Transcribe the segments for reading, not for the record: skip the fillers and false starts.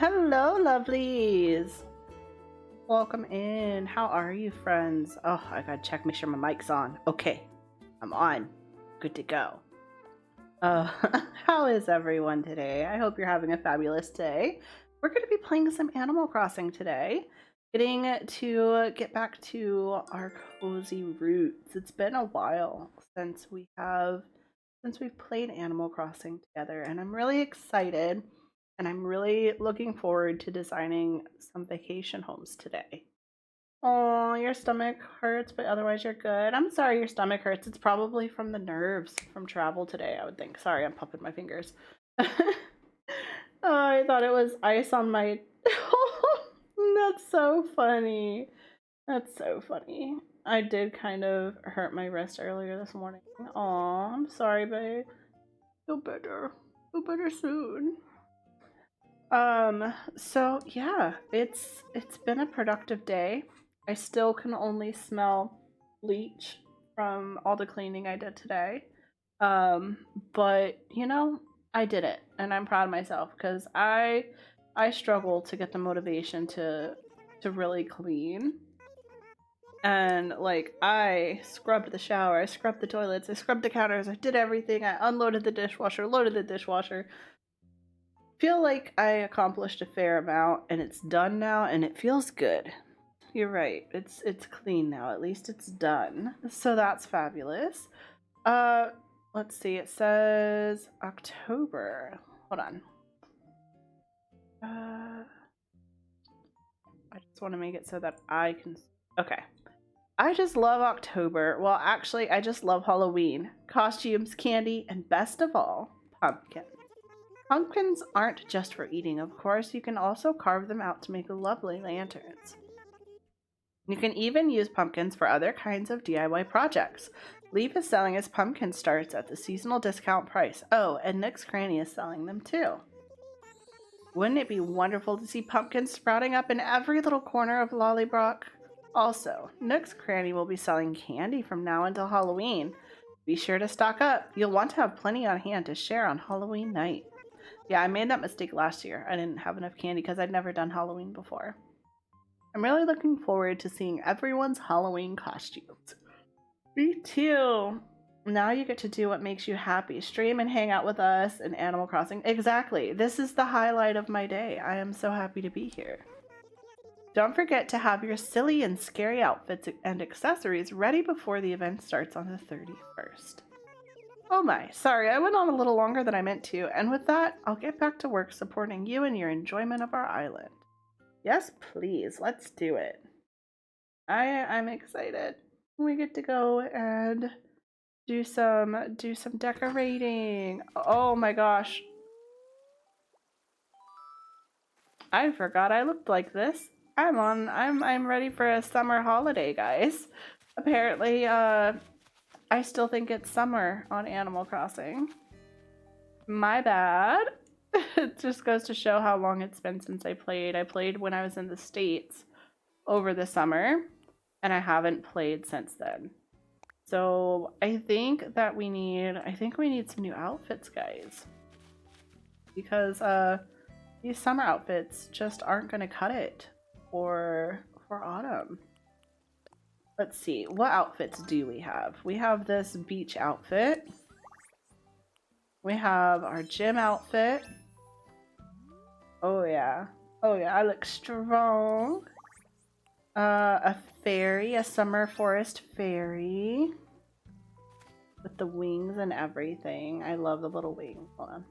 Hello, lovelies. Welcome in. How are you, friends? Oh, I gotta check, make sure my mic's on. Okay, I'm on. Good to go. How is everyone today? I hope you're having a fabulous day. We're gonna be playing some Animal Crossing today. Getting to get back to our cozy roots. It's been a while since we've played Animal Crossing together, and I'm really excited. And I'm really looking forward to designing some vacation homes today. Oh, your stomach hurts, but otherwise you're good. I'm sorry your stomach hurts. It's probably from the nerves from travel today, I would think. Sorry, I'm pumping my fingers. Oh, I thought it was ice on my... That's so funny. That's so funny. I did kind of hurt my wrist earlier this morning. Aw, I'm sorry, babe. Feel better. Feel better soon. So yeah, it's been a productive day. I still can only smell bleach from all the cleaning I did today. But you know, I did it and I'm proud of myself because I struggle to get the motivation to really clean. And like I scrubbed the shower, I scrubbed the toilets, I scrubbed the counters, I did everything. I unloaded the dishwasher, loaded the dishwasher. Feel like I accomplished a fair amount and it's done now and it feels good. You're right. It's clean now. At least it's done. So that's fabulous. Let's see. It says October. Hold on. I just want to make it so that I can okay. I just love October. Well, actually, I just love Halloween. Costumes, candy, and best of all, pumpkin. Pumpkins aren't just for eating, of course. You can also carve them out to make lovely lanterns. You can even use pumpkins for other kinds of DIY projects. Leaf is selling his pumpkin starts at the seasonal discount price. Oh, and Nick's Cranny is selling them too. Wouldn't it be wonderful to see pumpkins sprouting up in every little corner of Lollybrock? Also, Nook's Cranny will be selling candy from now until Halloween. Be sure to stock up. You'll want to have plenty on hand to share on Halloween night. Yeah, I made that mistake last year. I didn't have enough candy because I'd never done Halloween before. I'm really looking forward to seeing everyone's Halloween costumes. Me too. Now you get to do what makes you happy. Stream and hang out with us in Animal Crossing. Exactly. This is the highlight of my day. I am so happy to be here. Don't forget to have your silly and scary outfits and accessories ready before the event starts on the 31st. Oh my, sorry, I went on a little longer than I meant to, and with that, I'll get back to work supporting you in your enjoyment of our island. Yes, please, let's do it. I'm excited. We get to go and do some decorating. Oh my gosh. I forgot I looked like this. I'm ready for a summer holiday, guys. Apparently, I still think it's summer on Animal Crossing. My bad. It just goes to show how long it's been since I played. I played when I was in the States over the summer, and I haven't played since then. So I think we need some new outfits, guys. Because these summer outfits just aren't gonna cut it for autumn. Let's see, what outfits do we have? We have this beach outfit. We have our gym outfit. Oh yeah. Oh yeah, I look strong. A fairy, a summer forest fairy. With the wings and everything. I love the little wings. Hold on.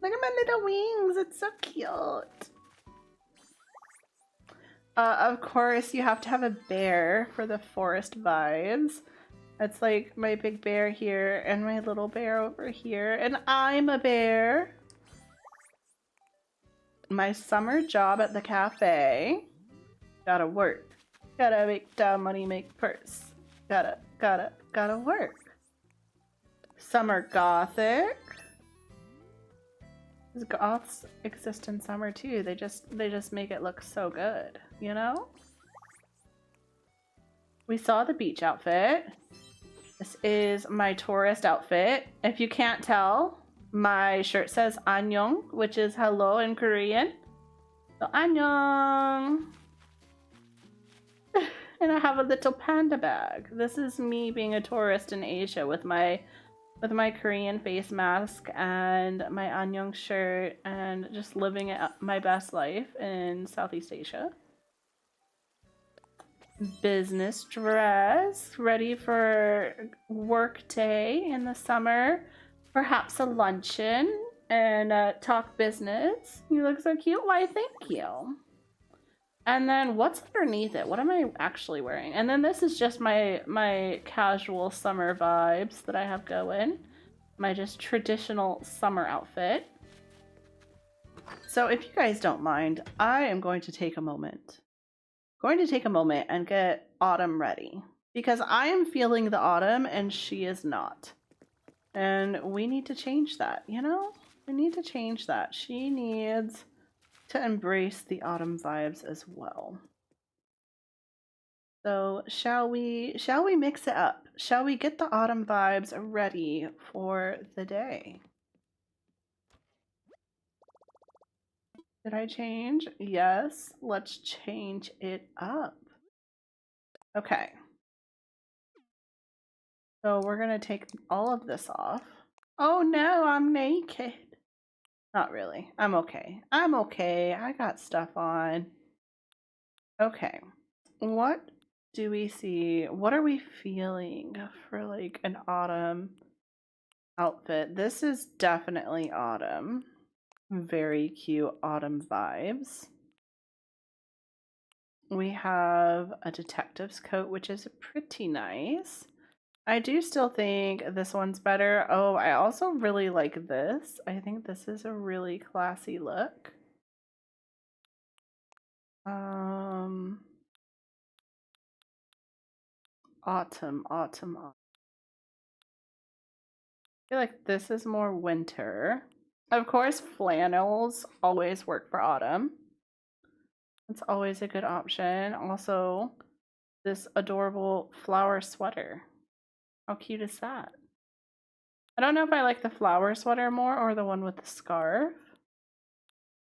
Look at my little wings, it's so cute. Of course, you have to have a bear for the forest vibes. It's like my big bear here and my little bear over here. And I'm a bear. My summer job at the cafe. Gotta work. Gotta make the money, make purse. Gotta work. Summer gothic. Goths exist in summer too. They just make it look so good, you know? We saw the beach outfit. This is my tourist outfit. If you can't tell, my shirt says Annyeong, which is hello in Korean. So annyeong! And I have a little panda bag. This is me being a tourist in Asia with my Korean face mask and my annyeong shirt and just living my best life in Southeast Asia. Business dress, ready for work day in the summer, perhaps a luncheon, and talk business. You look so cute. Why, thank you. And then what's underneath it? What am I actually wearing? And then this is just my casual summer vibes that I have going. My just traditional summer outfit. So if you guys don't mind, I am going to take a moment. And get Autumn ready. Because I am feeling the autumn and she is not. And we need to change that, you know? We need to change that. She needs to embrace the autumn vibes as well. So shall we mix it up? Shall we get the autumn vibes ready for the day? Did I change? Yes, let's change it up. Okay. So we're gonna take all of this off. Oh no, I'm naked. Not really. I'm okay. I'm okay. I got stuff on. Okay. What do we see? What are we feeling for like an autumn outfit? This is definitely autumn. Very cute autumn vibes. We have a detective's coat, which is pretty nice. I do still think this one's better. Oh, I also really like this. I think this is a really classy look. Autumn. I feel like this is more winter. Of course, flannels always work for autumn. It's always a good option. Also, this adorable flower sweater. How cute is that? I don't know if I like the flower sweater more or the one with the scarf.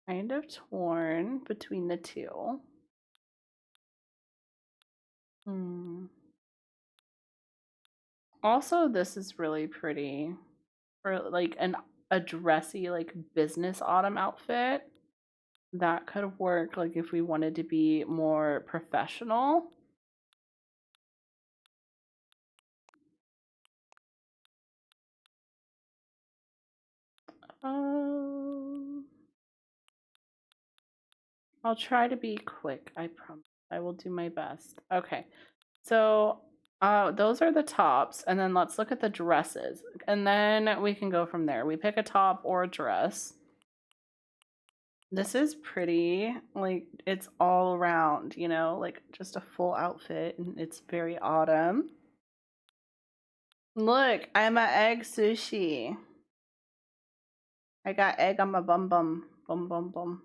Kind of torn between the two. Also, this is really pretty for like a dressy like business autumn outfit. That could work like if we wanted to be more professional. I'll try to be quick. I promise. I will do my best. Okay. So those are the tops, and then let's look at the dresses, and then we can go from there. We pick a top or a dress. This is pretty, like it's all around, you know, like just a full outfit, and it's very autumn. Look, I'm a egg sushi. I got egg on my bum bum. Bum bum bum.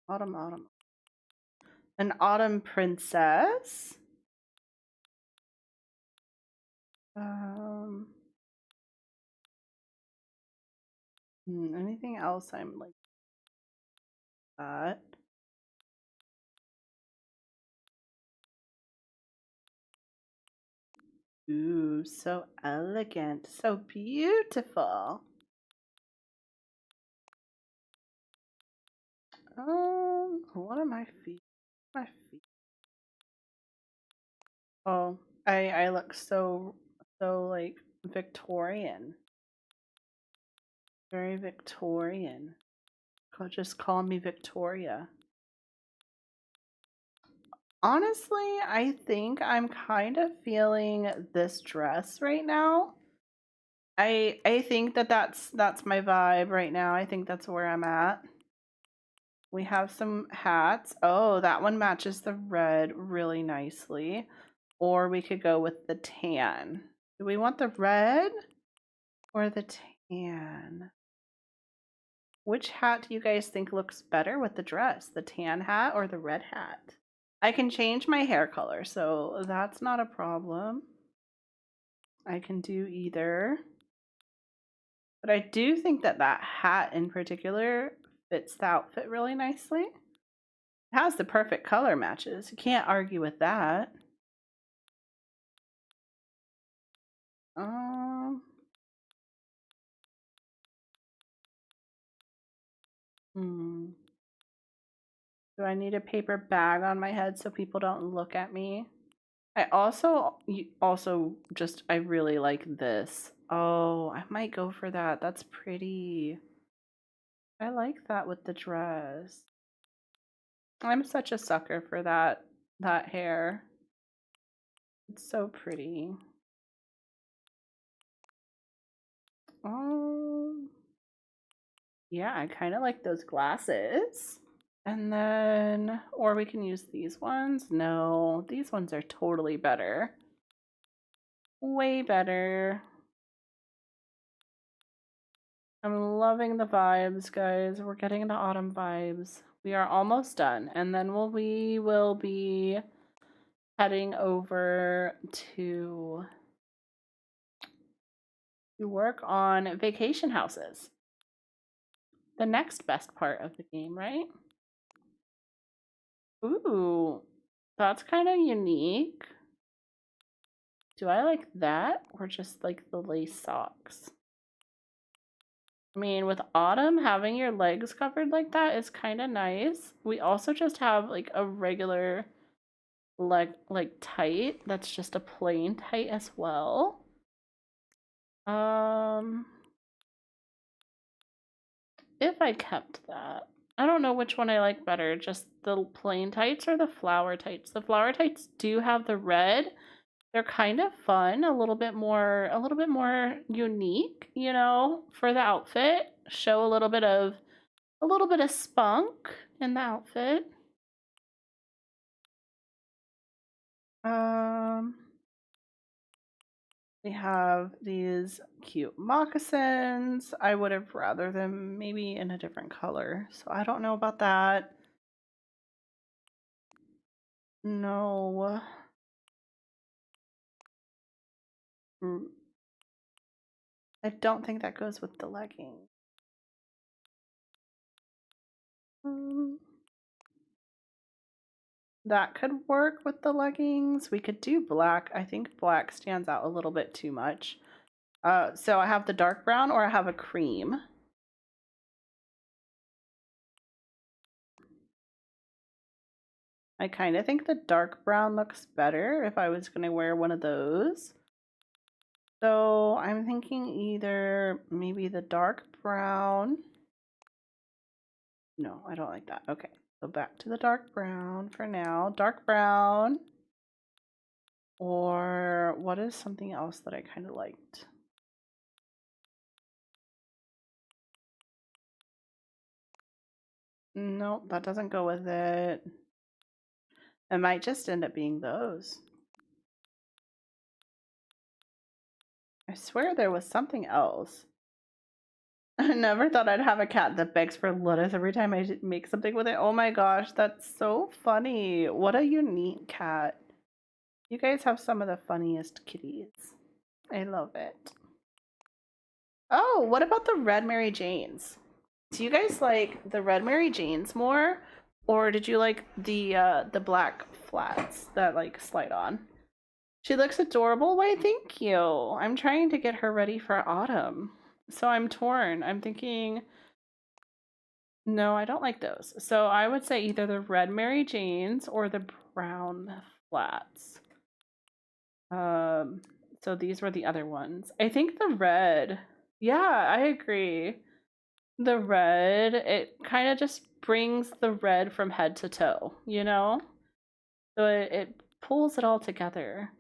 Autumn. An autumn princess. Anything else I'm like that? Ooh, so elegant, so beautiful. What are my feet? My feet. Oh, I look so like Victorian. Very Victorian. Just call me Victoria. Honestly, I think I'm kind of feeling this dress right now. I think that's my vibe right now. I think that's where I'm at. We have some hats. Oh, that one matches the red really nicely. Or we could go with the tan. Do we want the red or the tan? Which hat do you guys think looks better with the dress? The tan hat or the red hat? I can change my hair color, so that's not a problem. I can do either. But I do think that that hat in particular fits the outfit really nicely. It has the perfect color matches. You can't argue with that. Um, hmm. Do I need a paper bag on my head so people don't look at me? I also just I really like this. Oh, I might go for that. That's pretty. I like that with the dress. I'm such a sucker for that hair. It's so pretty. Oh, yeah, I kind of like those glasses. And then, or we can use these ones. No, these ones are totally better. Way better. I'm loving the vibes, guys. We're getting the autumn vibes. We are almost done, and then we will be heading over to work on vacation houses. The next best part of the game, right? Ooh, that's kind of unique. Do I like that or just like the lace socks? I mean, with autumn, having your legs covered like that is kind of nice. We also just have like a regular leg like tight that's just a plain tight as well. If I kept that, I don't know which one I like better, just the plain tights or the flower tights. The flower tights do have the red. They're kind of fun, a little bit more unique, you know, for the outfit. Show a little bit of spunk in the outfit. We have these cute moccasins. I would have rather them maybe in a different color, so I don't know about that. No. I don't think that goes with the leggings. That could work with the leggings. We could do black. I think black stands out a little bit too much. So I have the dark brown or I have a cream. I kind of think the dark brown looks better if I was going to wear one of those. So I'm thinking either maybe the dark brown. No, I don't like that. Okay, so back to the dark brown for now. Dark brown. Or what is something else that I kind of liked? Nope, that doesn't go with it. It might just end up being those. I swear there was something else. I never thought I'd have a cat that begs for lettuce every time I make something with it. Oh my gosh, that's so funny. What a unique cat. You guys have some of the funniest kitties. I love it. Oh, what about the Red Mary Janes? Do you guys like the Red Mary Janes more? Or did you like the black flats that like slide on? She looks adorable. Why, thank you. I'm trying to get her ready for autumn. So I'm torn. I'm thinking, no, I don't like those. So I would say either the red Mary Janes or the brown flats. So these were the other ones. I think the red. Yeah, I agree. The red, it kind of just brings the red from head to toe, you know? So it pulls it all together.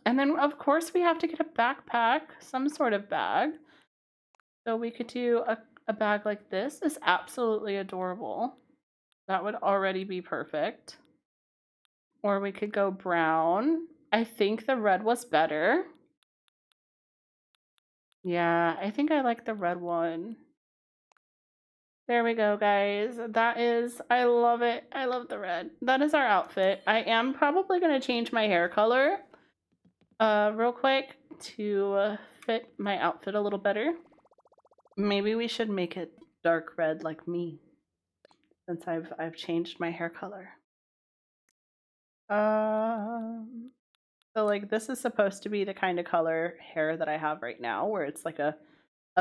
And then, of course, we have to get a backpack, some sort of bag. So we could do a bag like this. Is absolutely adorable. That would already be perfect. Or we could go brown. I think the red was better. Yeah, I think I like the red one. There we go, guys. That is, I love it. I love the red. That is our outfit. I am probably going to change my hair color real quick to fit my outfit a little better. Maybe we should make it dark red like me, since I've changed my hair color. So like this is supposed to be the kind of color hair that I have right now, where it's like a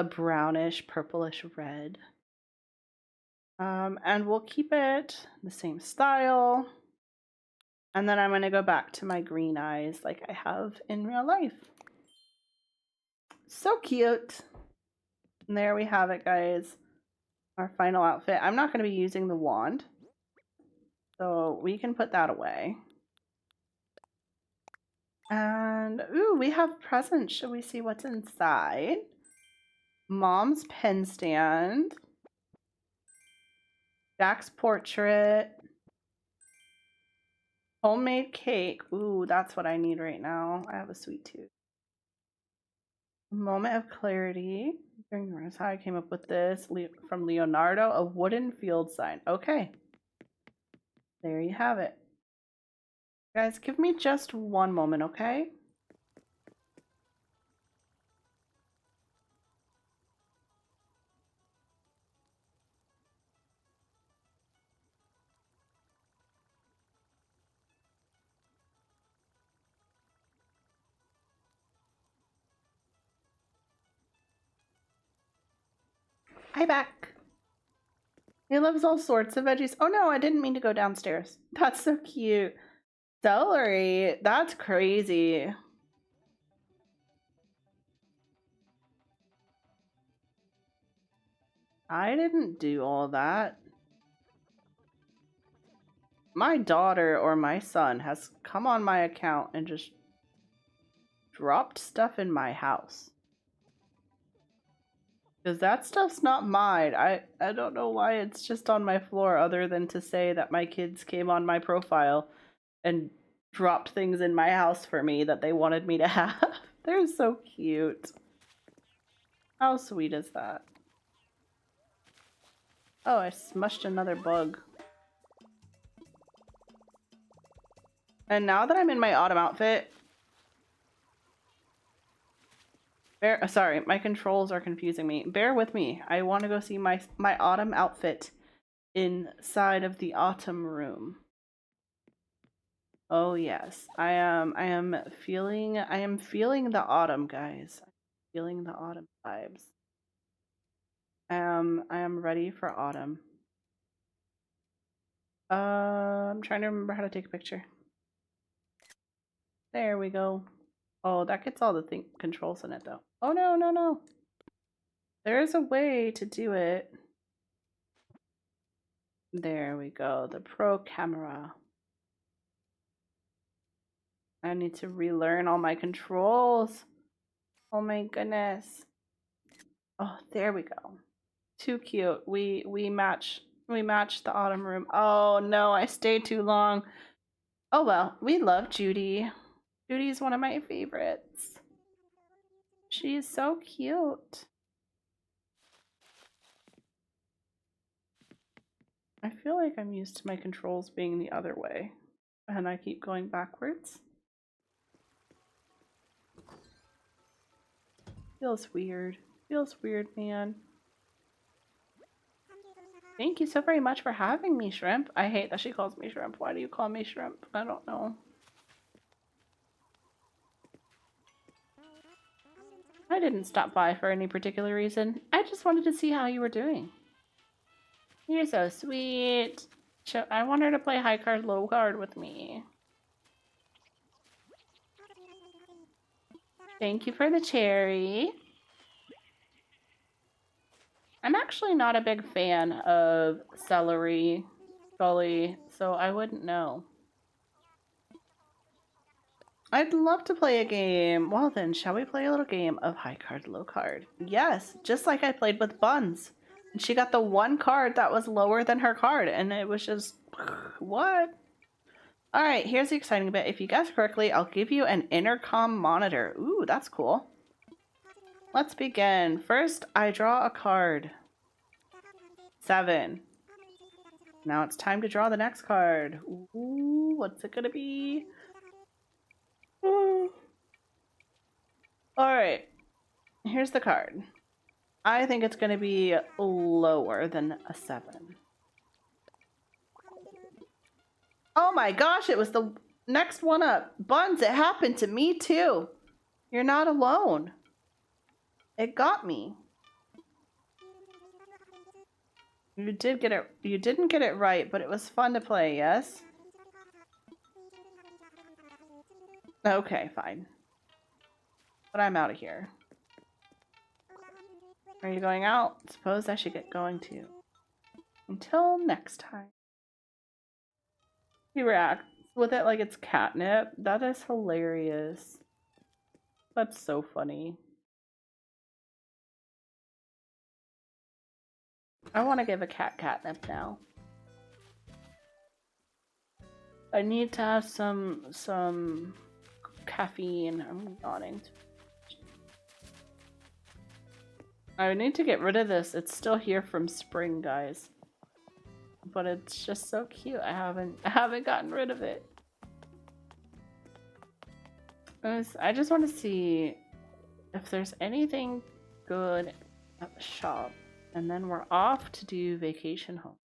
brownish, purplish red. And we'll keep it the same style. And then I'm going to go back to my green eyes like I have in real life. So cute. And there we have it, guys. Our final outfit. I'm not going to be using the wand, so we can put that away. And, ooh, we have presents. Should we see what's inside? Mom's pen stand. Jack's portrait. Homemade cake. Ooh, that's what I need right now. I have a sweet tooth. Moment of clarity. That's how I came up with this. From Leonardo, a wooden field sign. Okay. There you have it. Guys, give me just one moment, okay? Hi, back. He loves all sorts of veggies. Oh no, I didn't mean to go downstairs. That's so cute. Celery. That's crazy. I didn't do all that. My daughter or my son has come on my account and just dropped stuff in my house. Because that stuff's not mine. I don't know why it's just on my floor other than to say that my kids came on my profile and dropped things in my house for me that they wanted me to have. They're so cute. How sweet is that? Oh, I smushed another bug. And now that I'm in my autumn outfit... sorry, my controls are confusing me. Bear with me. I want to go see my autumn outfit inside of the autumn room. Oh yes, I am feeling the autumn, guys. I'm feeling the autumn vibes. I am ready for autumn. I'm trying to remember how to take a picture. There we go. Oh, that gets all the controls in it though. Oh no, no, no. There is a way to do it. There we go. The pro camera. I need to relearn all my controls. Oh my goodness. Oh, there we go. Too cute. We match the autumn room. Oh no, I stayed too long. Oh well, we love Judy. Judy's one of my favorites. She's so cute. I feel like I'm used to my controls being the other way, and I keep going backwards. Feels weird. Feels weird, man. Thank you so very much for having me, Shrimp. I hate that she calls me Shrimp. Why do you call me Shrimp? I don't know. I didn't stop by for any particular reason. I just wanted to see how you were doing. You're so sweet. I want her to play high card, low card with me. Thank you for the cherry. I'm actually not a big fan of celery, Scully, so I wouldn't know. I'd love to play a game. Well then, shall we play a little game of high card, low card? Yes, just like I played with Buns. And she got the one card that was lower than her card, and it was just... what? Alright, here's the exciting bit. If you guess correctly, I'll give you an intercom monitor. Ooh, that's cool. Let's begin. First, I draw a card. 7. Now it's time to draw the next card. Ooh, what's it gonna be? Alright. Here's the card. I think it's going to be lower than a 7. Oh my gosh, it was the next one up. Buns, it happened to me too. You're not alone. It got me. You did get it. You didn't get it right, but it was fun to play, yes? Okay, fine. But I'm out of here. Are you going out? Suppose I should get going too. Until next time. He reacts with it like it's catnip. That is hilarious. That's so funny. I want to give a cat catnip now. I need to have some caffeine. I'm yawning. I need to get rid of this. It's still here from spring, guys. But it's just so cute. I haven't gotten rid of it. I just want to see if there's anything good at the shop. And then we're off to do vacation home.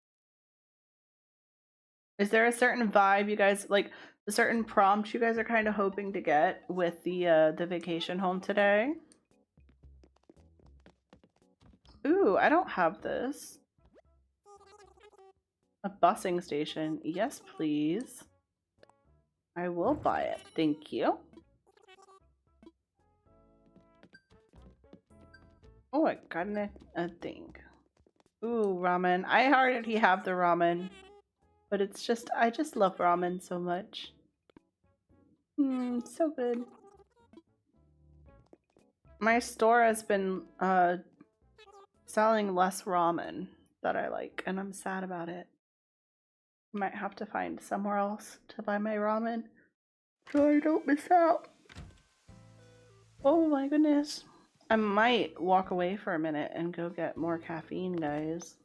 Is there a certain vibe you guys like, a certain prompt you guys are kind of hoping to get with the vacation home today? Ooh, I don't have this. A busing station. Yes, please. I will buy it. Thank you. Oh, I got a thing. Ooh, ramen. I already have the ramen. But it's just, I just love ramen so much. So good. My store has been selling less ramen that I like, and I'm sad about it. I might have to find somewhere else to buy my ramen so I don't miss out. Oh my goodness. I might walk away for a minute and go get more caffeine, guys.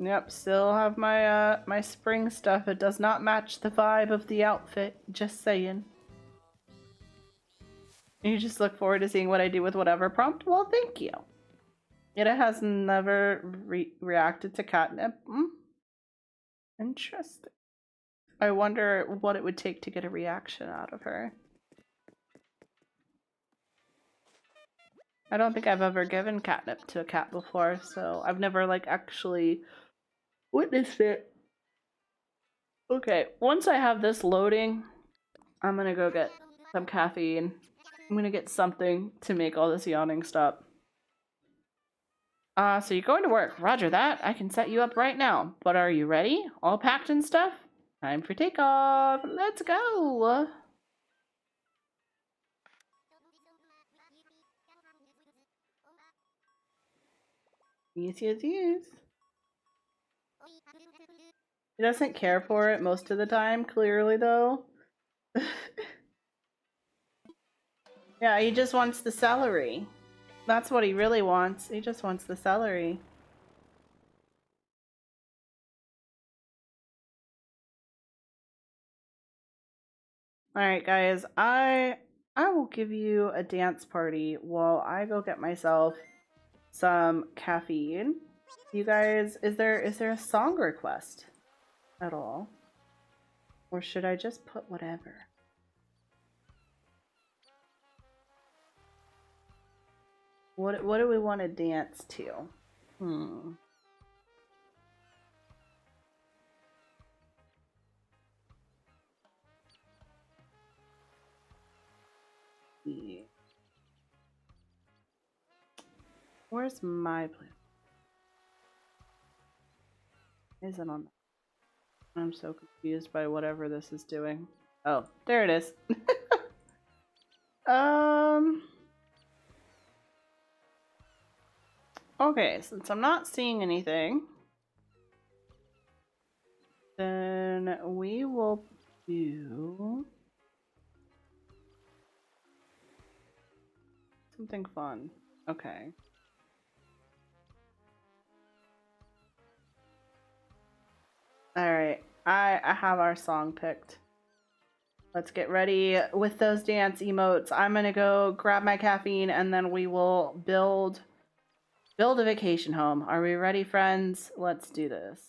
Yep, still have my my spring stuff. It does not match the vibe of the outfit, just saying. You just look forward to seeing what I do with whatever prompt? Well, thank you. It has never reacted to catnip. Interesting. I wonder what it would take to get a reaction out of her. I don't think I've ever given catnip to a cat before, so I've never like actually witnessed it. Okay, once I have this loading, I'm gonna go get some caffeine. I'm gonna get something to make all this yawning stop. So you're going to work. Roger that. I can set you up right now. But are you ready? All packed and stuff? Time for takeoff. Let's go. Yes, yes, yes. He doesn't care for it most of the time, clearly, though. Yeah, he just wants the celery. That's what he really wants. He just wants the celery. Alright, guys. I will give you a dance party while I go get myself some caffeine. You guys, is there a song request at all? Or should I just put whatever? What do we want to dance to? Yeah. Where's my plan? Is it on? I'm so confused by whatever this is doing. Oh, there it is. Okay, since I'm not seeing anything, then we will do something fun. Okay. Alright, I have our song picked. Let's get ready with those dance emotes. I'm gonna go grab my caffeine and then we will build a vacation home. Are we ready, friends? Let's do this.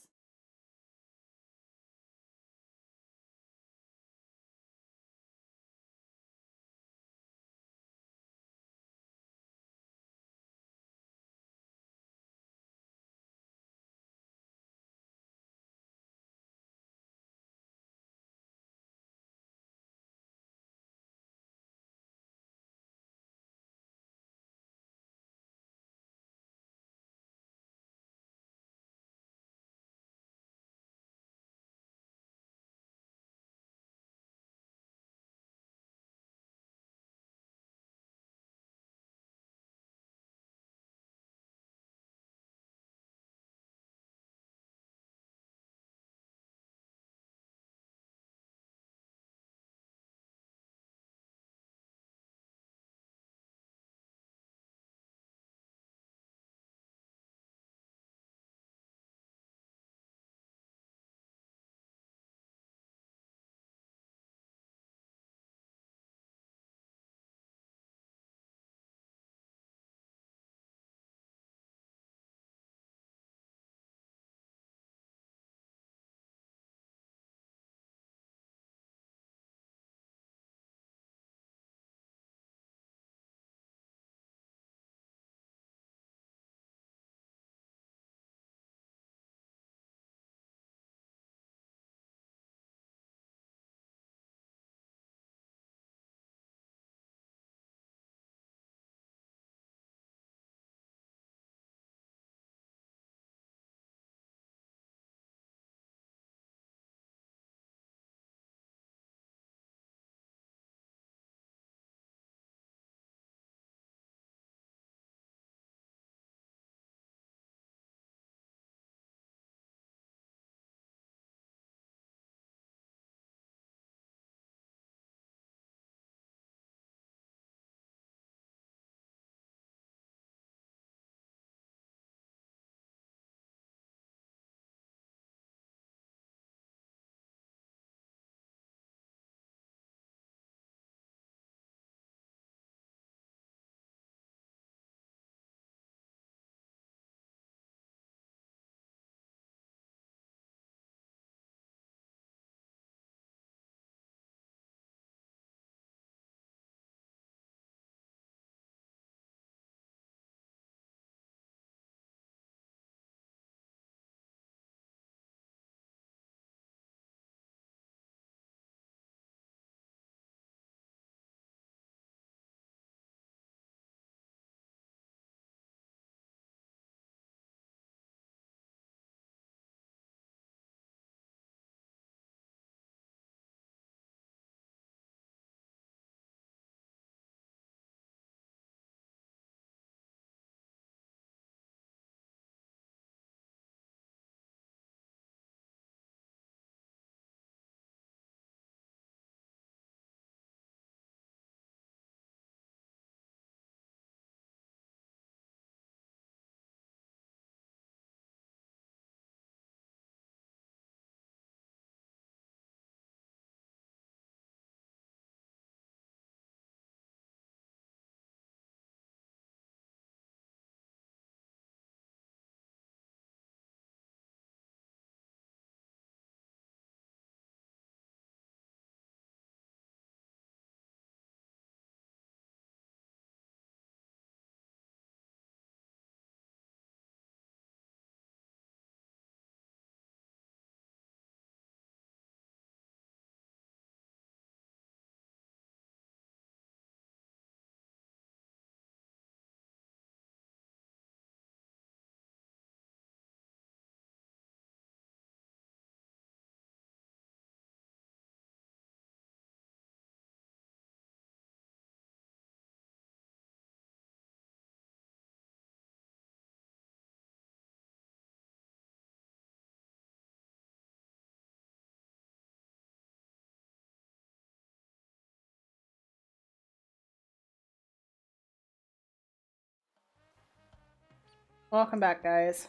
Welcome back, guys.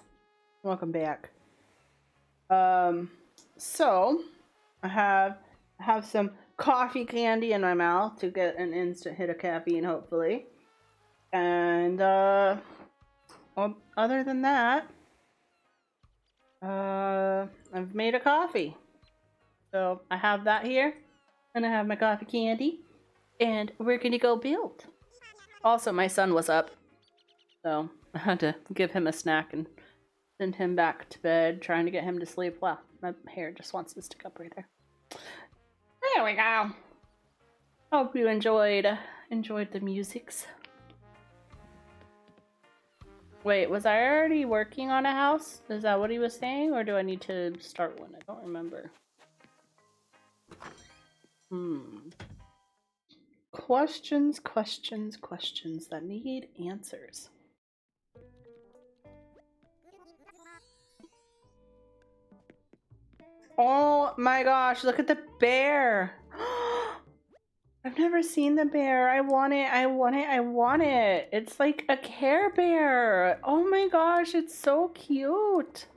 Welcome back. Um, so I have some coffee candy in my mouth to get an instant hit of caffeine, hopefully. And well, other than that, I've made a coffee. So I have that here, and I have my coffee candy, and we're gonna go build. Also, my son was up, so I had to give him a snack and send him back to bed, trying to get him to sleep. Wow, my hair just wants to stick up right there. There we go. Hope you enjoyed the musics. Wait, was I already working on a house? Is that what he was saying, or do I need to start one? I don't remember. Questions that need answers. Oh my gosh, look at the bear. I've never seen the bear. I want it. It's like a Care Bear. Oh my gosh, it's so cute.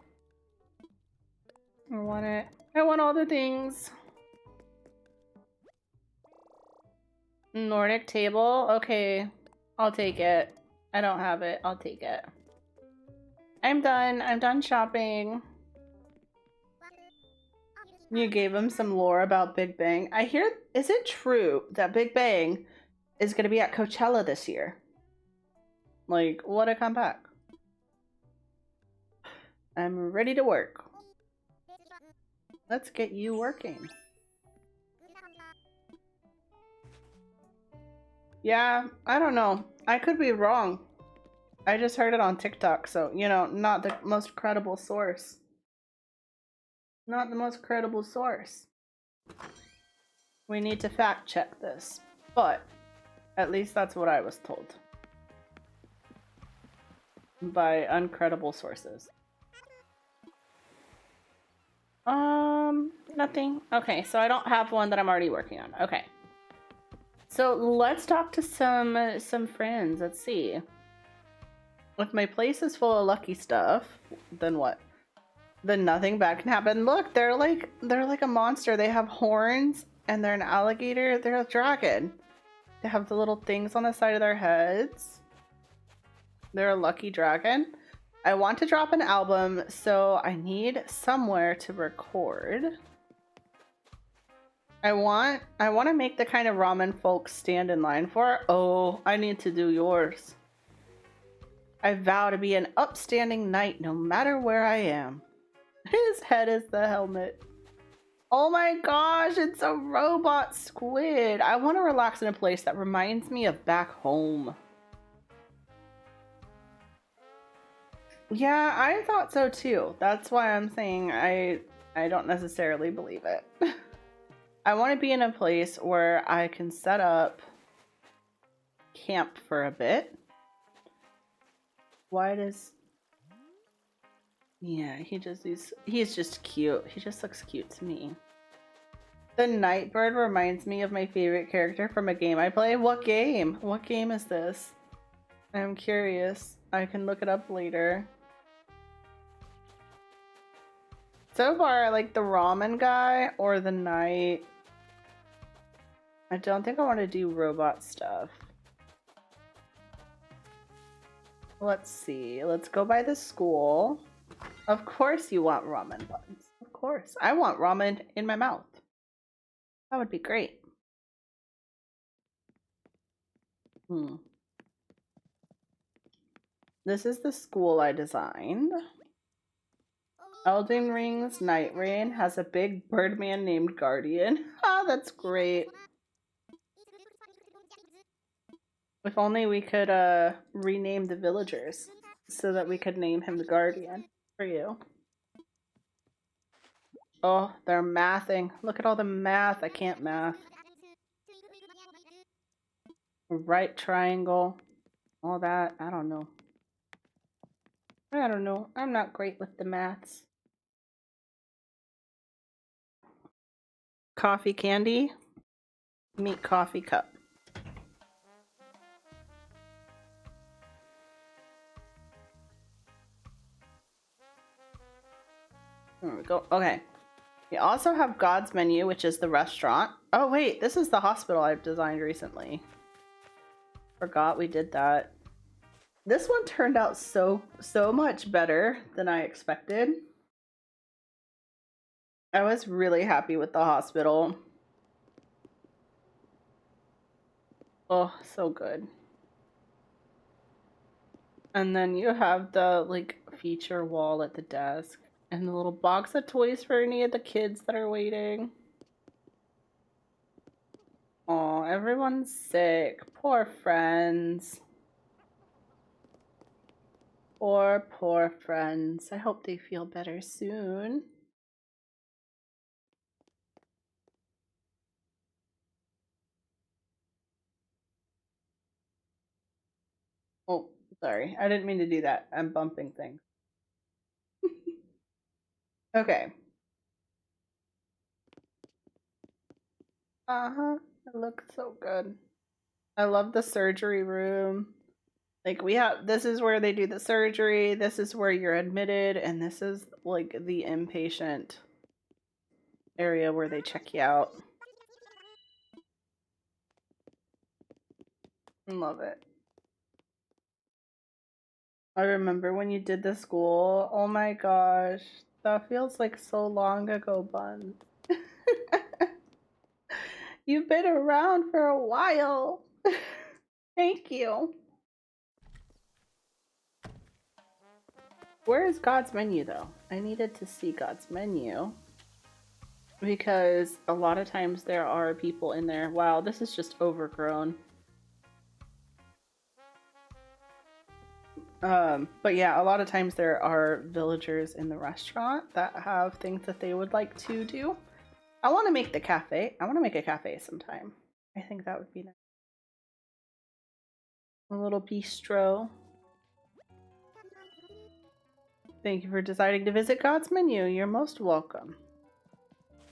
I want it. I want all the things. Nordic table? Okay, I'll take it. I don't have it. I'll take it. I'm done shopping. You gave him some lore about Big Bang. I hear, is it true that Big Bang is going to be at Coachella this year? Like, what a comeback. I'm ready to work. Let's get you working. Yeah, I don't know. I could be wrong. I just heard it on TikTok, so, you know, not the most credible source. Not the most credible source. We need to fact check this, but at least that's what I was told. By uncredible sources. Nothing. Okay, so I don't have one that I'm already working on. Okay. So let's talk to some friends. Let's see. If my place is full of lucky stuff, then what? Then nothing bad can happen. Look, they're like a monster. They have horns and they're an alligator. They're a dragon. They have the little things on the side of their heads. They're a lucky dragon. I want to drop an album, so I need somewhere to record. I want to make the kind of ramen folks stand in line for. Oh, I need to do yours. I vow to be an upstanding knight no matter where I am. His head is the helmet. Oh my gosh, it's a robot squid. I want to relax in a place that reminds me of back home. Yeah, I thought so too. That's why I'm saying I don't necessarily believe it. I want to be in a place where I can set up camp for a bit. Why does... Yeah, he's just cute. He just looks cute to me. The Nightbird reminds me of my favorite character from a game I play. What game? What game is this? I'm curious. I can look it up later. So far, I like the ramen guy or the knight. I don't think I want to do robot stuff. Let's see. Let's go by the school. Of course you want ramen buns. Of course. I want ramen in my mouth. That would be great. This is the school I designed. Elden Ring's Night Rain has a big birdman named Guardian. Ah, that's great. If only we could rename the villagers so that we could name him the Guardian for you. Oh, they're mathing. Look at all the math. I can't math. Right triangle. All that. I don't know. I don't know. I'm not great with the maths. Coffee candy. Meet coffee cup. There we go. Okay. We also have God's Menu, which is the restaurant. Oh wait, this is the hospital I've designed recently. Forgot we did that. This one turned out so much better than I expected. I was really happy with the hospital. Oh, so good. And then you have the like feature wall at the desk and the little box of toys for any of the kids that are waiting. Oh, everyone's sick. Poor friends. Poor friends. I hope they feel better soon. Oh, sorry. I didn't mean to do that. I'm bumping things. Okay. Uh-huh. It looks so good. I love the surgery room. Like this is where they do the surgery, this is where you're admitted, and this is like the inpatient area where they check you out. Love it. I remember when you did the school. Oh my gosh. That feels like so long ago, Bun. You've been around for a while. Thank you. Where is God's Menu though? I needed to see God's Menu. Because a lot of times there are people in there. Wow, this is just overgrown. But yeah, a lot of times there are villagers in the restaurant that have things that they would like to do. I want to make the cafe. I want to make a cafe sometime. I think that would be nice. A little bistro. Thank you for deciding to visit God's Menu. You're most welcome.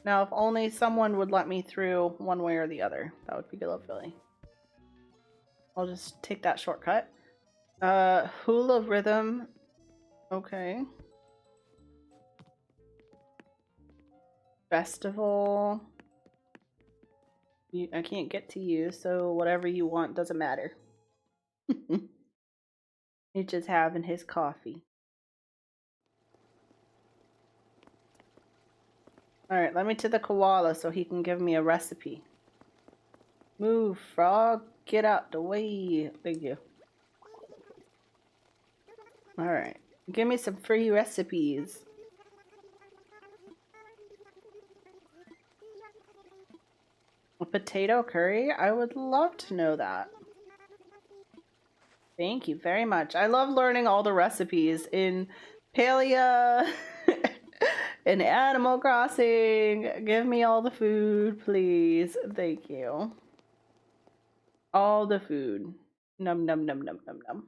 Now, if only someone would let me through one way or the other. That would be lovely. I'll just take that shortcut. Hula rhythm. Okay. Festival. I can't get to you, so whatever you want doesn't matter. He's just having his coffee. Alright, let me to the koala so he can give me a recipe. Move, frog. Get out the way. Thank you. Alright. Give me some free recipes. A potato curry? I would love to know that. Thank you very much. I love learning all the recipes in Palia, in Animal Crossing. Give me all the food, please. Thank you. All the food. Num num num num num num.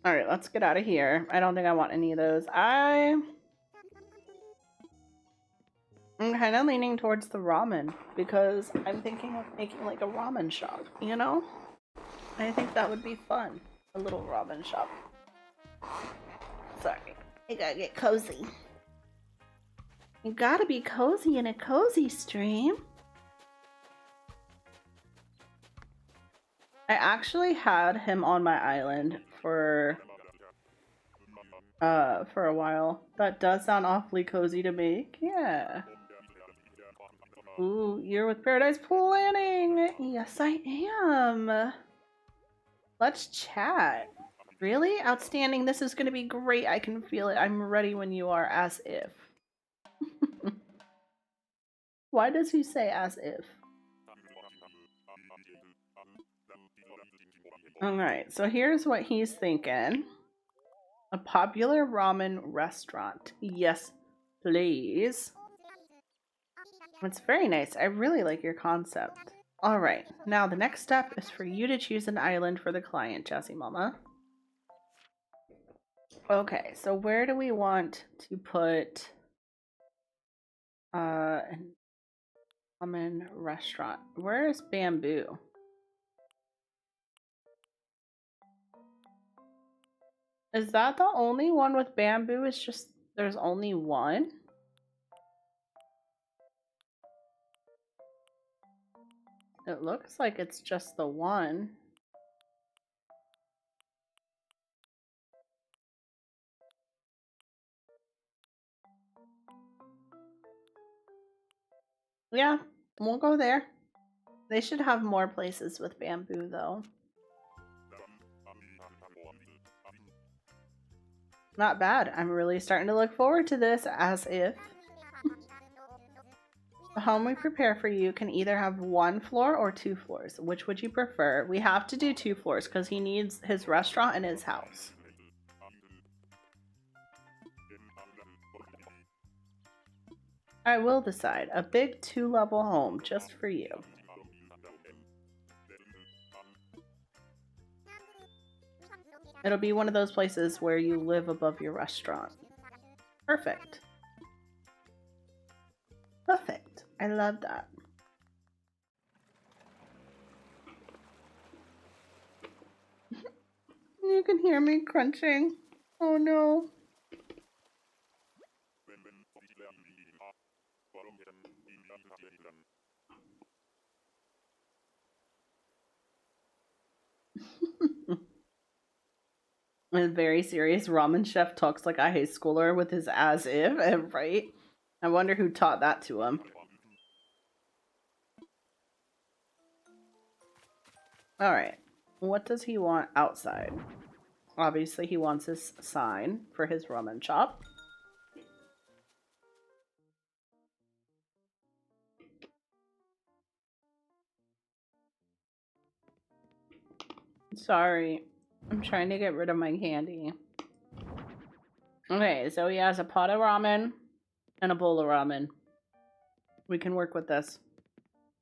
Alright, let's get out of here. I don't think I want any of those. I'm kind of leaning towards the ramen because I'm thinking of making like a ramen shop, you know? I think that would be fun. A little ramen shop. Sorry. I gotta get cozy. You gotta be cozy in a cozy stream. I actually had him on my island for a while. That does sound awfully cozy to make. Yeah. Ooh, you're with Paradise Planning. Yes, I am. Let's chat. Really? Outstanding. This is gonna be great. I can feel it. I'm ready when you are, as if. Why does he say as if? Alright, so here's what he's thinking. A popular ramen restaurant. Yes, please. It's very nice. I really like your concept. Alright, now the next step is for you to choose an island for the client, Jessie Mama. Okay, so where do we want to put a ramen restaurant? Where is Bamboo? Is that the only one with bamboo? It's just there's only one? It looks like it's just the one. Yeah, we'll go there. They should have more places with bamboo, though. Not bad. I'm really starting to look forward to this, as if. The home we prepare for you can either have 1 floor or 2 floors. Which would you prefer? We have to do 2 floors because he needs his restaurant and his house. I will decide. A big 2-level home just for you. It'll be one of those places where you live above your restaurant. Perfect. Perfect. I love that. You can hear me crunching. Oh no. A very serious ramen chef talks like a high schooler with his as if, right? I wonder who taught that to him. Alright. What does he want outside? Obviously, he wants his sign for his ramen shop. Sorry. I'm trying to get rid of my candy. Okay, so he has a pot of ramen and a bowl of ramen. We can work with this.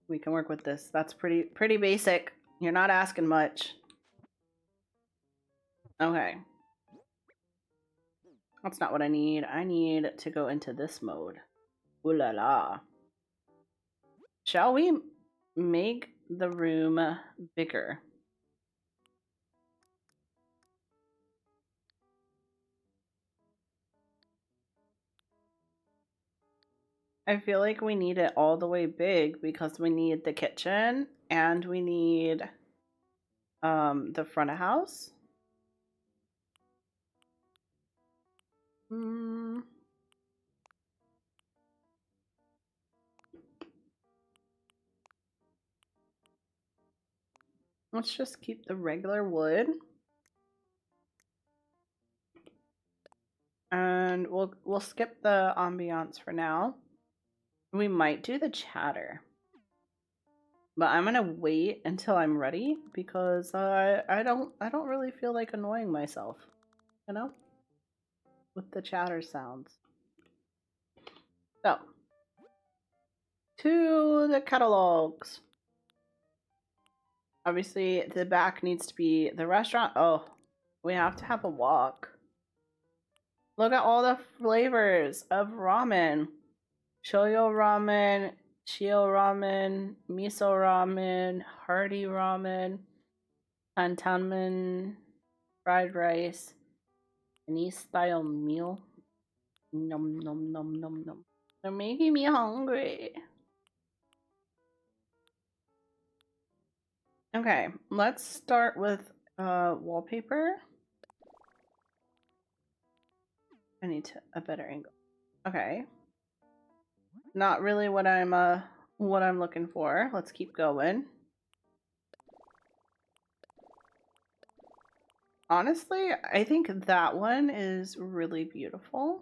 We can work with this. That's pretty basic. You're not asking much. Okay. That's not what I need. I need to go into this mode. Ooh la la. Shall we make the room bigger? I feel like we need it all the way big because we need the kitchen and we need the front of house. Let's just keep the regular wood. And we'll skip the ambiance for now. We might do the chatter. But I'm gonna wait until I'm ready because I don't really feel like annoying myself, you know? With the chatter sounds. So to the catalogs. Obviously the back needs to be the restaurant. Oh, we have to have a walk. Look at all the flavors of ramen. Shoyo ramen, shio ramen, miso ramen, hearty ramen, tantamen, fried rice, Chinese style meal. Nom nom nom nom nom. They're making me hungry. Okay, let's start with wallpaper. I need a better angle. Okay. Not really what I'm looking for. Let's keep going. Honestly, I think that one is really beautiful.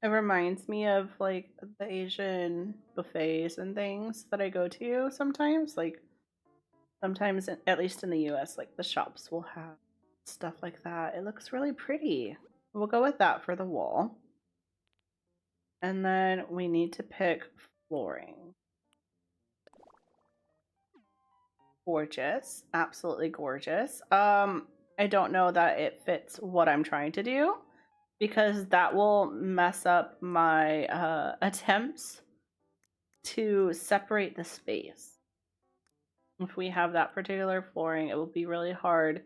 It reminds me of like the Asian buffets and things that I go to sometimes. Like sometimes, at least in the US, like the shops will have stuff like that. It looks really pretty. We'll go with that for the wall. And then we need to pick flooring. Gorgeous. Absolutely gorgeous. I don't know that it fits what I'm trying to do because that will mess up my attempts to separate the space. If we have that particular flooring, it will be really hard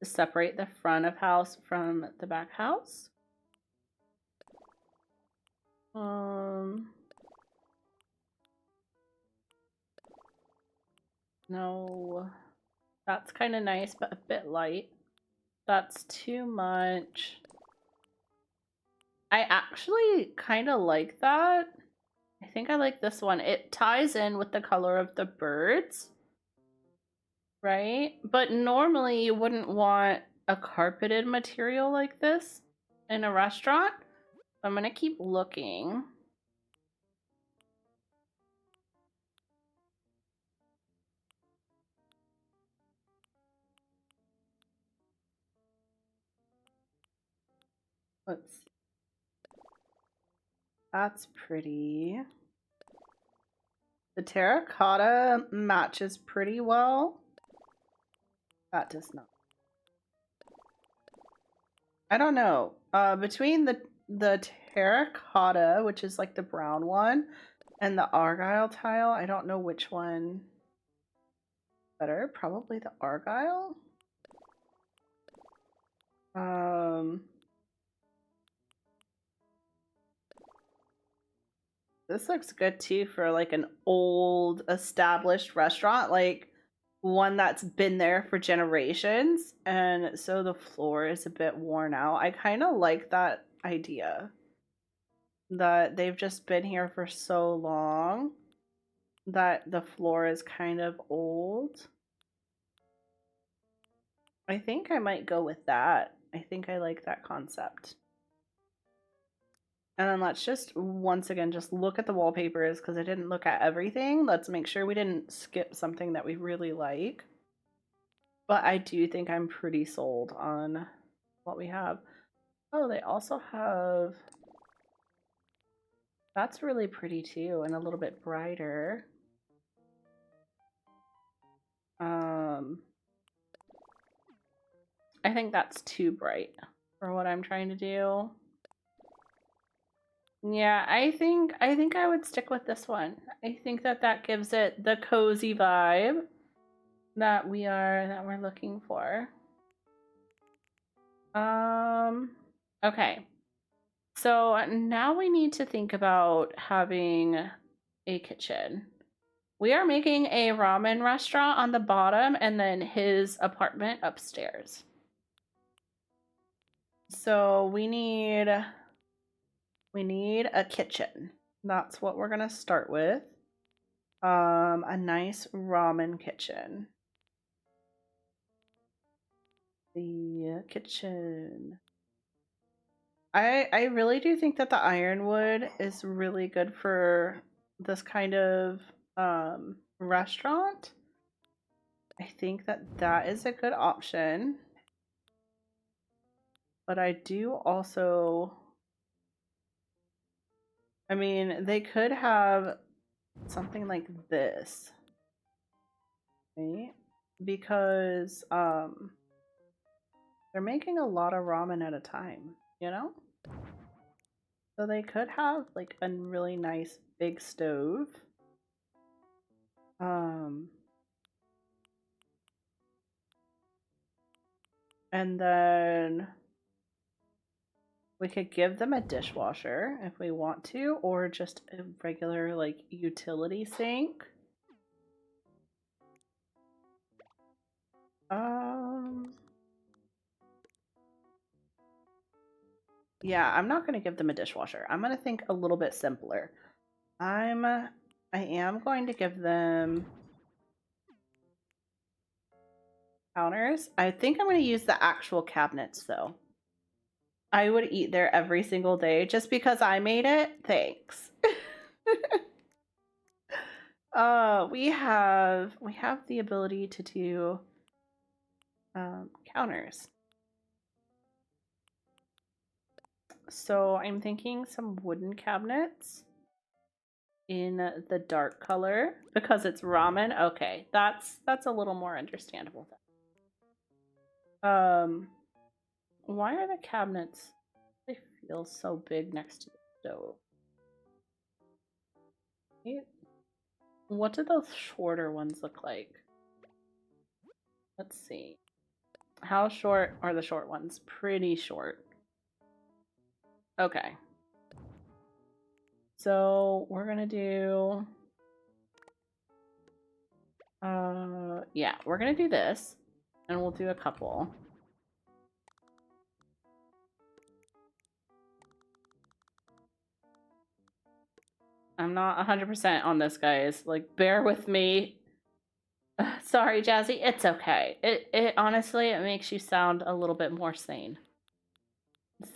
to separate the front of house from the back house. No, that's kind of nice, but a bit light. That's too much. I actually kind of like that. I think I like this one. It ties in with the color of the birds, right? But normally you wouldn't want a carpeted material like this in a restaurant. I'm gonna keep looking. Let's see. That's pretty. The terracotta matches pretty well. That does not. I don't know. Between the terracotta, which is like the brown one, and the argyle tile, I don't know which one better. Probably the argyle. This looks good too for like an old established restaurant, like one that's been there for generations, and so the floor is a bit worn out. I kind of like that idea that they've just been here for so long that the floor is kind of old. I think I might go with that. I think I like that concept. And then let's just once again just look at the wallpapers because I didn't look at everything. Let's make sure we didn't skip something that we really like. But I do think I'm pretty sold on what we have. Oh, they also have... That's really pretty too, and a little bit brighter. I think that's too bright for what I'm trying to do. Yeah, I think I would stick with this one. I think that gives it the cozy vibe that we're looking for. Okay. So now we need to think about having a kitchen. We are making a ramen restaurant on the bottom and then his apartment upstairs. So we need a kitchen. That's what we're gonna start with. A nice ramen kitchen. The kitchen. I really do think that the ironwood is really good for this kind of restaurant. I think that is a good option. But I do also, I mean, they could have something like this, right? Because they're making a lot of ramen at a time, you know? So they could have like a really nice big stove. And then we could give them a dishwasher if we want to, or just a regular like utility sink. Yeah, I'm not gonna give them a dishwasher. I'm gonna think a little bit simpler. I am going to give them counters. I think I'm gonna use the actual cabinets though. I would eat there every single day just because I made it. Thanks. We have the ability to do counters. So I'm thinking some wooden cabinets in the dark color because it's ramen. Okay, that's a little more understandable. Why are the cabinets? They feel so big next to the stove. What do those shorter ones look like? Let's see. How short are the short ones? Pretty short. Okay. So we're gonna do... yeah, we're gonna do this. And we'll do a couple. I'm not 100% on this, guys. Like, bear with me. Sorry, Jazzy. It's okay. It honestly, it makes you sound a little bit more sane.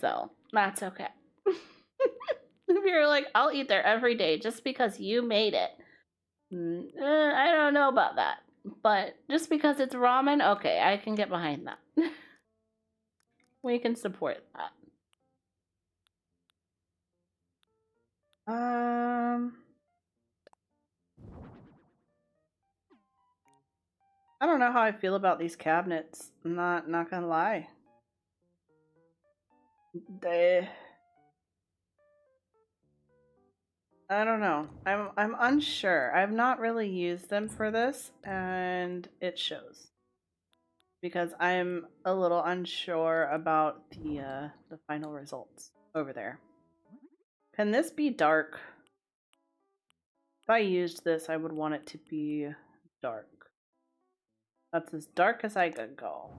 So, that's okay. If you're like, I'll eat there every day just because you made it. I don't know about that. But just because it's ramen, okay, I can get behind that. We can support that. I don't know how I feel about these cabinets. I'm not gonna lie. I don't know. I'm unsure. I've not really used them for this, and it shows. Because I'm a little unsure about the final results over there. Can this be dark? If I used this, I would want it to be dark. That's as dark as I could go.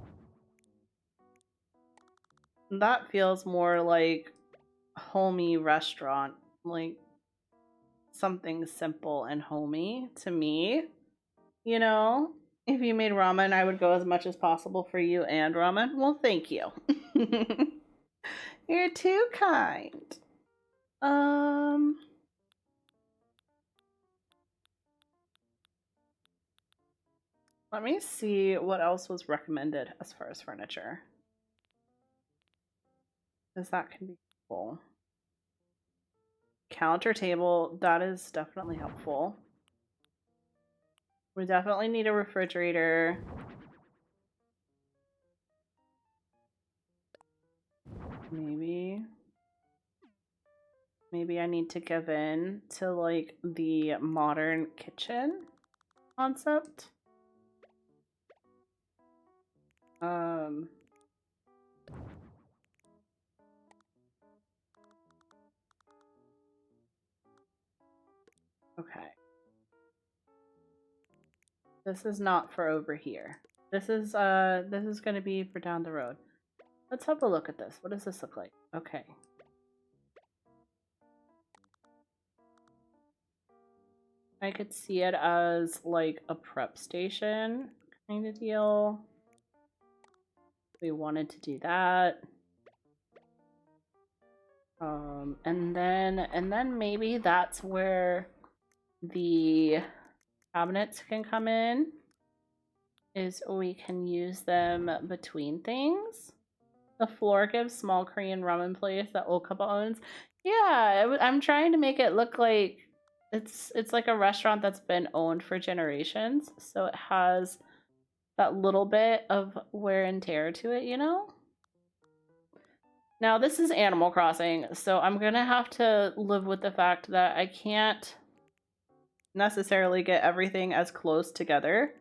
That feels more like homey restaurant, like something simple and homey to me. You know, if you made ramen, I would go as much as possible for you and ramen. Well, thank you. You're too kind. Let me see what else was recommended as far as furniture. Because that can be helpful. Counter table, that is definitely helpful. We definitely need a refrigerator. Maybe I need to give in to like the modern kitchen concept. Okay. This is not for over here. This is going to be for down the road. Let's have a look at this. What does this look like? Okay. I could see it as like a prep station kind of deal. We wanted to do that. And then maybe that's where the cabinets can come in, is we can use them between things. The floor gives small Korean ramen place that old couple owns. Yeah, I'm trying to make it look like it's like a restaurant that's been owned for generations, so it has that little bit of wear and tear to it, you know? Now, this is Animal Crossing, so I'm gonna have to live with the fact that I can't necessarily get everything as close together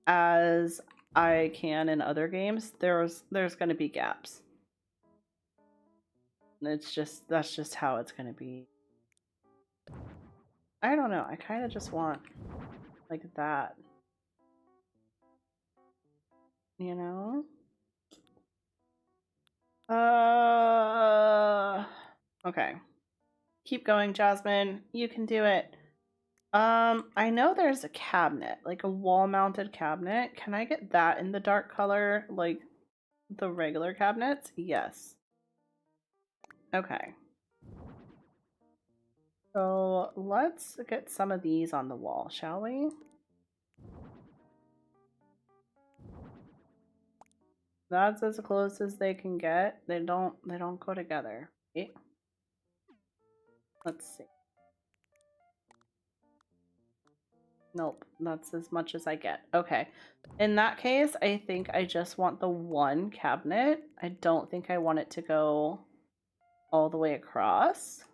as I can in other games. There's gonna be gaps. That's just how it's gonna be. I don't know. I kind of just want like that. You know? Okay. Keep going, Jasmine. You can do it. I know there's a cabinet, like a wall-mounted cabinet. Can I get that in the dark color, like the regular cabinets? Yes. Okay. So let's get some of these on the wall, shall we? That's as close as they can get. They don't go together. Okay. Let's see. Nope, that's as much as I get. Okay. In that case, I think I just want the one cabinet. I don't think I want it to go all the way across.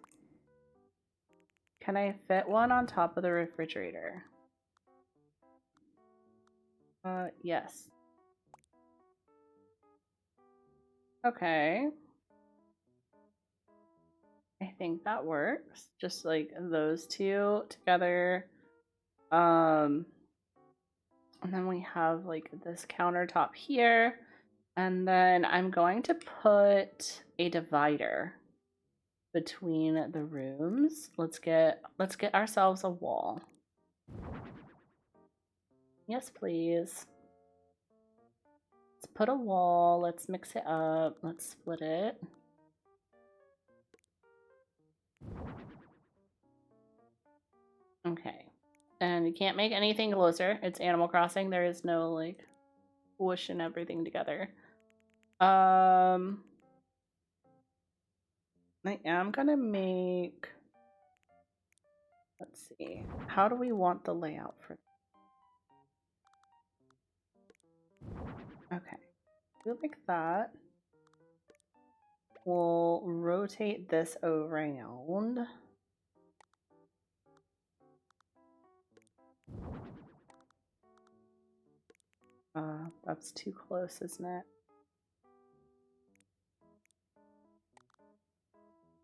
Can I fit one on top of the refrigerator? Yes. Okay. I think that works. Just like those two together. And then we have like this countertop here. And then I'm going to put a divider between the rooms. Let's get ourselves a wall. Yes, please. Let's put a wall. Let's mix it up. Let's split it. Okay. And you can't make anything closer. It's Animal Crossing. There is no like whooshing everything together. I am gonna make, let's see, how do we want the layout for okay, do like that. We'll rotate this around. That's too close, isn't it?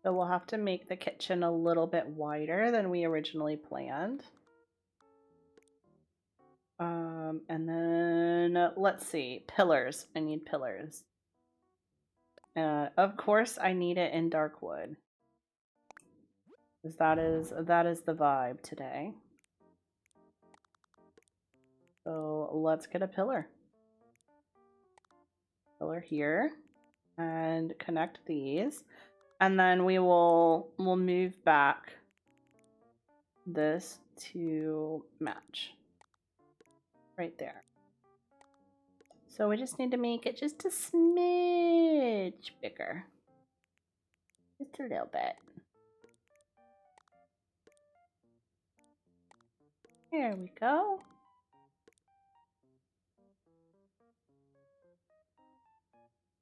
So we'll have to make the kitchen a little bit wider than we originally planned. And then let's see, pillars. I need pillars. Of course, I need it in dark wood, because that is the vibe today. So let's get a pillar. Pillar here, and connect these, and then we'll move back this to match right there. So we just need to make it just a smidge bigger. Just a little bit. There we go.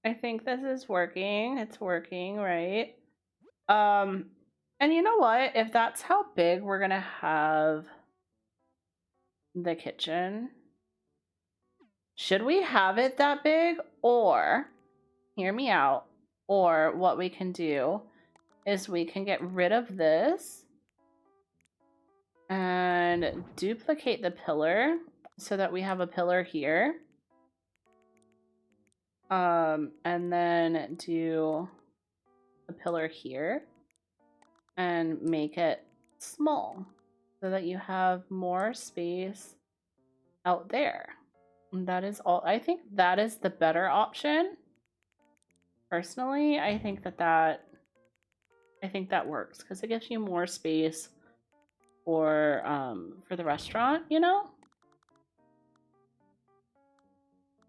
I think this is working. It's working, right? And you know what? If that's how big we're gonna have the kitchen, should we have it that big? Or, hear me out, or what we can do is we can get rid of this and duplicate the pillar so that we have a pillar here. And then do a pillar here and make it small so that you have more space out there. And that is all. I think that is the better option. Personally, I think that works because it gives you more space for the restaurant, you know?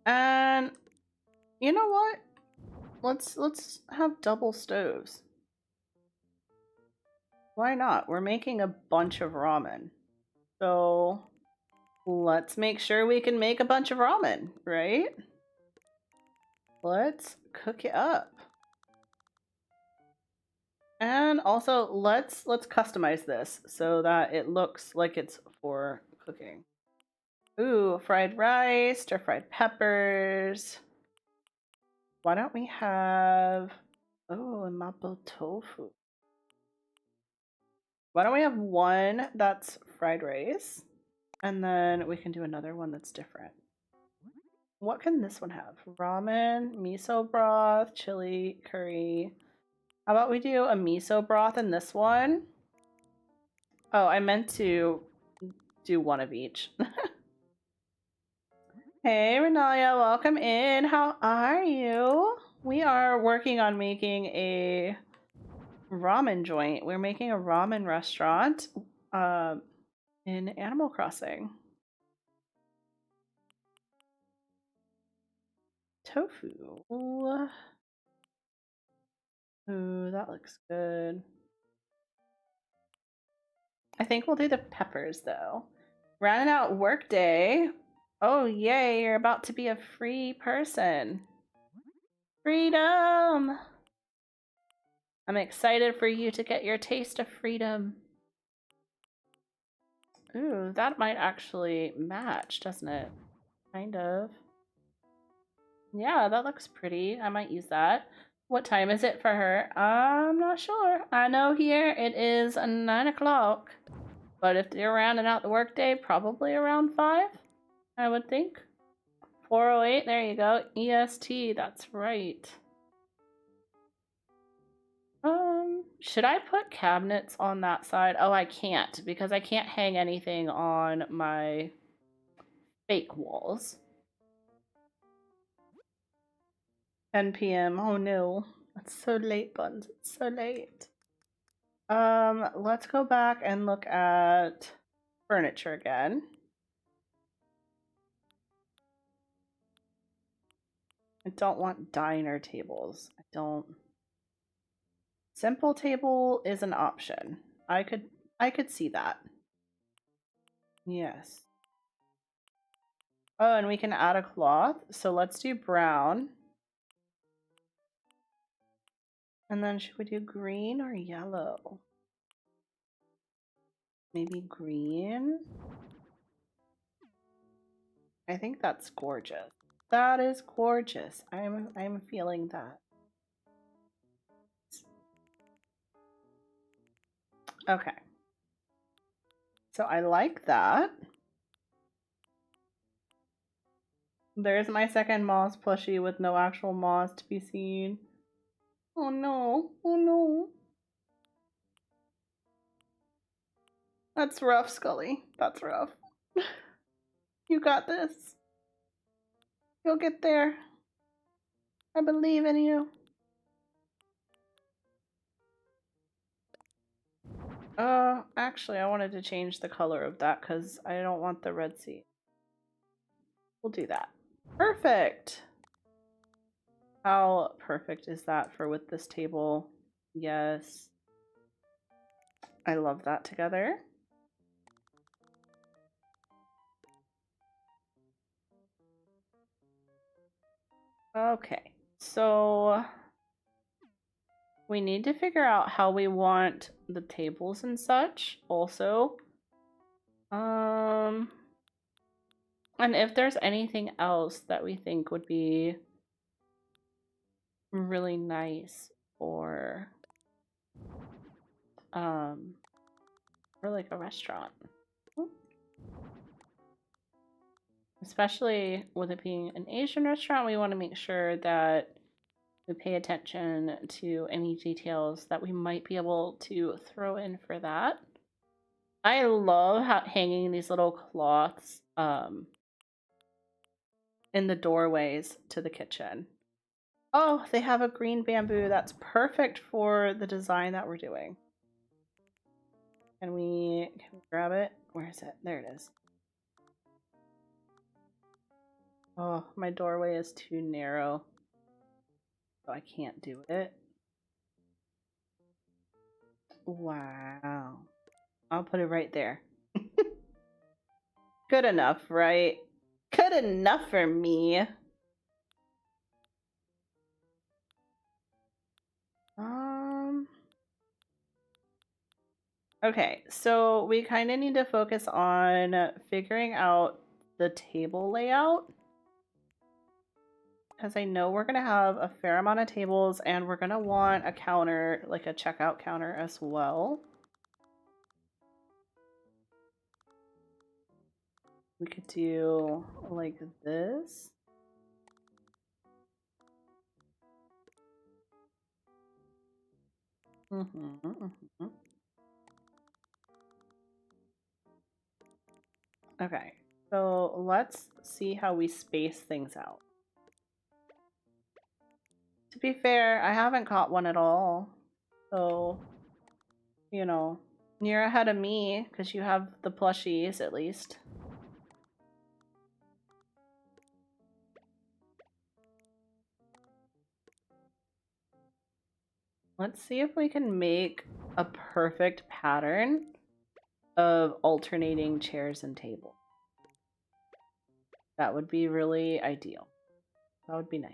And you know what? Let's have double stoves. Why not? We're making a bunch of ramen. So let's make sure we can make a bunch of ramen, right? Let's cook it up. And also let's customize this so that it looks like it's for cooking. Ooh, fried rice, stir-fried peppers. Why don't we have a mapo tofu? Why don't we have one that's fried rice? And then we can do another one that's different. What can this one have? Ramen, miso broth, chili, curry. How about we do a miso broth in this one? Oh, I meant to do one of each. Hey, Renalia, welcome in. How are you? We are working on making a ramen joint. We're making a ramen restaurant in Animal Crossing. Tofu. Ooh, that looks good. I think we'll do the peppers though. Rounding out workday. Oh yay, you're about to be a free person. Freedom! I'm excited for you to get your taste of freedom. Ooh, that might actually match, doesn't it? Kind of. Yeah, that looks pretty. I might use that. What time is it for her? I'm not sure. I know here it is 9 o'clock. But if they're rounding out the workday, probably around 5, I would think. 4:08, there you go. EST, that's right. Should I put cabinets on that side? Oh, I can't, because I can't hang anything on my fake walls. 10 p.m. Oh no. It's so late, Buns. It's so late. Let's go back and look at furniture again. I don't want diner tables. I don't. Simple table is an option. I could see that. Yes. Oh, and we can add a cloth. So let's do brown. And then should we do green or yellow? Maybe green. I think that's gorgeous. That is gorgeous. I'm feeling that. Okay. So I like that. There's my second moss plushie with no actual moss to be seen. Oh no. Oh no. That's rough, Scully. That's rough. You got this. You'll get there. I believe in you. Actually, I wanted to change the color of that because I don't want the red seat. We'll do that. Perfect. How perfect is that for with this table? Yes. I love that together. Okay, so we need to figure out how we want the tables and such also. And if there's anything else that we think would be really nice or for like a restaurant. Especially with it being an Asian restaurant, we want to make sure that we pay attention to any details that we might be able to throw in for that. I love hanging these little cloths in the doorways to the kitchen. Oh, they have a green bamboo. That's perfect for the design that we're doing. Can we grab it? Where is it? There it is. Oh, my doorway is too narrow, so I can't do it. Wow. I'll put it right there. Good enough, right? Good enough for me. Okay, so we kind of need to focus on figuring out the table layout. Because I know we're going to have a fair amount of tables and we're going to want a counter, like a checkout counter as well. We could do like this. Okay, so let's see how we space things out. To be fair, I haven't caught one at all. So, you know, you're ahead of me because you have the plushies at least. Let's see if we can make a perfect pattern of alternating chairs and tables. That would be really ideal. That would be nice.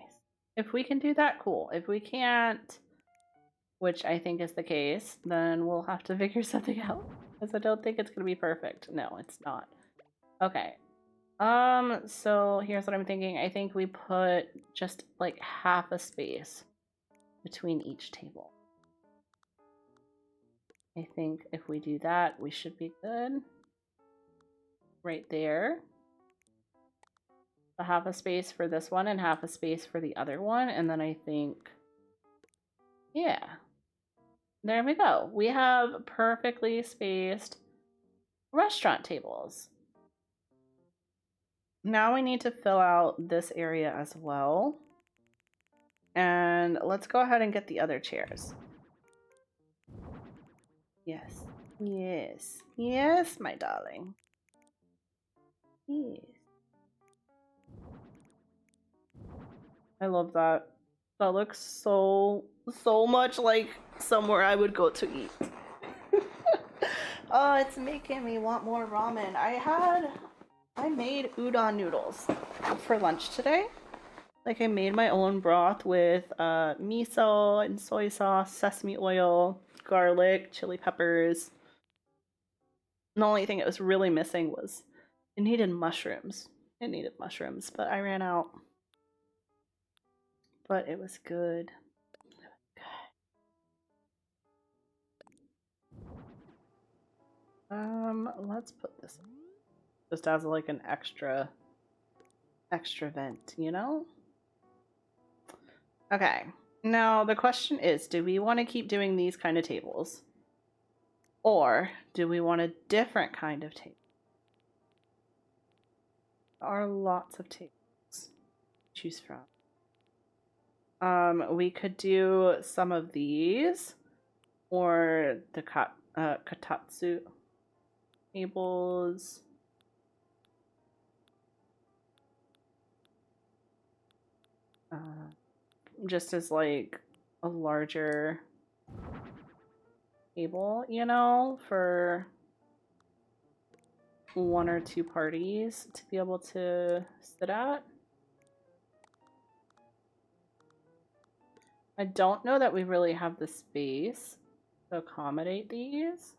If we can do that, cool. If we can't, which I think is the case, then we'll have to figure something out. Because I don't think it's going to be perfect. No, it's not. Okay. So here's what I'm thinking. I think we put just like half a space between each table. I think if we do that, we should be good. Right there. So half a space for this one and half a space for the other one. And then I think, yeah, there we go. We have perfectly spaced restaurant tables. Now we need to fill out this area as well. And let's go ahead and get the other chairs. Yes. Yes. Yes, my darling. Yes. I love that. That looks so much like somewhere I would go to eat. Oh, it's making me want more ramen. I made udon noodles for lunch today. Like I made my own broth with miso and soy sauce, sesame oil, garlic, chili peppers. The only thing it was really missing was it needed mushrooms. It needed mushrooms, but I ran out. But it was good. Let's put this just as like an extra vent, you know? Okay. Now the question is, do we want to keep doing these kind of tables? Or do we want a different kind of table? There are lots of tables to choose from. We could do some of these or the katatsu tables. Just as like a larger table, you know, for one or two parties to be able to sit at. I don't know that we really have the space to accommodate these.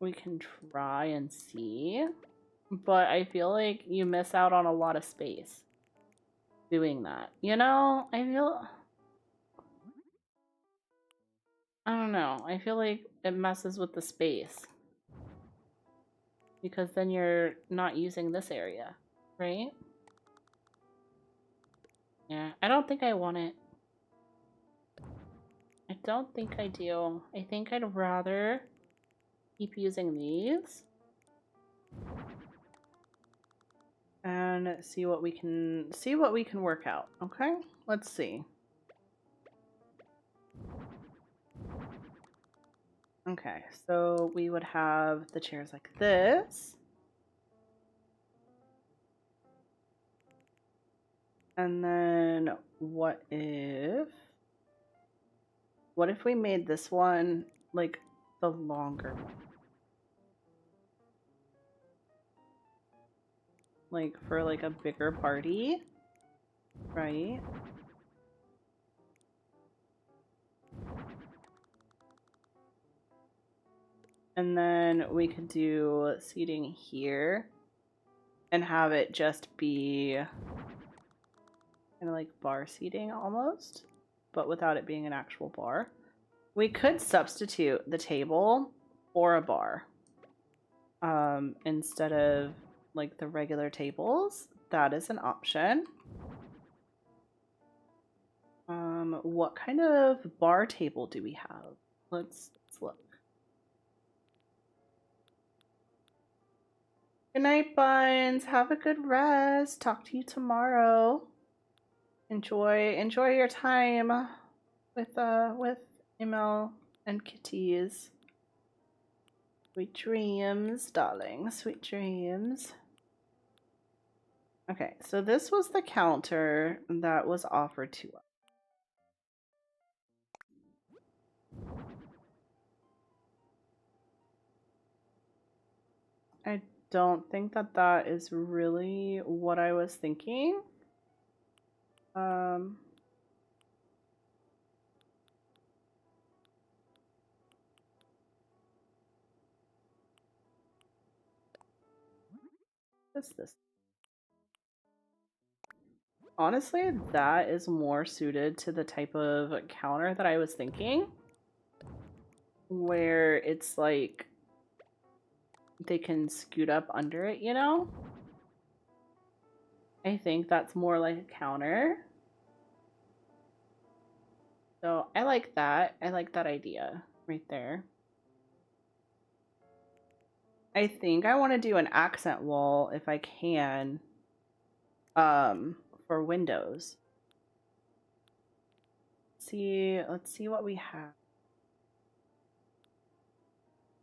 We can try and see, but I feel like you miss out on a lot of space doing that. You know, I don't know. I feel like it messes with the space because then you're not using this area, right? Yeah, I don't think I want it. I don't think I do. I think I'd rather keep using these and see what we can work out. Okay, let's see. Okay, so we would have the chairs like this. And then what if we made this one like the longer one? Like for like a bigger party, right? And then we could do seating here and have it just be kind of like bar seating almost, but without it being an actual bar. We could substitute the table for a bar instead of like the regular tables. That is an option. What kind of bar table do we have? Let's look. Good night, Buns. Have a good rest. Talk to you tomorrow. Enjoy your time with Emil and kitties. Sweet dreams, darling. Sweet dreams. Okay, so this was the counter that was offered to us. I don't think that is really what I was thinking. What's this? Honestly, that is more suited to the type of counter that I was thinking. Where it's like they can scoot up under it, you know? I think that's more like a counter. So I like that. I like that idea right there. I think I want to do an accent wall if I can, for windows. Let's see what we have.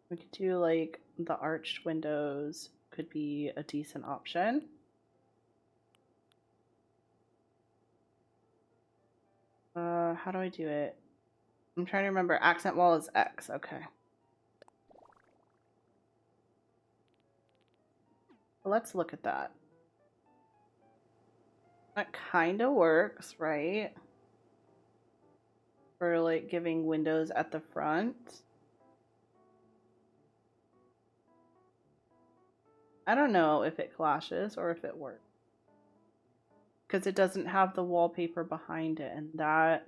We could do like the arched windows could be a decent option. How do I do it? I'm trying to remember. Accent wall is X. Okay. Let's look at that. That kind of works, right? For like giving windows at the front. I don't know if it clashes or if it works. Because it doesn't have the wallpaper behind it, and that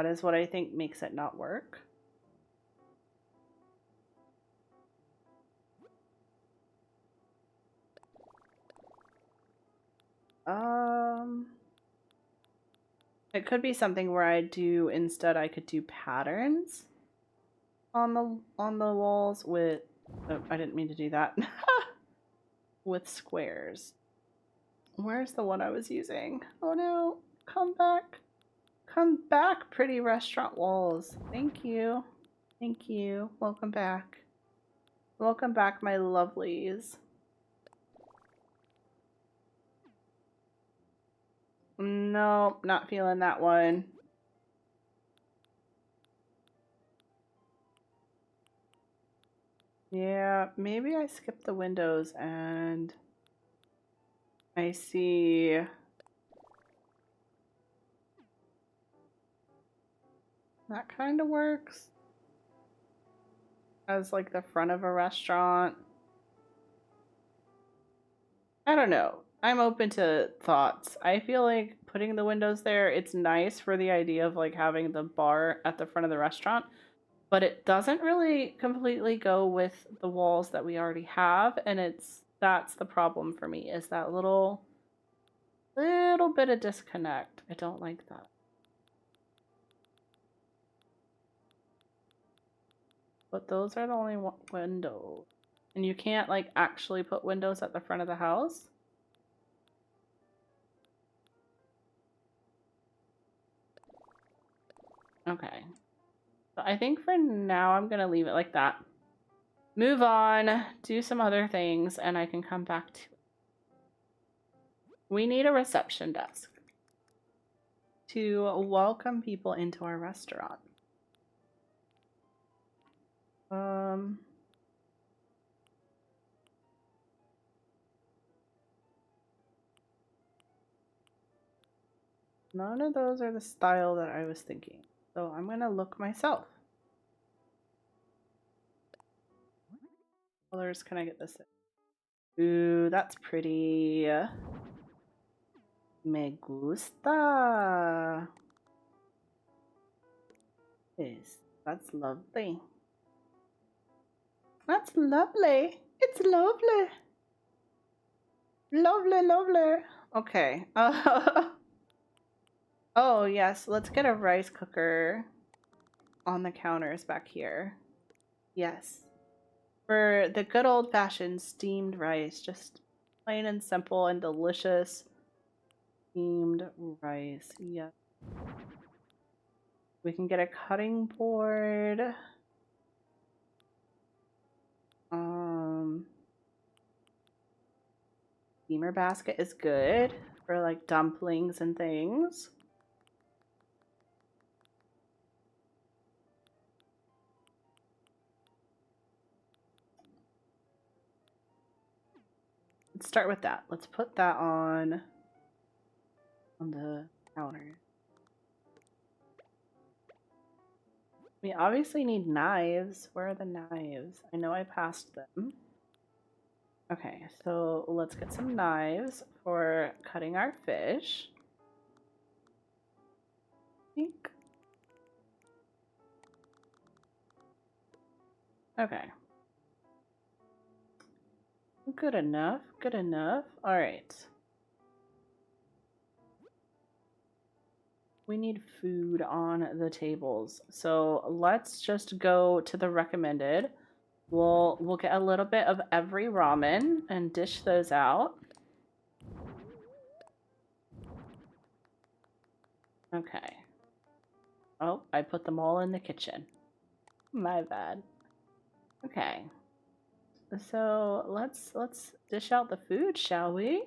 is what I think makes it not work. It could be something where I could do patterns on the walls with I didn't mean to do that. With squares. Where's the one I was using? Oh no, come back. Come back, pretty restaurant walls. Thank you. Thank you. Welcome back. Welcome back, my lovelies. No, not feeling that one. Yeah, maybe I skip the windows and I see that kind of works as like the front of a restaurant. I don't know. I'm open to thoughts. I feel like putting the windows there, it's nice for the idea of like having the bar at the front of the restaurant, but it doesn't really completely go with the walls that we already have, and that's the problem for me, is that little bit of disconnect. I don't like that. But those are the only windows. And you can't like actually put windows at the front of the house. Okay. So I think for now I'm gonna leave it like that. Move on, do some other things, and I can come back to it. We need a reception desk to welcome people into our restaurant. None of those are the style that I was thinking. So I'm gonna look myself. What colors can I get this in? Ooh, that's pretty. Me gusta. Yes, that's lovely. That's lovely. It's lovely. Lovely, lovely. Okay. Oh, yes. Let's get a rice cooker on the counters back here. Yes. For the good old-fashioned steamed rice. Just plain and simple and delicious steamed rice. Yeah. We can get a cutting board. Steamer basket is good for like dumplings and things. Let's start with that. Let's put that on the counter. We obviously need knives. Where are the knives? I know I passed them. Okay, so let's get some knives for cutting our fish. Think. Okay. Good enough. Good enough. All right. We need food on the tables. So let's just go to the recommended. We'll get a little bit of every ramen and dish those out. Okay. Oh, I put them all in the kitchen. My bad. Okay. So let's dish out the food, shall we?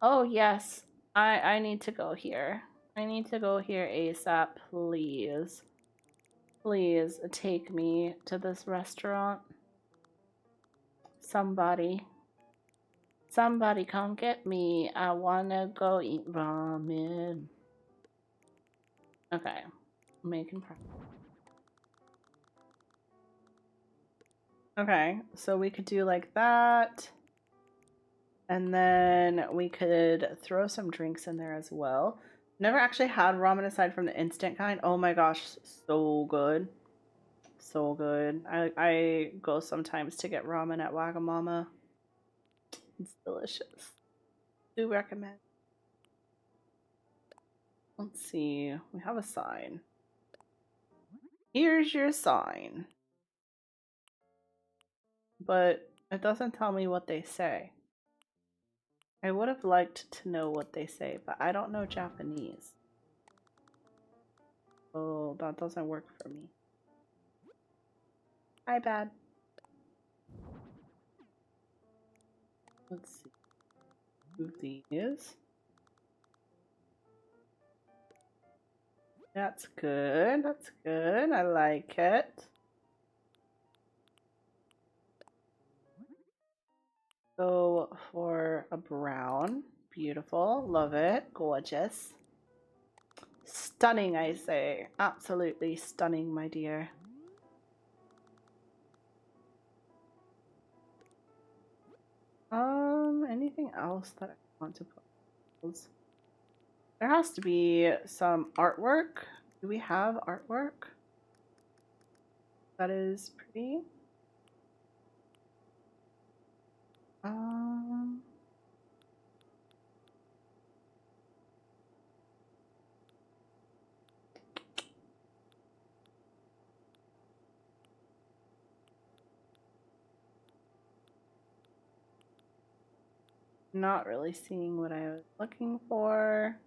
Oh yes. I need to go here. I need to go here ASAP, please. Please take me to this restaurant. Somebody. Somebody come get me. I wanna go eat ramen. Okay. Making progress. Okay, so we could do like that. And then we could throw some drinks in there as well. Never actually had ramen aside from the instant kind. Oh my gosh, so good. So good. I go sometimes to get ramen at Wagamama. It's delicious. Do recommend. Let's see. We have a sign. Here's your sign. But it doesn't tell me what they say. I would have liked to know what they say, but I don't know Japanese. Oh, that doesn't work for me. Hi, bad. Let's see. Move these. That's good. That's good. I like it. Go for a brown. Beautiful. Love it. Gorgeous. Stunning, I say. Absolutely stunning, my dear. Anything else that I want to put? There has to be some artwork. Do we have artwork? That is pretty. Um, Not really seeing what I was looking for.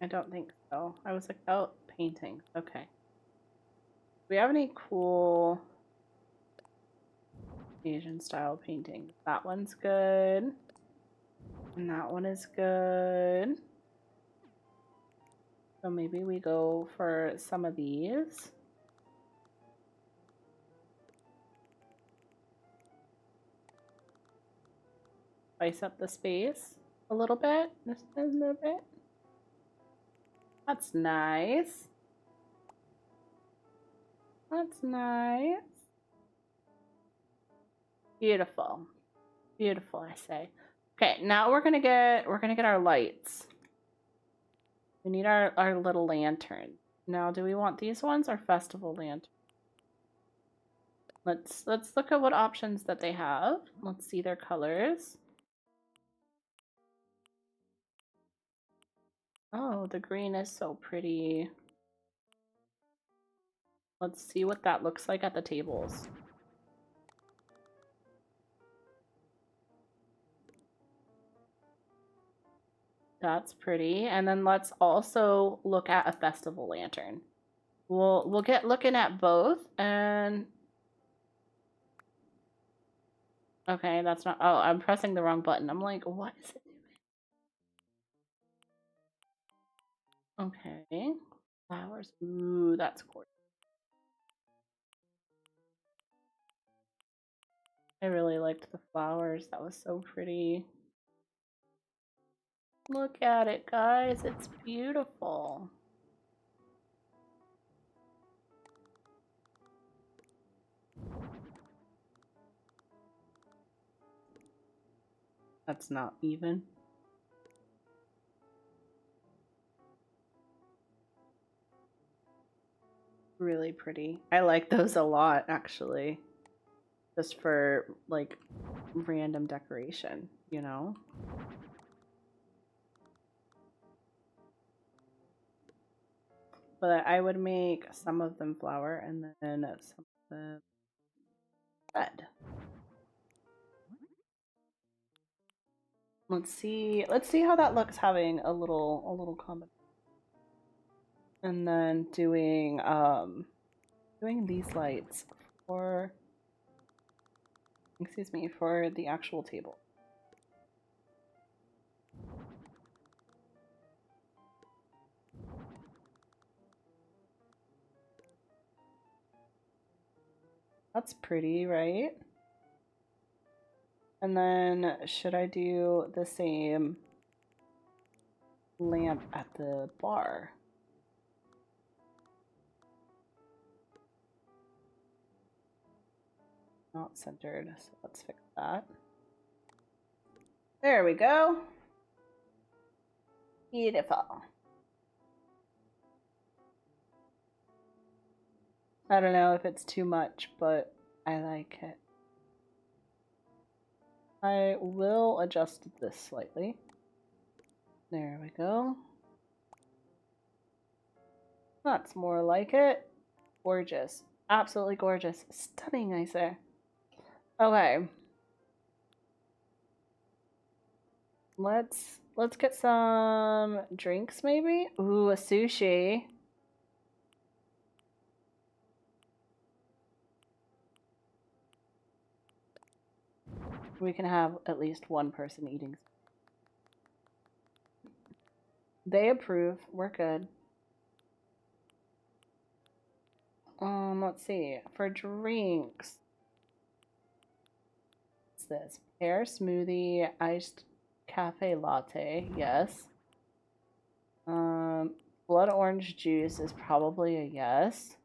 I don't think so. I was like, oh, paintings. Okay. Do we have any cool Asian style paintings? That one's good. And that one is good. So maybe we go for some of these. Spice up the space a little bit. Just a little bit. That's nice. That's nice. Beautiful. Beautiful, I say. Okay, now we're gonna get our lights. We need our little lantern. Now, do we want these ones or festival lantern? Let's look at what options that they have. Let's see their colors. Oh, the green is so pretty. Let's see what that looks like at the tables. That's pretty. And then let's also look at a festival lantern. We'll get looking at both and okay, that's not oh, I'm pressing the wrong button. I'm like, what is it doing? Okay. Flowers. Ooh, that's gorgeous. I really liked the flowers. That was so pretty. Look at it, guys. It's beautiful. That's not even. Really pretty. I like those a lot, actually. Just for, like, random decoration, you know? But I would make some of them flower and then some of them red. Let's see how that looks having a little combination. And then doing these lights for, excuse me, for the actual table. That's pretty, right? And then should I do the same lamp at the bar? Not centered, so let's fix that. There we go. Beautiful. I don't know if it's too much, but I like it. I will adjust this slightly. There we go. That's more like it. Gorgeous. Absolutely gorgeous. Stunning, I say. Okay. Let's get some drinks maybe? Ooh, a sushi. We can have at least one person eating. They approve. We're good. Let's see. For drinks. What's this? Pear smoothie, iced cafe latte, yes. Blood orange juice is probably a yes.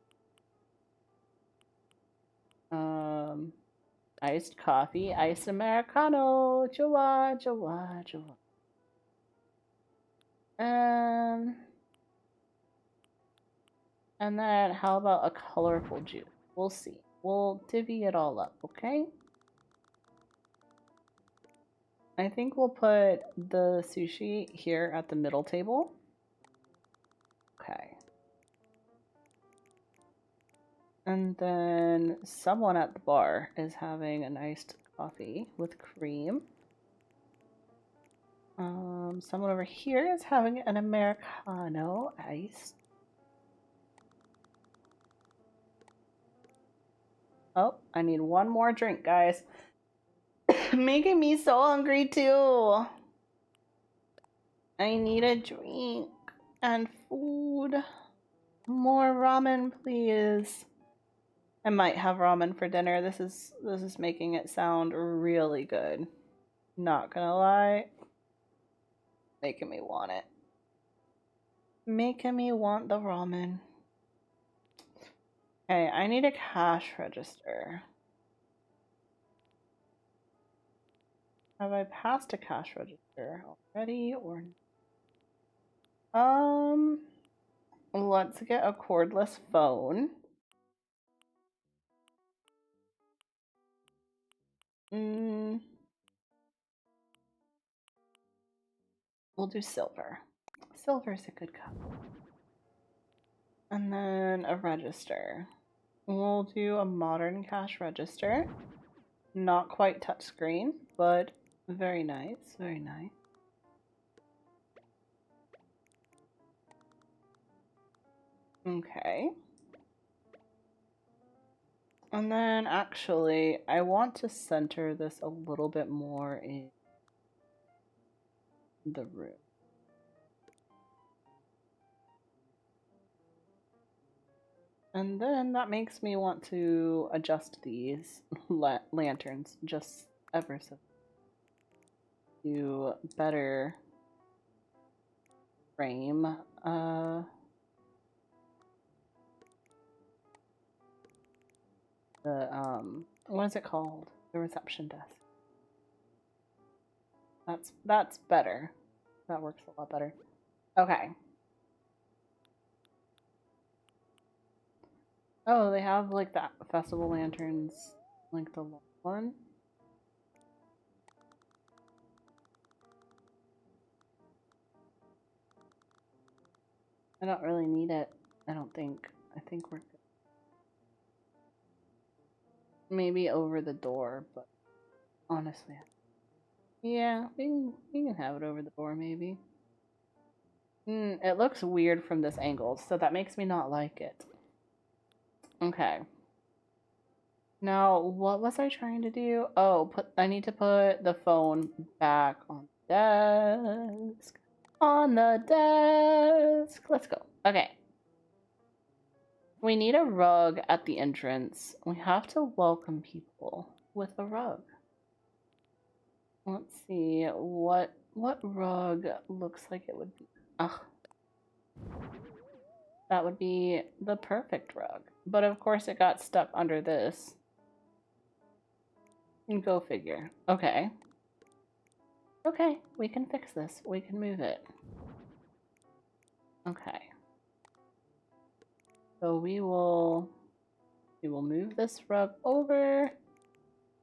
Iced coffee, iced Americano, joa, joa, joa. And then how about a colorful juice? We'll see. We'll divvy it all up, okay? I think we'll put the sushi here at the middle table. Okay. And then someone at the bar is having an iced coffee with cream. Someone over here is having an Americano iced. Oh, I need one more drink, guys. Making me so hungry too. I need a drink and food. More ramen, please. I might have ramen for dinner. This is making it sound really good. Not gonna lie. Making me want it. Making me want the ramen. Okay, I need a cash register. Have I passed a cash register already or let's get a cordless phone. We'll do silver. Silver's a good color. And then a register. We'll do a modern cash register. Not quite touchscreen, but very nice, very nice. Okay. And then actually, I want to center this a little bit more in the room. And then that makes me want to adjust these lanterns just ever so to better frame the what is it called? The reception desk. That's better. That works a lot better. Okay. Oh, they have like the festival lanterns, like the long one. I don't really need it. I don't think. I think we're good. Maybe over the door, but honestly, yeah, we can have it over the door maybe. It looks weird from this angle, so that makes me not like it. Okay. Now, what was I trying to do? Oh, I need to put the phone back on the desk. On the desk. Let's go. Okay. We need a rug at the entrance. We have to welcome people with a rug. Let's see what rug looks like it would be. Ugh. That would be the perfect rug. But of course it got stuck under this. Go figure. Okay. Okay, we can fix this. We can move it. Okay. So we will move this rug over,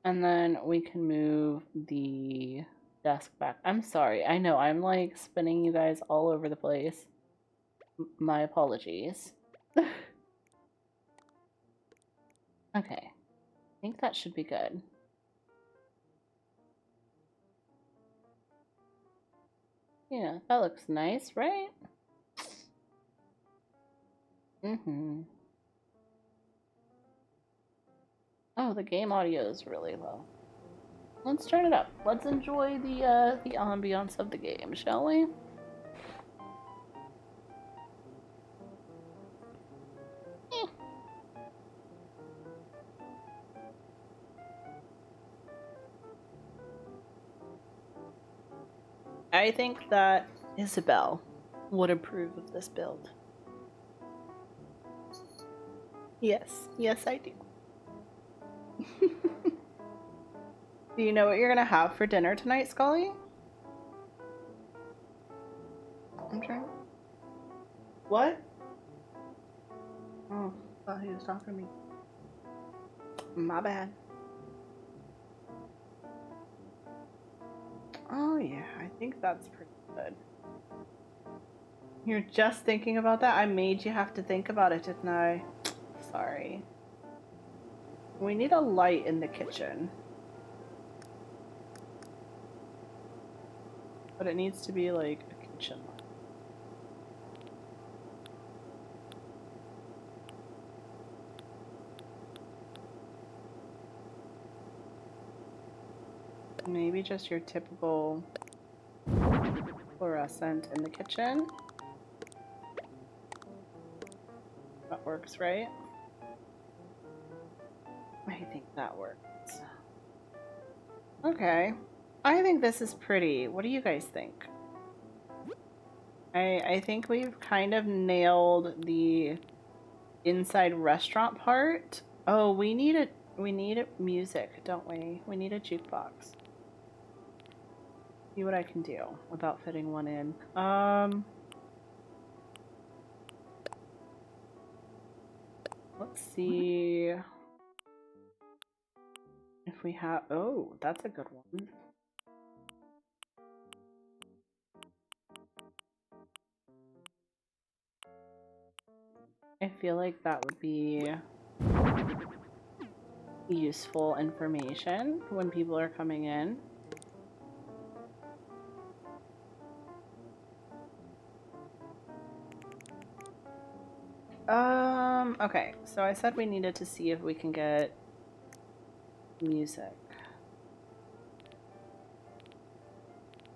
and then we can move the desk back. I'm sorry. I know I'm like spinning you guys all over the place. My apologies. Okay. I think that should be good. Yeah, that looks nice, right? Mm-hmm. Oh, the game audio is really low. Let's turn it up. Let's enjoy the ambiance of the game, shall we? I think that Isabel would approve of this build. Yes, yes, I do. Do you know what you're gonna have for dinner tonight, Scully? I'm trying. What? Oh, I thought he was talking to me. My bad. Oh yeah, I think that's pretty good. You're just thinking about that? I made you have to think about it, didn't I? Sorry. We need a light in the kitchen. But it needs to be like a kitchen light. Maybe just your typical fluorescent in the kitchen. That works, right? I think that works. Okay. I think this is pretty. What do you guys think? I think we've kind of nailed the inside restaurant part. Oh, we need music, don't we? We need a jukebox. See what I can do without fitting one in. Let's see if we have. Oh, that's a good one. I feel like that would be useful information when people are coming in. Okay, so I said we needed to see if we can get music.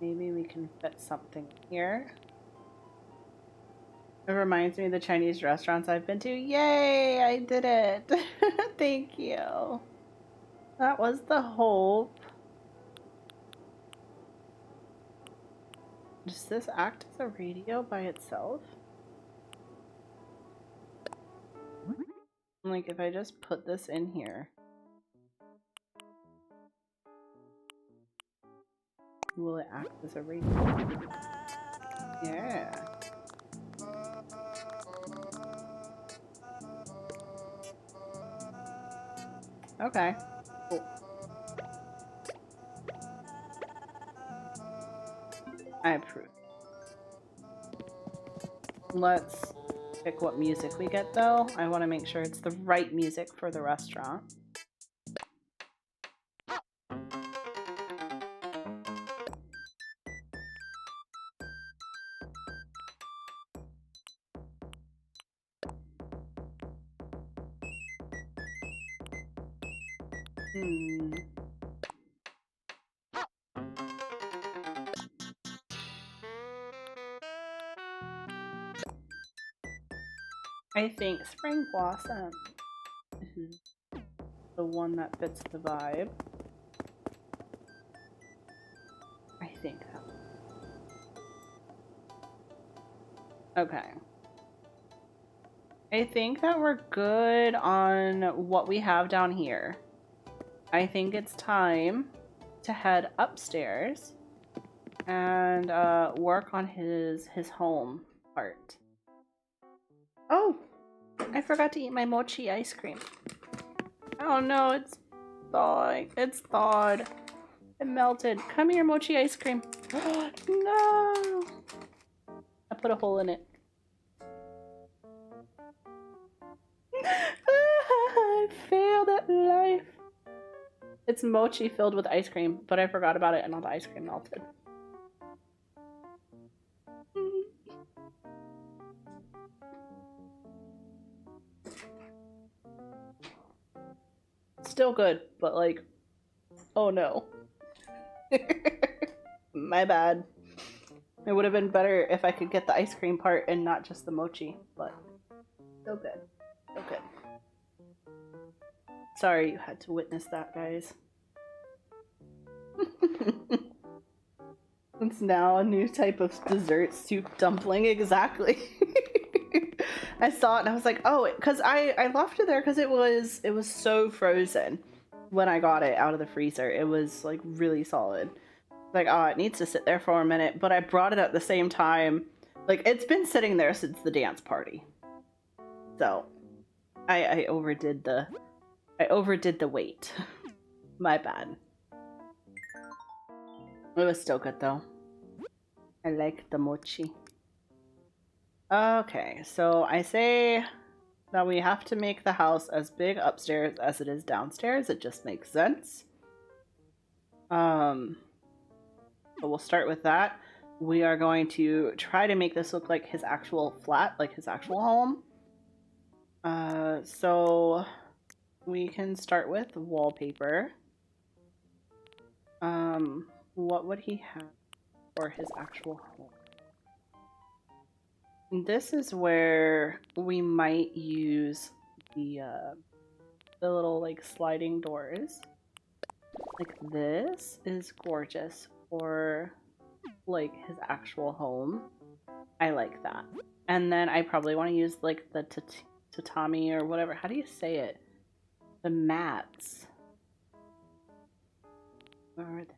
Maybe we can fit something here. It reminds me of the Chinese restaurants I've been to. Yay! I did it! Thank you. That was the hope. Does this act as a radio by itself? Like, if I just put this in here. Will it act as a radio? Yeah. Okay. Cool. I approve. Let's pick what music we get though. I want to make sure it's the right music for the restaurant. I think Spring Blossom is the one that fits the vibe. I think that. Okay. I think that we're good on what we have down here. I think it's time to head upstairs and work on his home part. Oh, I forgot to eat my mochi ice cream. Oh no, it's thawing. It's thawed. It melted. Come here, mochi ice cream. No! I put a hole in it. I failed at life. It's mochi filled with ice cream, but I forgot about it and all the ice cream melted. Still good, but like, oh no. My bad. It would have been better if I could get the ice cream part and not just the mochi, but still good. Still good. Sorry you had to witness that, guys. It's now a new type of dessert soup dumpling, exactly. I saw it and I was like, oh, because I left it there because it was so frozen when I got it out of the freezer. It was like really solid. Like, oh, it needs to sit there for a minute, but I brought it at the same time. Like, it's been sitting there since the dance party. So I overdid the wait. My bad. It was still good though. I like the mochi. Okay, so I say that we have to make the house as big upstairs as it is downstairs. It just makes sense. So we'll start with that. We are going to try to make this look like his actual flat, like his actual home. So we can start with wallpaper. What would he have for his actual home? This is where we might use the little like sliding doors. Like this is gorgeous for like his actual home. I like that. And then I probably want to use like the tatami or whatever. How do you say it? The mats. Where are they?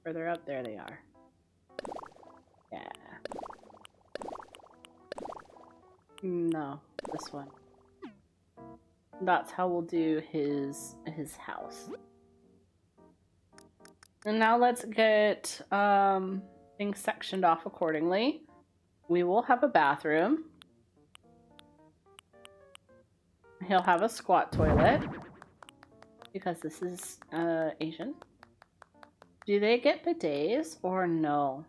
Further up, there they are. Yeah. No, this one. That's how we'll do his house. And now let's get things sectioned off accordingly. We will have a bathroom. He'll have a squat toilet because this is Asian. Do they get bidets or no?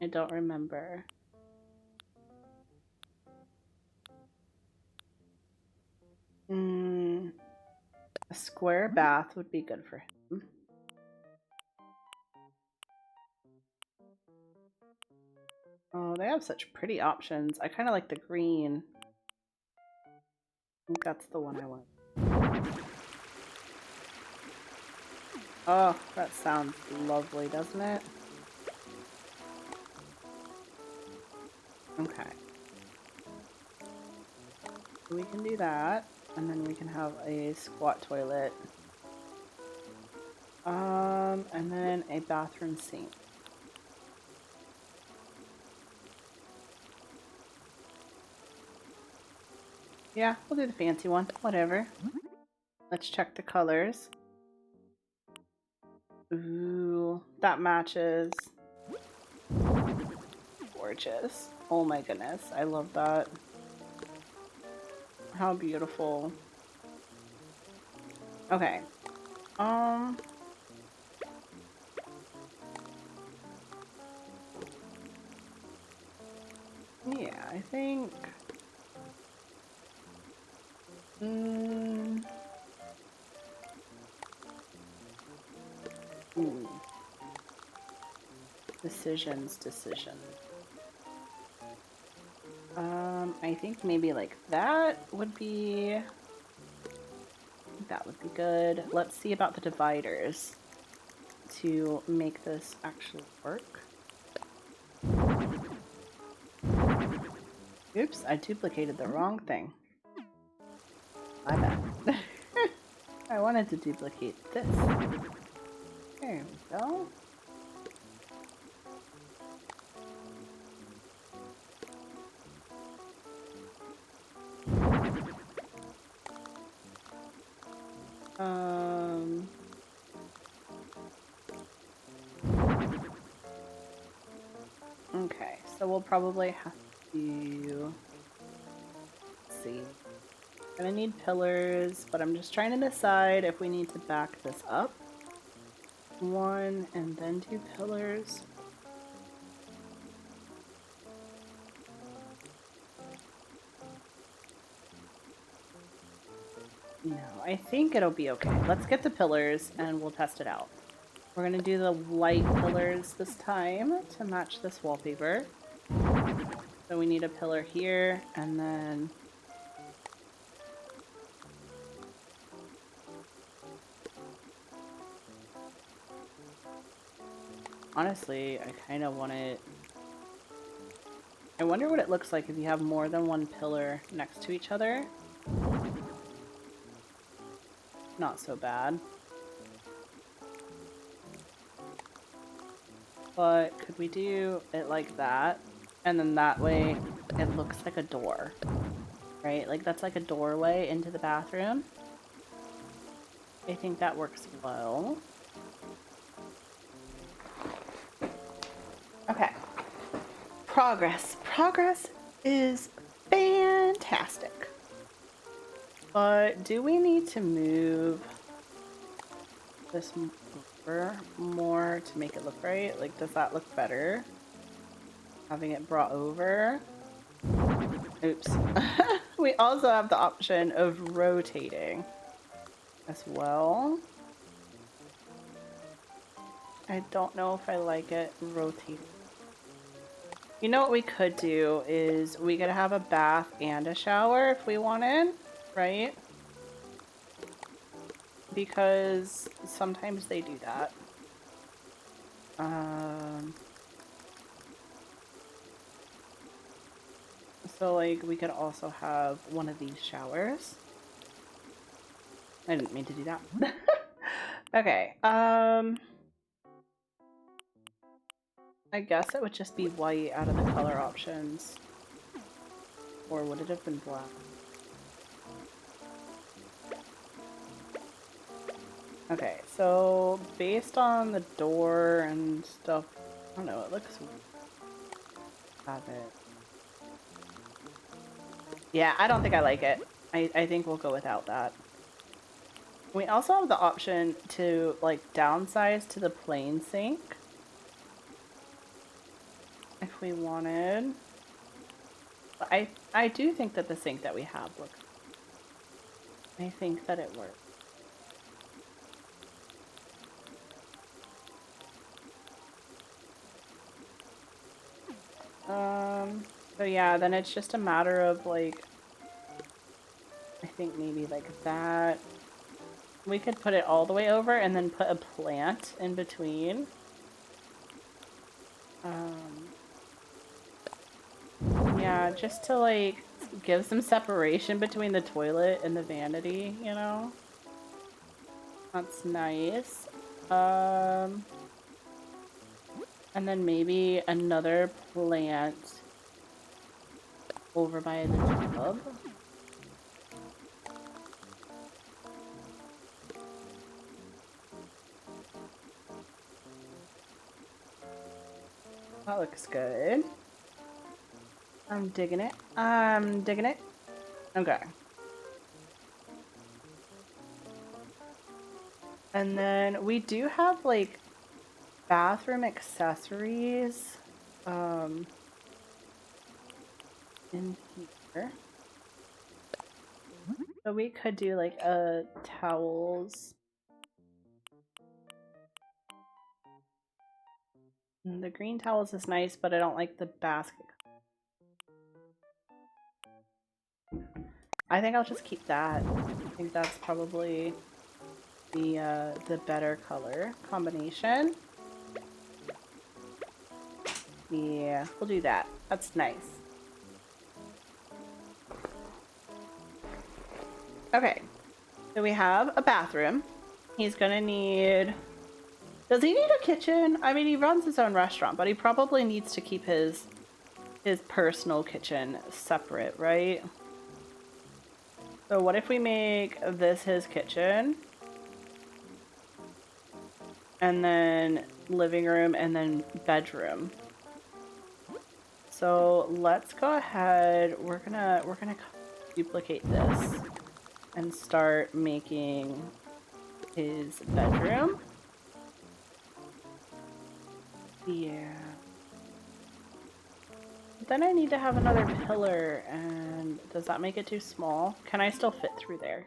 I don't remember. A square bath would be good for him. Oh, they have such pretty options. I kind of like the green. I think that's the one I want. Oh, that sounds lovely, doesn't it? Okay. We can do that, and then we can have a squat toilet And then a bathroom sink. Yeah, we'll do the fancy one. Whatever. Let's check the colors. Ooh, that matches. Gorgeous. Oh my goodness, I love that. How beautiful. Okay. Yeah, I think decisions. I think maybe like that would be good. Let's see about the dividers to make this actually work. Oops, I duplicated the wrong thing. My bad. I wanted to duplicate this. There we go. Okay, so we'll probably have to see. Gonna need pillars, but I'm just trying to decide if we need to back this up. One and then two pillars. No, I think it'll be okay. Let's get the pillars and we'll test it out. We're gonna do the light pillars this time to match this wallpaper. So we need a pillar here and then honestly, I kind of want it. I wonder what it looks like if you have more than one pillar next to each other. Not so bad. But could we do it like that? And then that way it looks like a door, right? Like that's like a doorway into the bathroom. I think that works well. Okay. Progress. Progress is fantastic. But do we need to move this over more to make it look right? Like, does that look better? Having it brought over? Oops. We also have the option of rotating as well. I don't know if I like it rotating. You know what we could do is we could have a bath and a shower if we wanted, right? Because sometimes they do that. So like we could also have one of these showers. I didn't mean to do that. Okay, I guess it would just be white out of the color options. Or would it have been black? Okay, so based on the door and stuff, I don't know, it looks have it. Yeah, I don't think I like it. I think we'll go without that. We also have the option to like downsize to the plain sink. If we wanted. But I do think that the sink that we have looks. I think that it works. So yeah, then it's just a matter of like, I think maybe like that. We could put it all the way over and then put a plant in between. Yeah, just to like give some separation between the toilet and the vanity, you know? That's nice. And then maybe another plant over by the tub. That looks good. I'm digging it. I'm digging it. Okay. And then we do have like bathroom accessories in here. So we could do like towels. And the green towels is nice, but I don't like the basket. I think I'll just keep that. I think that's probably the better color combination. Yeah, we'll do that. That's nice. Okay, so we have a bathroom. He's gonna need... Does he need a kitchen? I mean, he runs his own restaurant, but he probably needs to keep his personal kitchen separate, right? So what if we make this his kitchen? And then living room and then bedroom. So let's go ahead. We're gonna duplicate this and start making his bedroom. Yeah. Then I need to have another pillar, and does that make it too small? Can I still fit through there?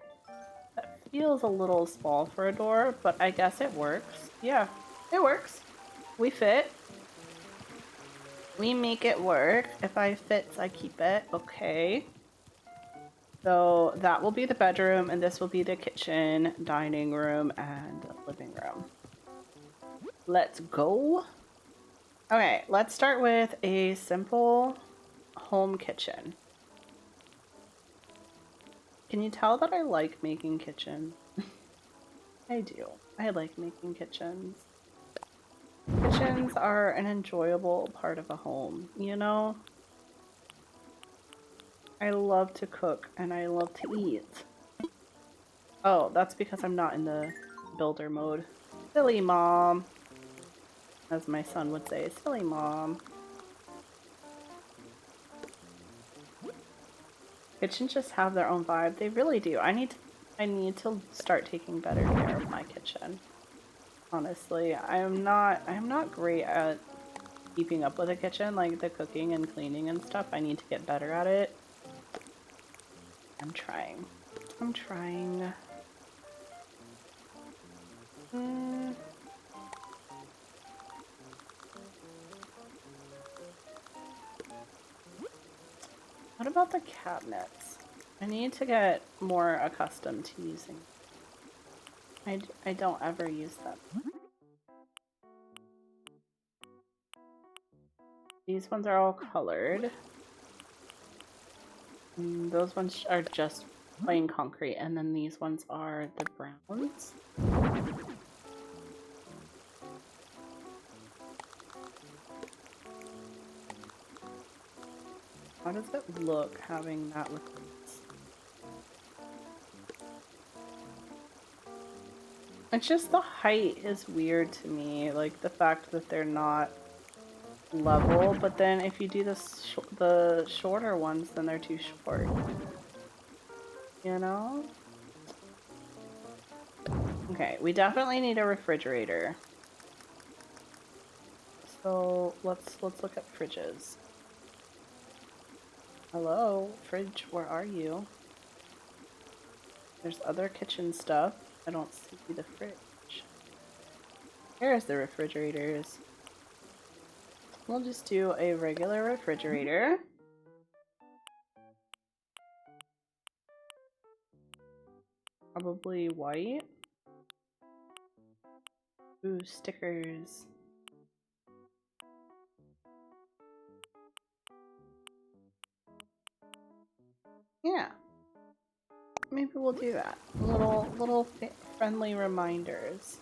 That feels a little small for a door, but I guess it works. Yeah, it works. We fit. We make it work. If I fit, I keep it. Okay. So that will be the bedroom, and this will be the kitchen, dining room, and living room. Let's go. Okay, let's start with a simple home kitchen. Can you tell that I like making kitchens? I do. I like making kitchens. Kitchens are an enjoyable part of a home, you know? I love to cook and I love to eat. Oh, that's because I'm not in the builder mode. Silly mom. As my son would say, silly mom. Kitchens just have their own vibe. They really do. I need to start taking better care of my kitchen. Honestly, I'm not great at keeping up with a kitchen, like the cooking and cleaning and stuff. I need to get better at it. I'm trying. I'm trying. What about the cabinets? I need to get more accustomed to using. I don't ever use them. These ones are all colored. Those ones are just plain concrete, and then these ones are the browns. How does it look having that with this? It's just the height is weird to me, like the fact that they're not level, but then if you do the shorter ones, then they're too short. You know? Okay, we definitely need a refrigerator. So let's look at fridges. Hello, fridge, where are you? There's other kitchen stuff. I don't see the fridge. Here's the refrigerators. We'll just do a regular refrigerator. Probably white. Ooh, stickers. Yeah. Maybe we'll do that. Little friendly reminders.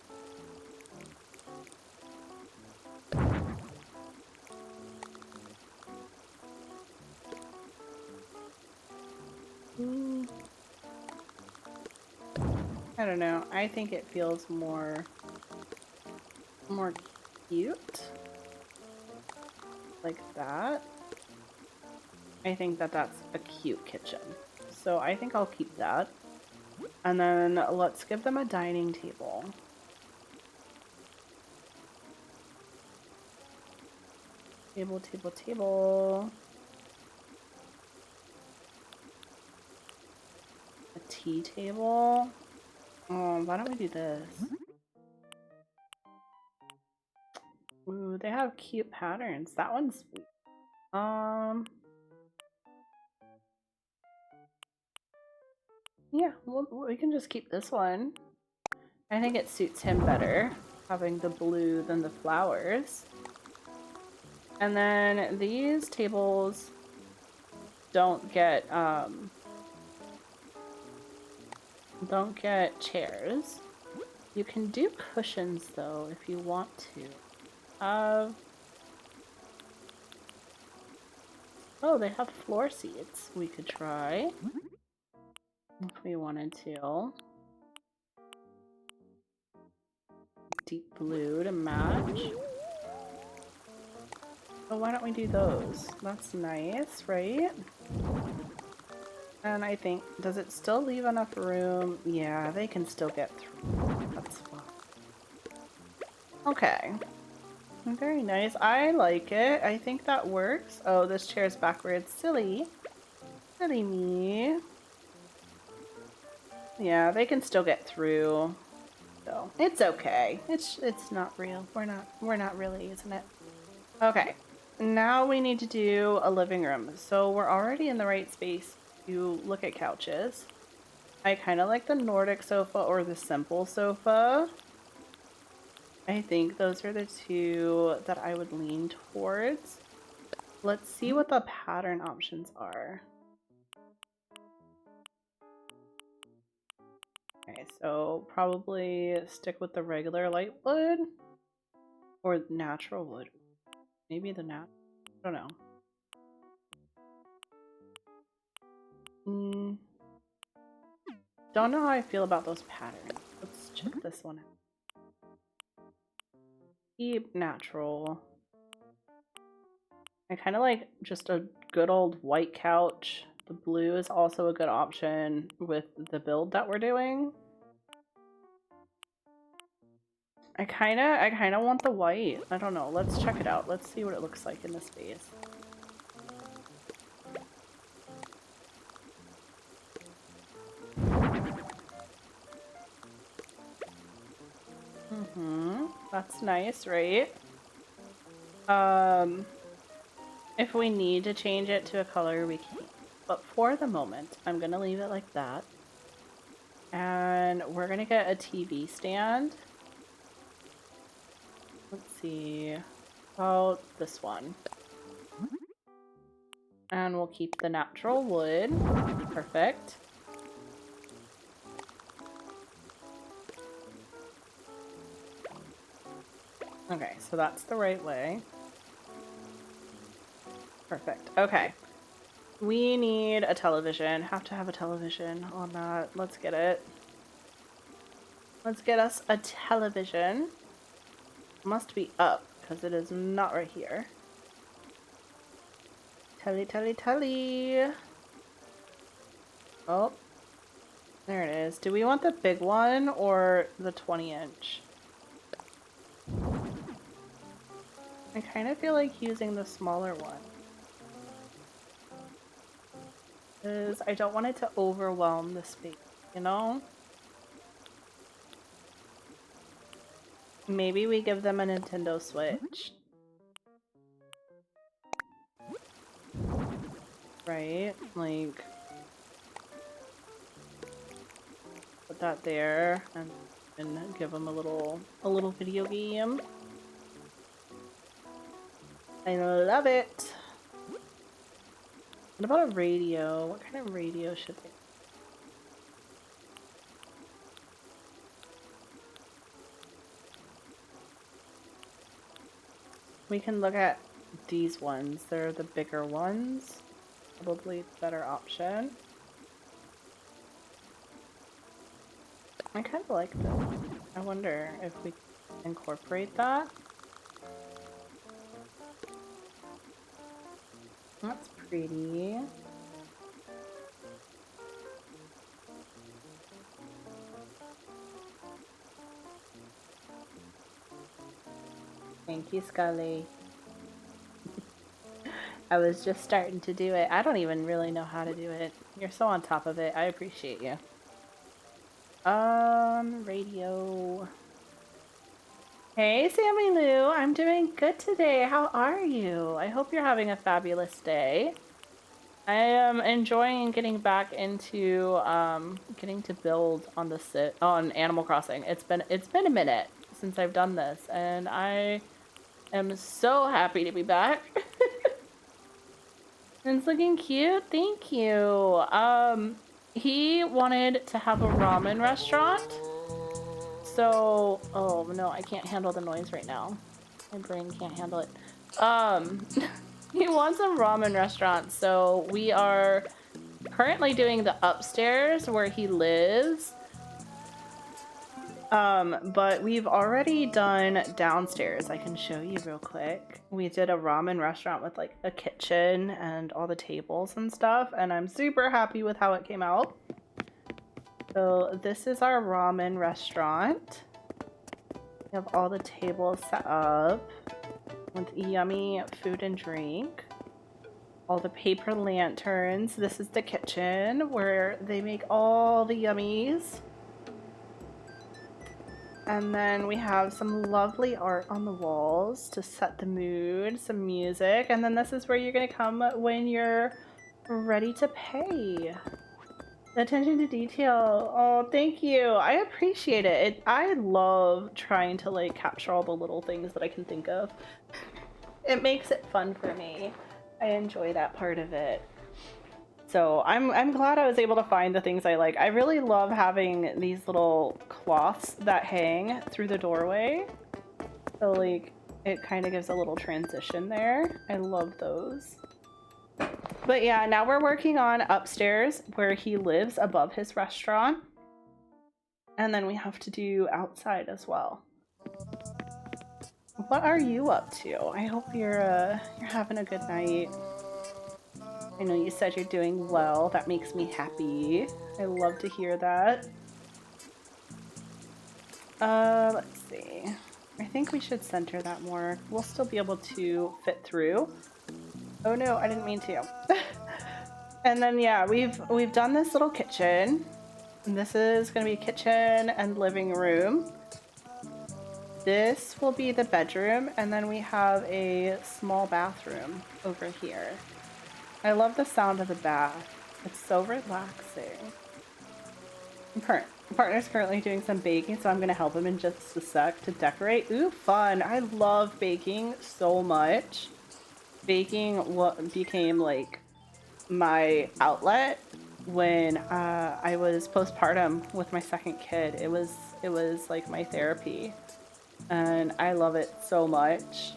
I don't know. I think it feels more cute. Like that. I think that that's a cute kitchen. So I think I'll keep that. And then let's give them a dining table. Table, table, table. A tea table. Oh, why don't we do this? Ooh, they have cute patterns. That one's sweet. Yeah, we can just keep this one. I think it suits him better, having the blue than the flowers. And then these tables don't get chairs. You can do cushions though if you want to. Oh, they have floor seats we could try if we wanted to. Deep blue to match. Oh, why don't we do those? That's nice, right? And I think, does it still leave enough room? Yeah, they can still get through. That's fine. Okay. Very nice. I like it. I think that works. Oh, this chair's backwards. Silly. Silly me. Yeah, they can still get through. So it's okay. It's not real. We're not really using it. Okay. Now we need to do a living room. So we're already in the right space to look at couches. I kind of like the Nordic sofa or the simple sofa. I think those are the two that I would lean towards. Let's see what the pattern options are. Okay, so probably stick with the regular light wood or natural wood. Maybe the I don't know. Don't know how I feel about those patterns. Let's check this one out. Keep natural. I kind of like just a good old white couch. The blue is also a good option with the build that we're doing. I kind of want the white. I don't know. Let's check it out. Let's see what it looks like in this space. That's nice, right? If we need to change it to a color, we can. But for the moment, I'm gonna leave it like that. And we're gonna get a TV stand. Let's see. About this one. And we'll keep the natural wood. Perfect. Okay, so that's the right way. Perfect. Okay. We need a television. Have to have a television on that. Let's get it. Let's get us a television. Must be up, because it is not right here. Telly, telly, telly. Oh. There it is. Do we want the big one or the 20-inch? I kind of feel like using the smaller one. Because I don't want it to overwhelm the space, you know? Maybe we give them a Nintendo Switch. Right? Like, put that there and give them a little video game. I love it. What about a radio? What kind of radio should they? We can look at these ones. They're the bigger ones. Probably better option. I kind of like this. I wonder if we can incorporate that. That's pretty. Thank you, Scully. I was just starting to do it. I don't even really know how to do it. You're so on top of it. I appreciate you. Radio. Hey, Sammy Lou. I'm doing good today. How are you? I hope you're having a fabulous day. I am enjoying getting back into getting to build on on Animal Crossing. It's been a minute since I've done this, and I am so happy to be back. It's looking cute. Thank you. He wanted to have a ramen restaurant. So, oh no, I can't handle the noise right now. My brain can't handle it. He wants a ramen restaurant, so we are currently doing the upstairs where he lives. But we've already done downstairs. I can show you real quick. We did a ramen restaurant with like a kitchen and all the tables and stuff, and I'm super happy with how it came out. So this is our ramen restaurant. We have all the tables set up with yummy food and drink. All the paper lanterns. This is the kitchen where they make all the yummies. And then we have some lovely art on the walls to set the mood, some music, and then this is where you're gonna come when you're ready to pay. The attention to detail. Oh, thank you. I appreciate it. I love trying to like capture all the little things that I can think of. It makes it fun for me. I enjoy that part of it. So I'm glad I was able to find the things I like. I really love having these little cloths that hang through the doorway. So like it kind of gives a little transition there. I love those. But yeah, now we're working on upstairs where he lives above his restaurant. And then we have to do outside as well. What are you up to? I hope you're having a good night. I know you said you're doing well. That makes me happy. I love to hear that. Let's see. I think we should center that more. We'll still be able to fit through. Oh no, I didn't mean to. And then yeah, we've done this little kitchen. And this is gonna be a kitchen and living room. This will be the bedroom, and then we have a small bathroom over here. I love the sound of the bath. It's so relaxing. My partner's currently doing some baking, so I'm going to help him in just a sec to decorate. Ooh, fun. I love baking so much. Baking became like my outlet when I was postpartum with my second kid. It was like my therapy, and I love it so much.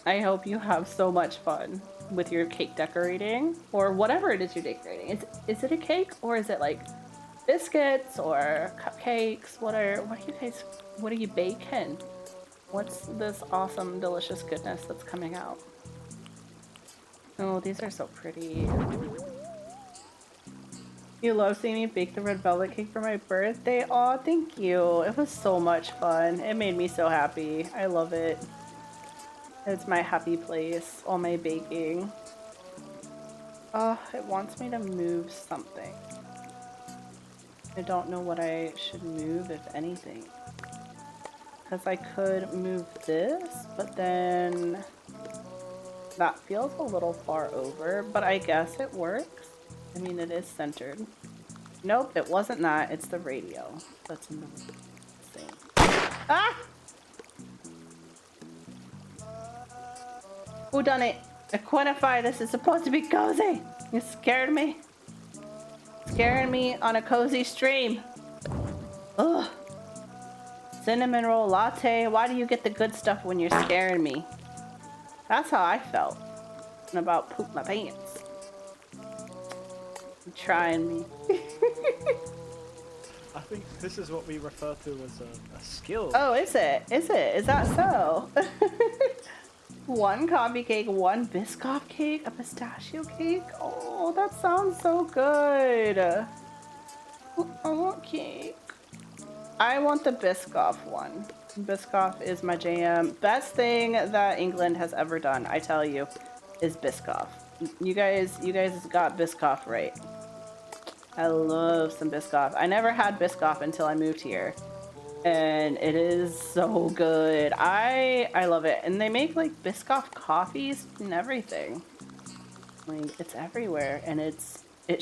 I hope you have so much fun with your cake decorating, or whatever it is you're decorating. Is it a cake, or is it like biscuits or cupcakes? What are you baking? What's this awesome, delicious goodness that's coming out? Oh, these are so pretty. You love seeing me bake the red velvet cake for my birthday? Aw, thank you. It was so much fun. It made me so happy. I love it. It's my happy place, all my baking. It wants me to move something. I don't know what I should move, if anything. Because I could move this, but then that feels a little far over, but I guess it works. I mean, it is centered. Nope, it wasn't that. It's the radio that's in the thing. Ah! Who done it? Equinify, this is supposed to be cozy. You scared me. Scaring me on a cozy stream. Ugh. Cinnamon roll latte. Why do you get the good stuff when you're scaring me? That's how I felt. And about poop my pants. You're trying me. think this is what we refer to as a skill. Oh, is it? Is it? Is that so? One coffee cake, one Biscoff cake, a pistachio cake. Oh, that sounds so good. I want cake. I want the Biscoff one. Biscoff is my jam. Best thing that England has ever done, I tell you, is Biscoff. You guys got Biscoff right. I love some Biscoff. I never had Biscoff until I moved here, and it is so good. I love it, and they make like Biscoff coffees and everything. Like it's everywhere, and it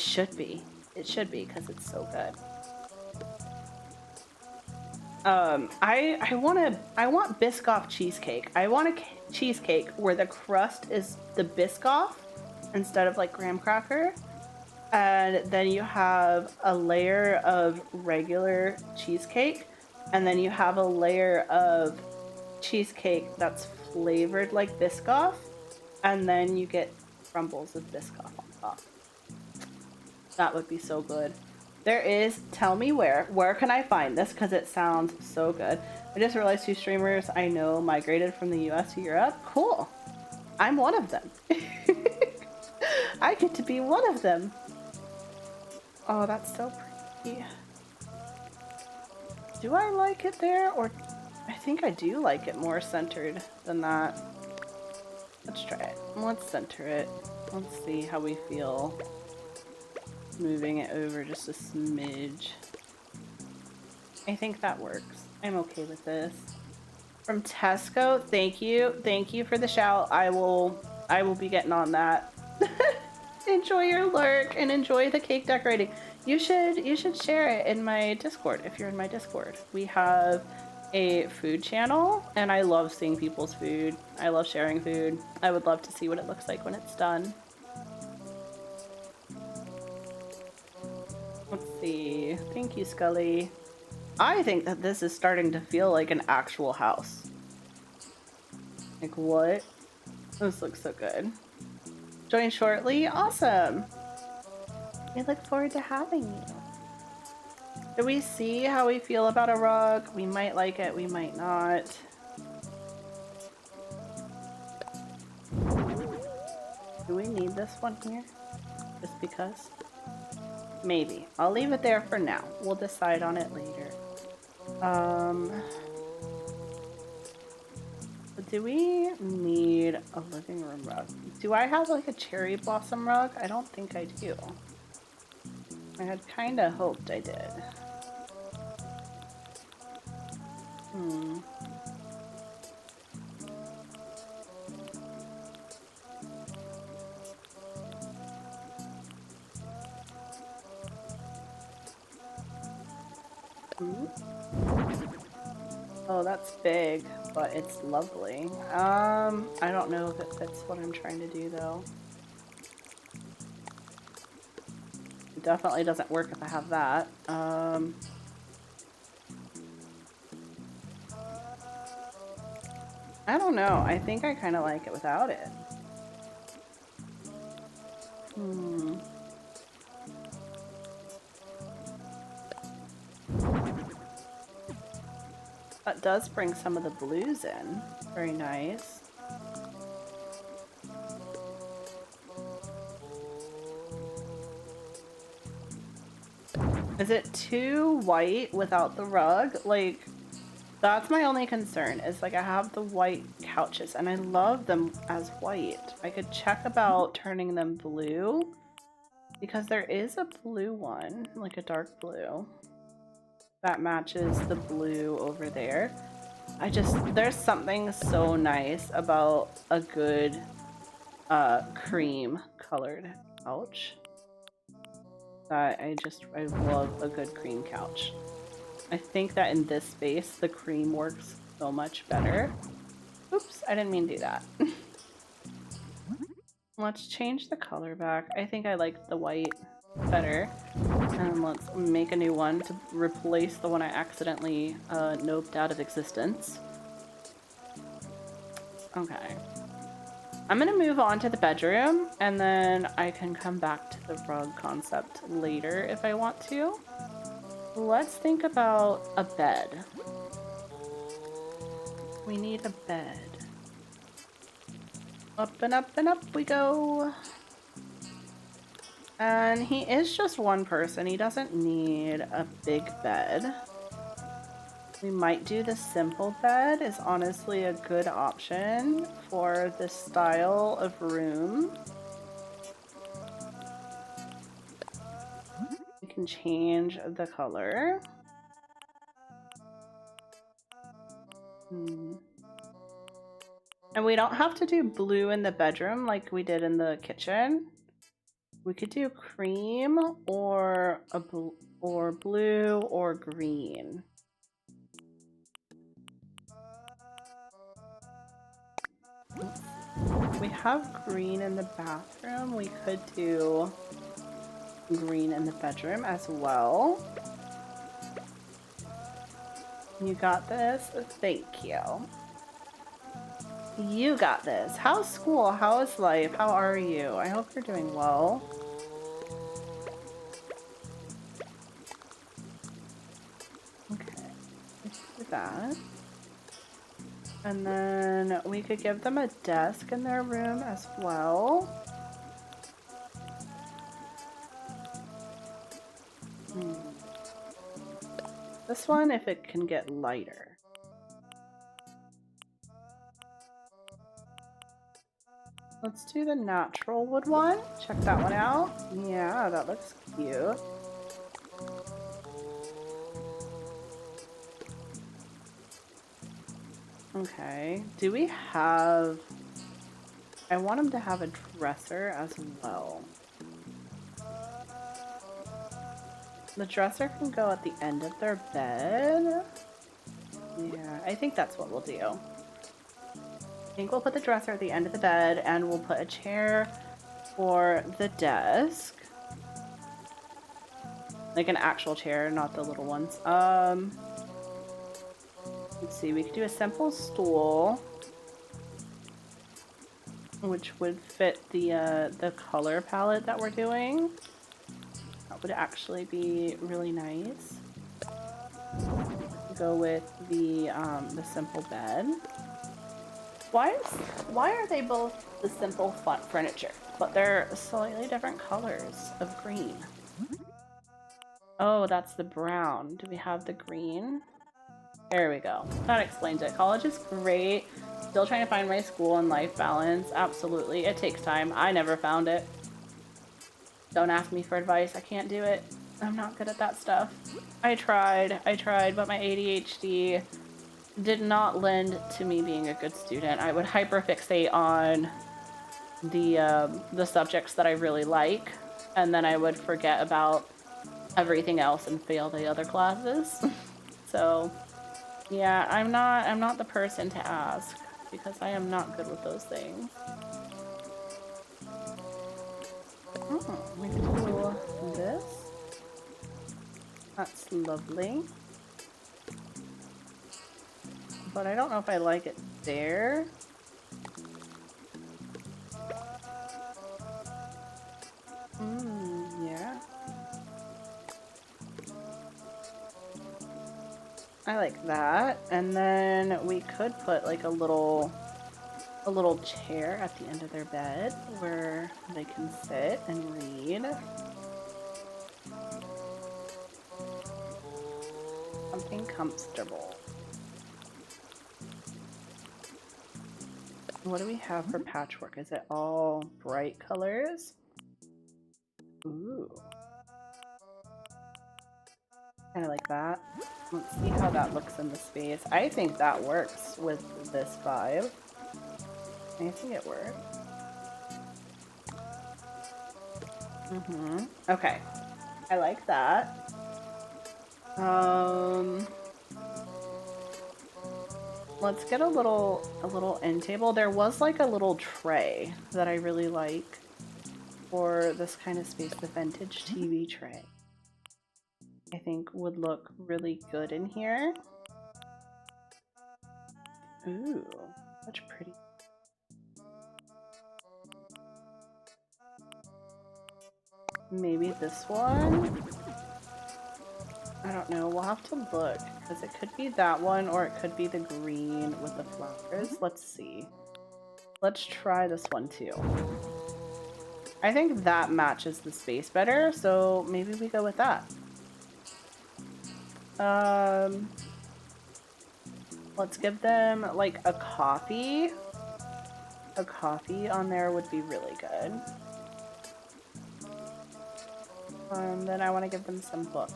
should be because it's so good. I want Biscoff cheesecake. I want a cheesecake where the crust is the Biscoff instead of like graham cracker. And then you have a layer of regular cheesecake, and then you have a layer of cheesecake that's flavored like Biscoff, and then you get crumbles of Biscoff on top. That would be so good. There is, tell me where can I find this, because it sounds so good. I just realized 2 streamers I know migrated from the US to Europe. Cool. I'm one of them. I get to be one of them. Oh, that's so pretty. Do I like it there, or I think I do like it more centered than that. Let's try it. Let's center it. Let's see how we feel moving it over just a smidge. I think that works. I'm okay with this. From Tesco, thank you. Thank you for the shout. I will be getting on that. Enjoy your lurk and enjoy the cake decorating. You should share it in my Discord if you're in my Discord. We have a food channel and I love seeing people's food. I love sharing food. I would love to see what it looks like when it's done. Let's see. Thank you, Scully. I think that this is starting to feel like an actual house. Like what? This looks so good. Join shortly? Awesome! We look forward to having you. Do we see how we feel about a rug? We might like it, we might not. Do we need this one here? Just because? Maybe. I'll leave it there for now. We'll decide on it later. Do we need a living room rug? Do I have like a cherry blossom rug? I don't think I do. I had kind of hoped I did. Oh, that's big, but it's lovely. I don't know if it fits what I'm trying to do though. It definitely doesn't work if I have that. I don't know. I think I kind of like it without it. That does bring some of the blues in. Very nice. Is it too white without the rug? Like, that's my only concern, is like I have the white couches and I love them as white. I could check about turning them blue because there is a blue one, like a dark blue, that matches the blue over there. There's something so nice about a good cream colored couch. That I love a good cream couch. I think that in this space, the cream works so much better. Oops, I didn't mean to do that. Let's change the color back. I think I like the white better. And let's make a new one to replace the one I accidentally noped out of existence. Okay. I'm gonna move on to the bedroom, and then I can come back to the rug concept later if I want to. Let's think about a bed. We need a bed. Up and up and up we go. And he is just one person. He doesn't need a big bed. We might do the simple bed is honestly a good option for this style of room. We can change the color. And we don't have to do blue in the bedroom like we did in the kitchen. We could do cream or blue or green. We have green in the bathroom. We could do green in the bedroom as well. You got this? Thank you. You got this. How's school? How is life? How are you? I hope you're doing well. Okay, let's do that. And then we could give them a desk in their room as well. This one, if it can get lighter. Let's do the natural wood one. Check that one out. Yeah, that looks cute. Okay, do we have... I want him to have a dresser as well. The dresser can go at the end of their bed. Yeah, I think that's what we'll do. I think we'll put the dresser at the end of the bed and we'll put a chair for the desk. Like an actual chair, not the little ones. Let's see, we could do a simple stool, which would fit the color palette that we're doing. That would actually be really nice. Go with the simple bed. Why are they both the simple furniture, but they're slightly different colors of green? Oh, that's the brown. Do we have the green? There we go. That explains it. College is great. Still trying to find my school and life balance. Absolutely. It takes time. I never found it. Don't ask me for advice. I can't do it. I'm not good at that stuff. I tried, but my ADHD did not lend to me being a good student. I would hyperfixate on the subjects that I really like, and then I would forget about everything else and fail the other classes. So yeah, I'm not the person to ask because I am not good with those things. Oh, we can do this. That's lovely. But I don't know if I like it there. Yeah. I like that. And then we could put like a little chair at the end of their bed where they can sit and read. Something comfortable. What do we have for patchwork? Is it all bright colors? Ooh. Kind of like that. Let's see how that looks in the space. I think that works with this vibe. I think it works. Okay. I like that. Let's get a little end table. There was like a little tray that I really like for this kind of space, the vintage TV tray. I think would look really good in here. Ooh, such pretty. Maybe this one. I don't know. We'll have to look because it could be that one or it could be the green with the flowers. Let's see. Let's try this one too. I think that matches the space better, so maybe we go with that. Let's give them like a coffee. A coffee on there would be really good. Then I want to give them some books.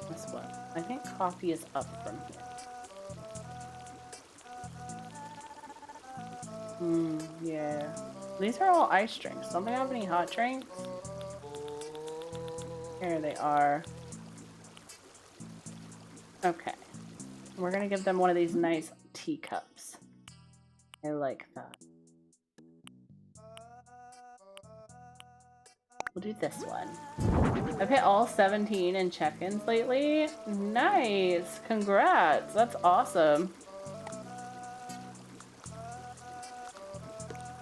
This one. I think coffee is up from here. Yeah. These are all ice drinks. Don't they have any hot drinks? Here they are. Okay. We're gonna give them one of these nice teacups. I like that. We'll do this one. I've hit all 17 in check-ins lately. Nice! Congrats! That's awesome.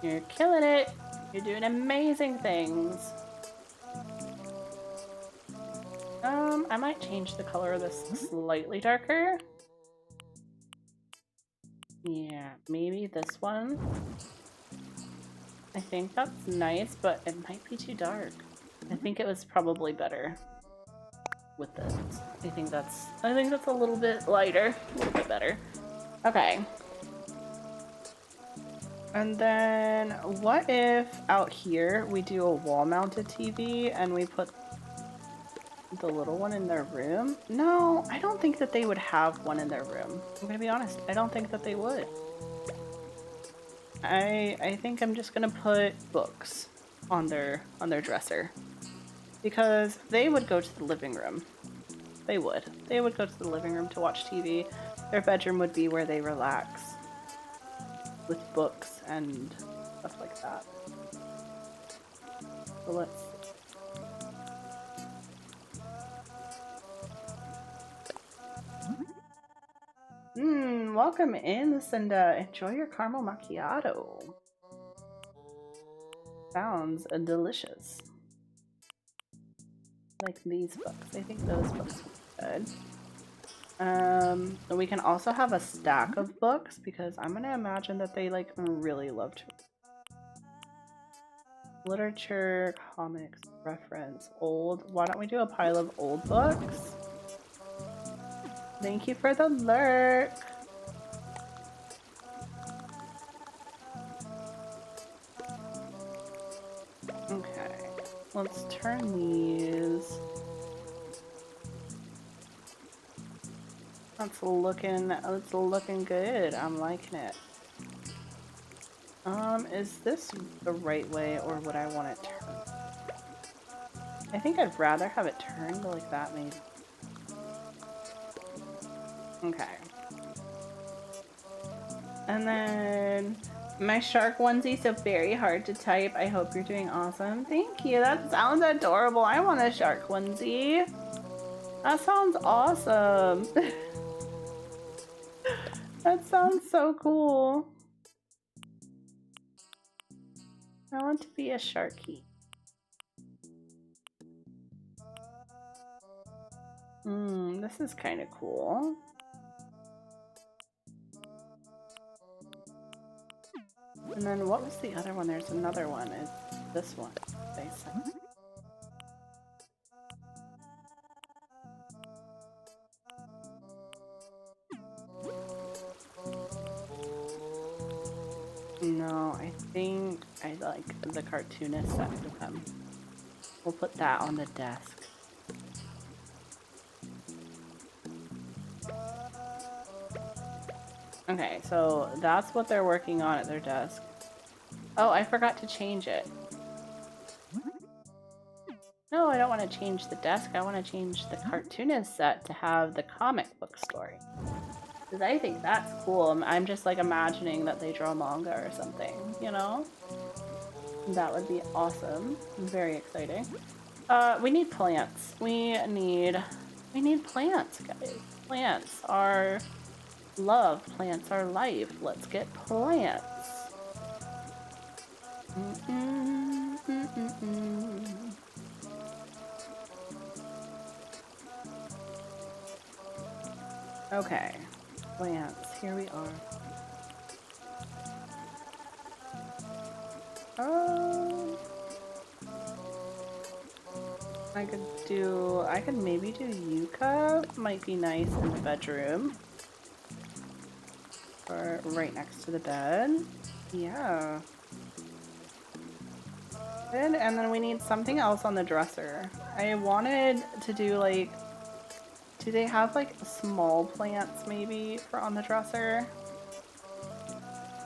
You're killing it! You're doing amazing things. I might change the color of this slightly darker. Yeah, maybe this one. I think that's nice, but it might be too dark. I think it was probably better with this. I think that's a little bit lighter, a little bit better. Okay. And then what if out here we do a wall-mounted TV and we put the little one in their room? No, I don't think that they would have one in their room. I'm gonna be honest, I don't think that they would. I think I'm just gonna put books on their dresser because they would go to the living room. They would go to the living room to watch TV. Their bedroom would be where they relax with books and stuff like that. So let's. Welcome in, Lucinda. Enjoy your caramel macchiato. Sounds delicious. Like these books. I think those books would be good. We can also have a stack of books because I'm gonna imagine that they like really love to literature, comics, reference, old. Why don't we do a pile of old books? Thank you for the lurk. Okay, let's turn these. That's looking good. I'm liking it. Is this the right way or would I want it turned? I think I'd rather have it turned like that maybe. Okay. And then my shark onesie, so very hard to type. I hope you're doing awesome. Thank you. That sounds adorable. I want a shark onesie. That sounds awesome. That sounds so cool. I want to be a sharky. This is kind of cool. And then what was the other one? There's another one. It's this one. They said. No, I think I like the cartoonist set for them. We'll put that on the desk. Okay, so that's what they're working on at their desk. Oh, I forgot to change it. No, I don't want to change the desk. I want to change the cartoonist set to have the comic book story. Because I think that's cool. I'm just like imagining that they draw manga or something, you know? That would be awesome. Very exciting. We need plants. We need plants, guys. Plants are love. Plants are life. Let's get plants. Okay. Plants. Here we are. I could maybe do yucca. Might be nice in the bedroom. Or right next to the bed. Yeah. Good. And then we need something else on the dresser. I wanted to do like, do they have like small plants maybe for on the dresser?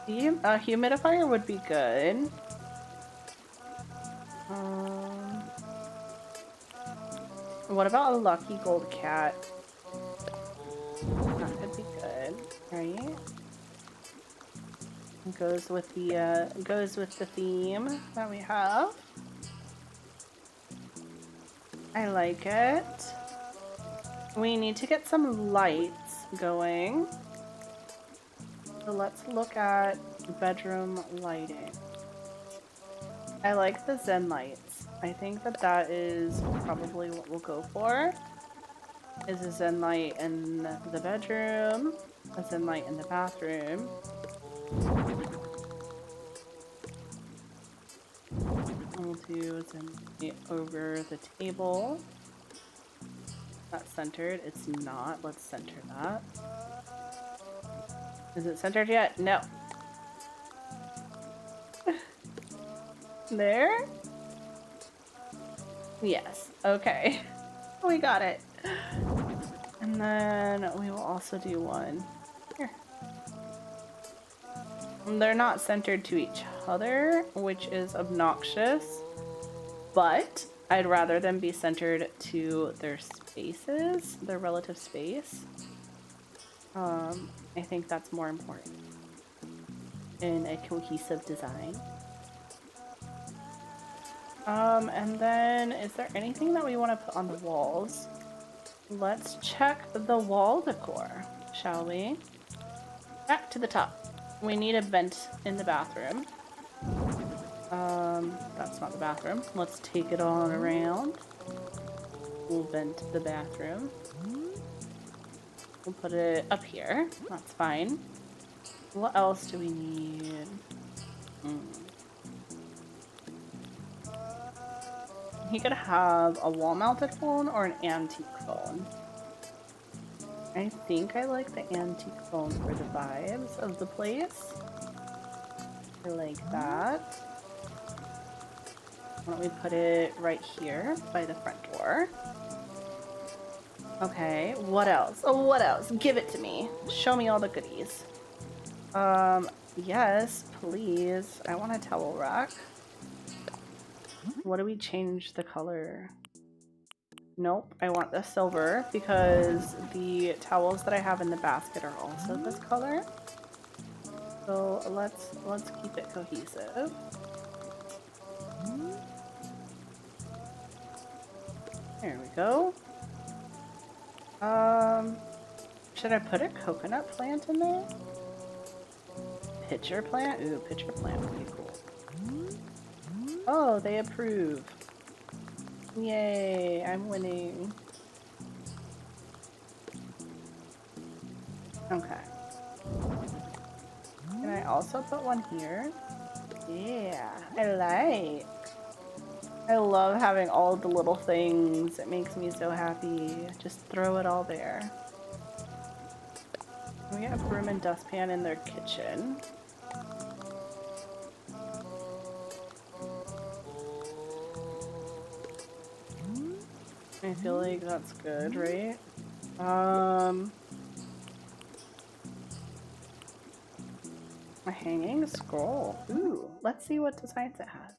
A humidifier would be good. What about a lucky gold cat? That could be good, right? It goes with the theme that we have. I like it. We need to get some lights going. So let's look at bedroom lighting. I like the Zen lights. I think that that is probably what we'll go for. Is a Zen light in the bedroom, a Zen light in the bathroom. We'll do a Zen light over the table. That's centered. It's not. Let's center that. Is it centered yet? No. There? Yes. Okay. We got it. And then we will also do one here. They're not centered to each other, which is obnoxious, but I'd rather them be centered to their spaces, their relative space. I think that's more important in a cohesive design. And then is there anything that we want to put on the walls? Let's check the wall decor, shall we? Back to the top. We need a vent in the bathroom. That's not the bathroom. Let's take it all around. We'll vent the bathroom. We'll put it up here. That's fine. What else do we need? He could have a wall-mounted phone or an antique phone. I think I like the antique phone for the vibes of the place. I like that. Why don't we put it right here by the front door? Okay, what else? Oh, what else? Give it to me. Show me all the goodies. Yes, please. I want a towel rack. What do we change the color? Nope, I want the silver because the towels that I have in the basket are also this color. So let's keep it cohesive. There we go. Should I put a coconut plant in there? Pitcher plant? Ooh, pitcher plant would be cool. Oh, they approve. Yay, I'm winning. Okay. Can I also put one here? Yeah, I love having all the little things. It makes me so happy. Just throw it all there. We have a broom and dustpan in their kitchen. I feel like that's good, right? A hanging scroll. Ooh, let's see what designs it has.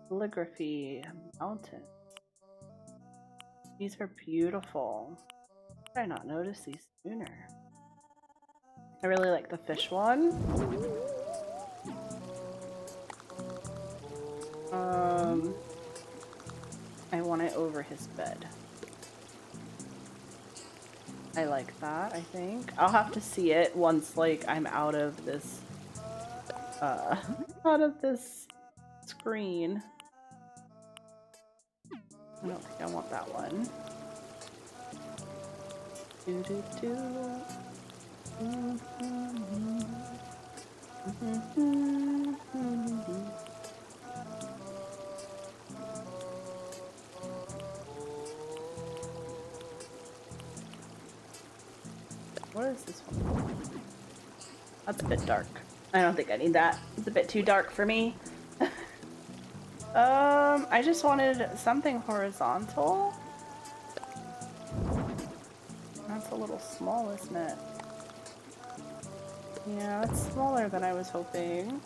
Calligraphy, mountain. These are beautiful. How did I not notice these sooner? I really like the fish one. I want it over his bed. I like that, I think. I'll have to see it once, like, I'm out of this, screen. I don't think I want that one. Do do do. What is this one? That's a bit dark. I don't think I need that. It's a bit too dark for me. I just wanted something horizontal. That's a little small, isn't it? Yeah, it's smaller than I was hoping.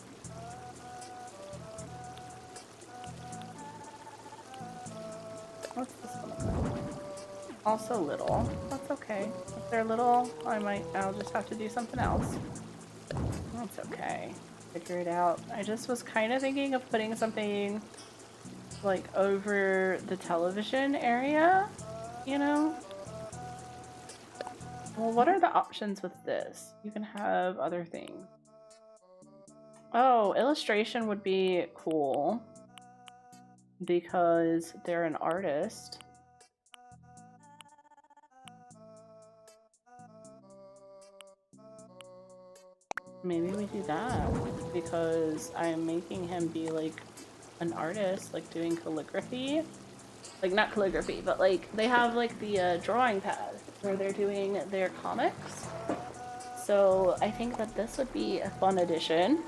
What's this one? Also little. That's okay. If they're little, I'll just have to do something else. That's okay. Figure it out. I just was kind of thinking of putting something like over the television area, you know? Well, what are the options with this? You can have other things. Oh, illustration would be cool because they're an artist. Maybe we do that because I'm making him be like an artist, like doing calligraphy. Like not calligraphy, but like they have like the drawing pad where they're doing their comics. So I think that this would be a fun addition.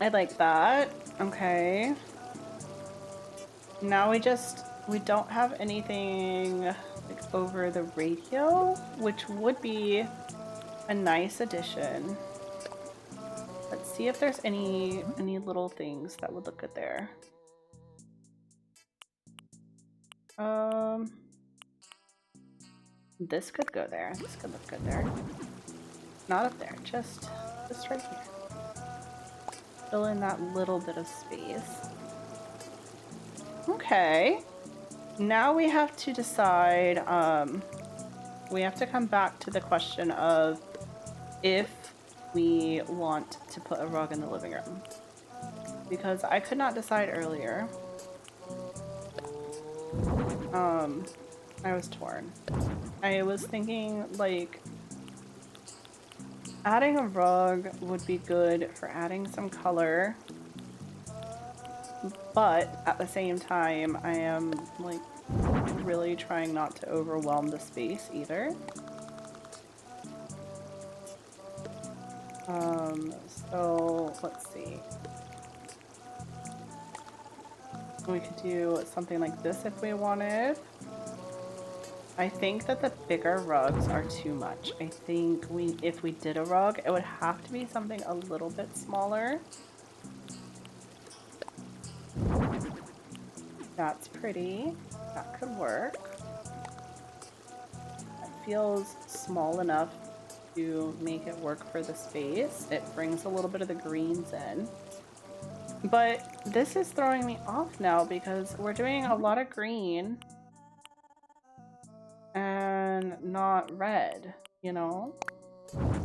I like that. Okay. Now we don't have anything like over the radio, which would be a nice addition. Let's see if there's any little things that would look good there. This could go there. This could look good there. Not up there, just right here. Fill in that little bit of space. Okay. Now we have to decide, we have to come back to the question of if we want to put a rug in the living room. Because I could not decide earlier. I was torn. I was thinking, like, adding a rug would be good for adding some color. But at the same time, I am, like, really trying not to overwhelm the space either. So let's see. We could do something like this if we wanted. I think that the bigger rugs are too much. I think if we did a rug, it would have to be something a little bit smaller. That's pretty. That could work. It feels small enough to make it work for the space. It brings a little bit of the greens in. But this is throwing me off now because we're doing a lot of green and not red, you know?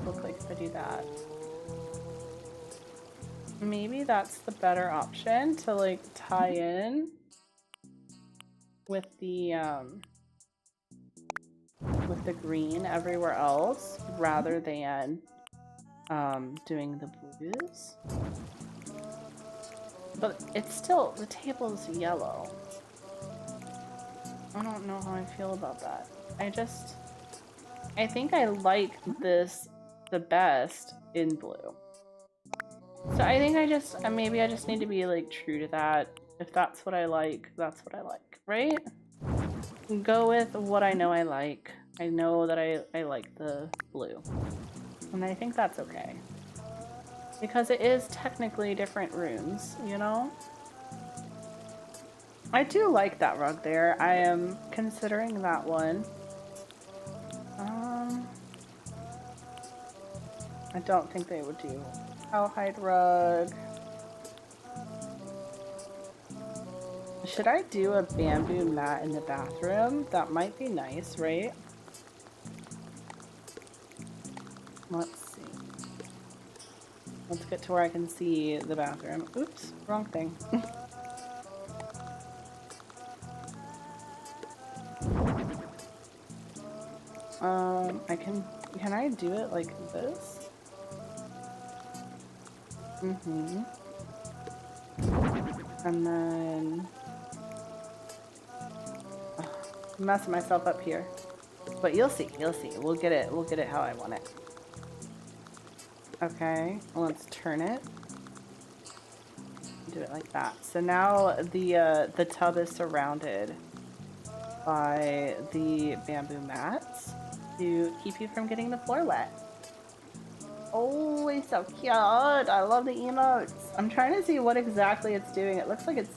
Look like if I do that. Maybe that's the better option to like tie in with the green everywhere else rather than doing the blues. But it's still, the table's yellow. I don't know how I feel about that. I think I like this the best in blue. So I think maybe I just need to be like true to that. If that's what I like, that's what I like, right? Go with what I know I like. I know that I like the blue. And I think that's okay. Because it is technically different rooms, you know? I do like that rug there. I am considering that one. I don't think they would do cowhide rug. Should I do a bamboo mat in the bathroom? That might be nice, right? Let's see. Let's get to where I can see the bathroom. Oops, wrong thing. Can I do it like this? Mm-hmm. And then I'm messing myself up here. But you'll see, you'll see. We'll get it how I want it. Okay, let's turn it. Do it like that. So now the tub is surrounded by the bamboo mats to keep you from getting the floor wet. Oh, it's so cute. I love the emotes. I'm trying to see what exactly it's doing. It looks like it's...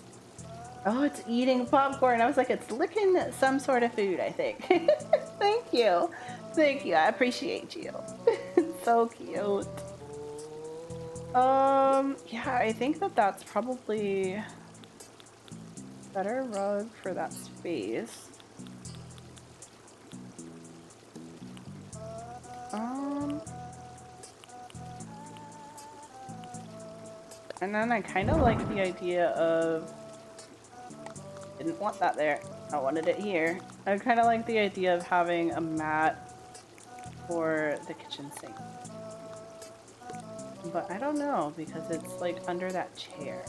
Oh, it's eating popcorn. I was like, it's licking some sort of food, I think. Thank you. Thank you. I appreciate you. It's so cute. Yeah, I think that's probably better rug for that space. And then I kind of like the idea of... Didn't want that there. I wanted it here. I kind of like the idea of having a mat for the kitchen sink. But I don't know because it's like under that chair.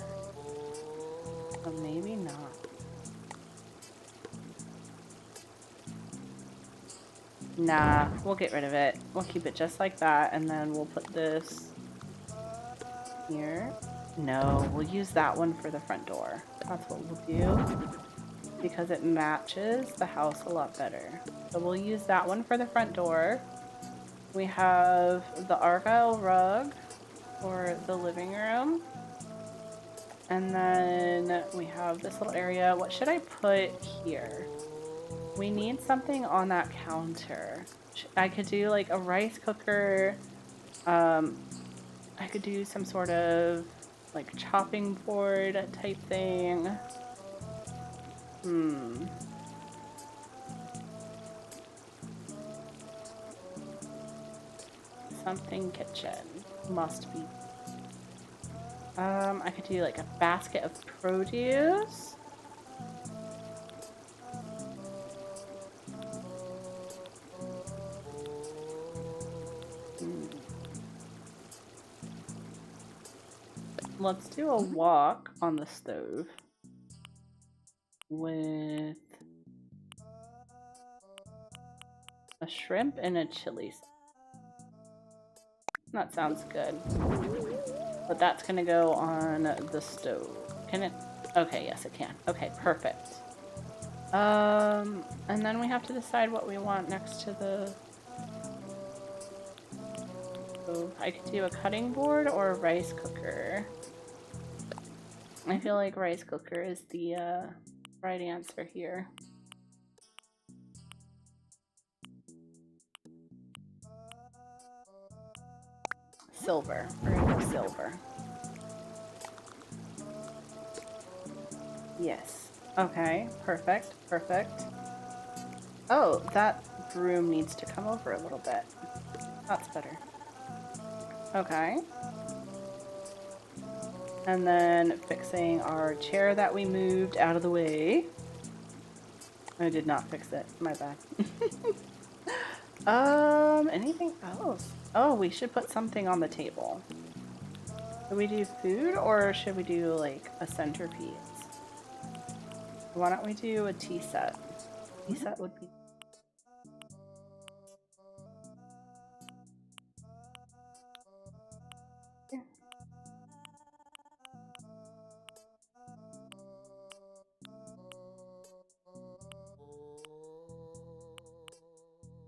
So maybe not. Nah, we'll get rid of it. We'll keep it just like that and then we'll put this here. No, we'll use that one for the front door. That's what we'll do because it matches the house a lot better. So we'll use that one for the front door. We have the Argyle rug for the living room. And then we have this little area. What should I put here? We need something on that counter. I could do like a rice cooker. I could do some sort of like chopping board type thing. Something kitchen. Must be. I could do like a basket of produce. Let's do a wok on the stove with a shrimp and a chili sauce. That sounds good. But that's gonna go on the stove. Can it? Okay, yes it can. Okay, perfect. And then we have to decide what we want next to the stove. I could do a cutting board or a rice cooker. I feel like rice cooker is the right answer here. Silver. We're gonna go silver. Yes. Okay, perfect, perfect. Oh, that broom needs to come over a little bit. That's better. Okay. And then fixing our chair that we moved out of the way. I did not fix it. My bad. Anything else? Oh, we should put something on the table. Should we do food or should we do like a centerpiece? Why don't we do a tea set? Tea set would be... Yeah.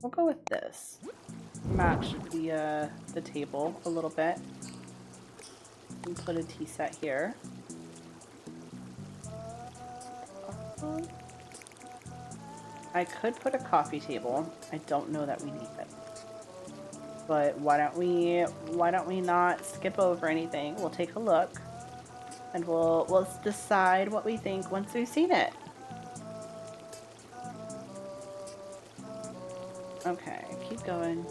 We'll go with this. Match the table a little bit. And put a tea set here. I could put a coffee table. I don't know that we need it. But why don't we not skip over anything? We'll take a look and we'll decide what we think once we've seen it. Okay, keep going.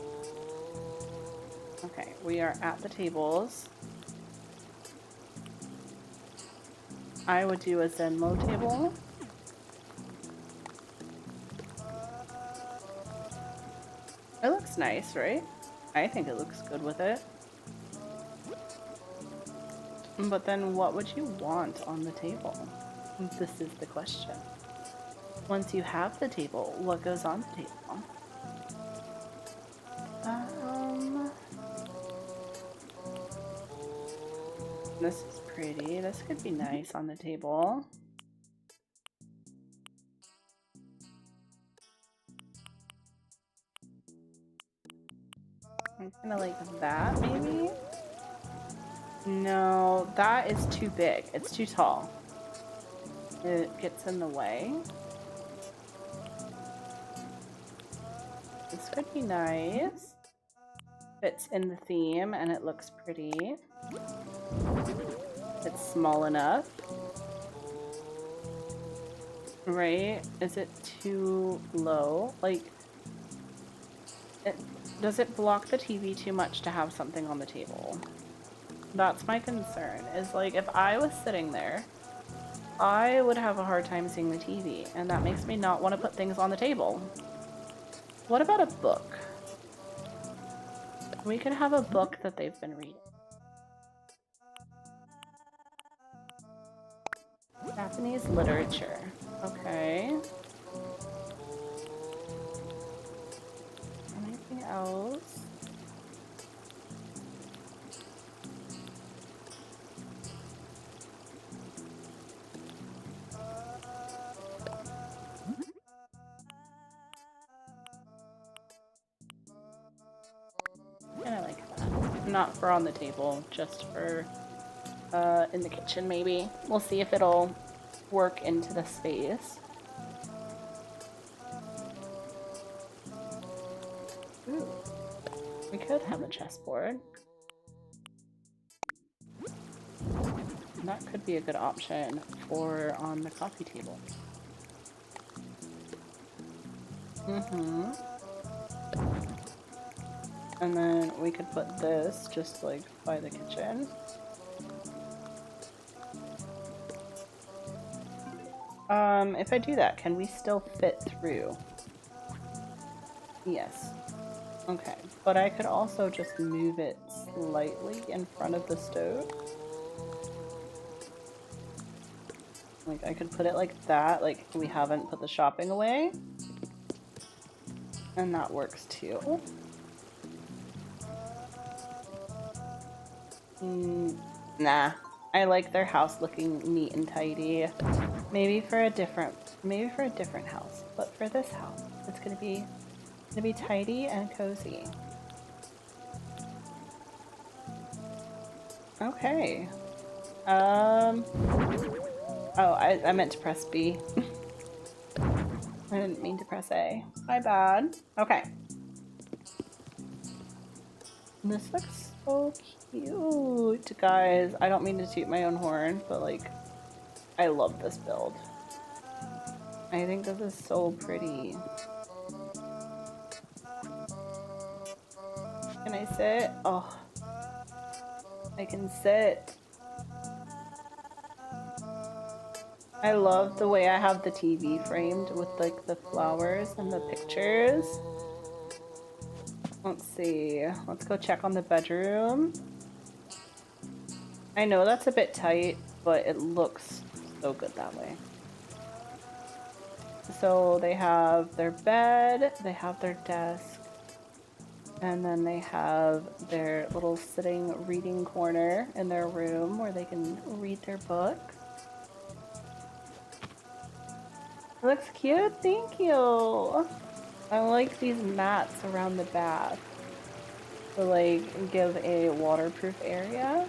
Okay, we are at the tables. I would do a Zenmo table. looks nice, right? I think it looks good with it. But then what would you want on the table? This is the question. Once you have the table, what goes on the table? This is pretty. This could be nice on the table. I'm kind of like that, maybe? No, that is too big. It's too tall. It gets in the way. This could be nice. Fits in the theme and it looks pretty. It's small enough. Right? Is it too low? Like, does it block the TV too much to have something on the table? That's my concern, is like if I was sitting there, I would have a hard time seeing the TV, and that makes me not want to put things on the table. What about a book? We could have a book that they've been reading. Japanese literature. Okay. Anything else? I like that. Not for on the table, just for in the kitchen maybe. We'll see if it'll work into the space. Ooh. We could have a chessboard. That could be a good option for on the coffee table. And then we could put this just like by the kitchen. If I do that, can we still fit through? Yes. Okay, but I could also just move it slightly in front of the stove. Like, I could put it like that, like we haven't put the shopping away. And that works too. Nah. I like their house looking neat and tidy. Maybe for a different house. But for this house, it's gonna be tidy and cozy. Okay. Oh, I meant to press B. I didn't mean to press A. My bad. Okay. This looks so cute, guys. I don't mean to toot my own horn, but like, I love this build. I think this is so pretty. Can I sit? Oh, I can sit. I love the way I have the TV framed with like the flowers and the pictures. Let's see. Let's go check on the bedroom. I know that's a bit tight, but it looks so good that way. So they have their bed, they have their desk, and then they have their little sitting reading corner in their room where they can read their book. It looks cute, thank you! I like these mats around the bath to like give a waterproof area.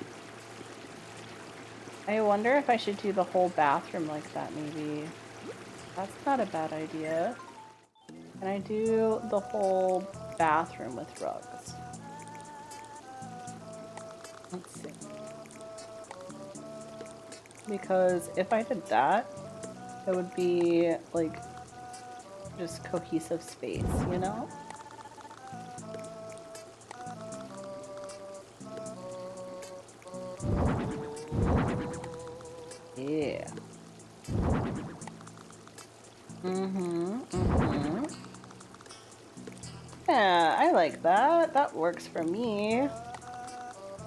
I wonder if I should do the whole bathroom like that maybe. That's not a bad idea. Can I do the whole bathroom with rugs? Let's see. Because if I did that, it would be like just cohesive space, you know? Yeah. Yeah, I like that. That works for me.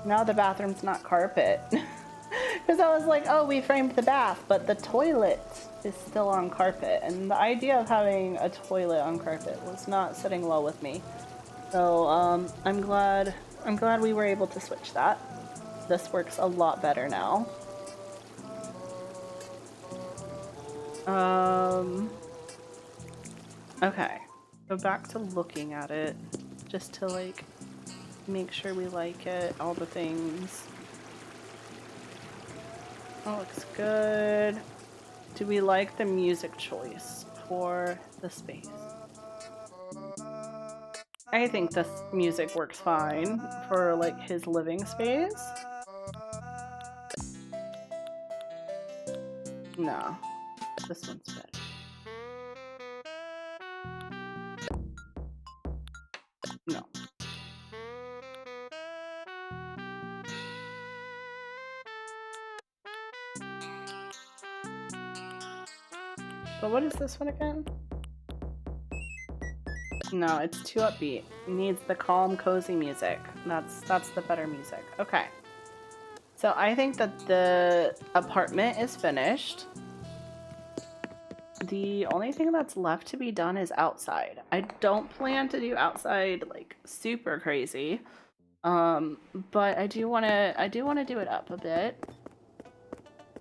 Now the bathroom's not carpet. Because I was like, oh, we framed the bath, but the toilet is still on carpet. And the idea of having a toilet on carpet was not sitting well with me. So I'm glad we were able to switch that. This works a lot better now. Okay. So back to looking at it, just to like make sure we like it, all the things. That looks good. Do we like the music choice for the space? I think this music works fine for like his living space. No, this one's better. No. But what is this one again? No, it's too upbeat. It needs the calm, cozy music. That's the better music. Okay. So I think that the apartment is finished. The only thing that's left to be done is outside. I don't plan to do outside like super crazy. But I do want to do it up a bit.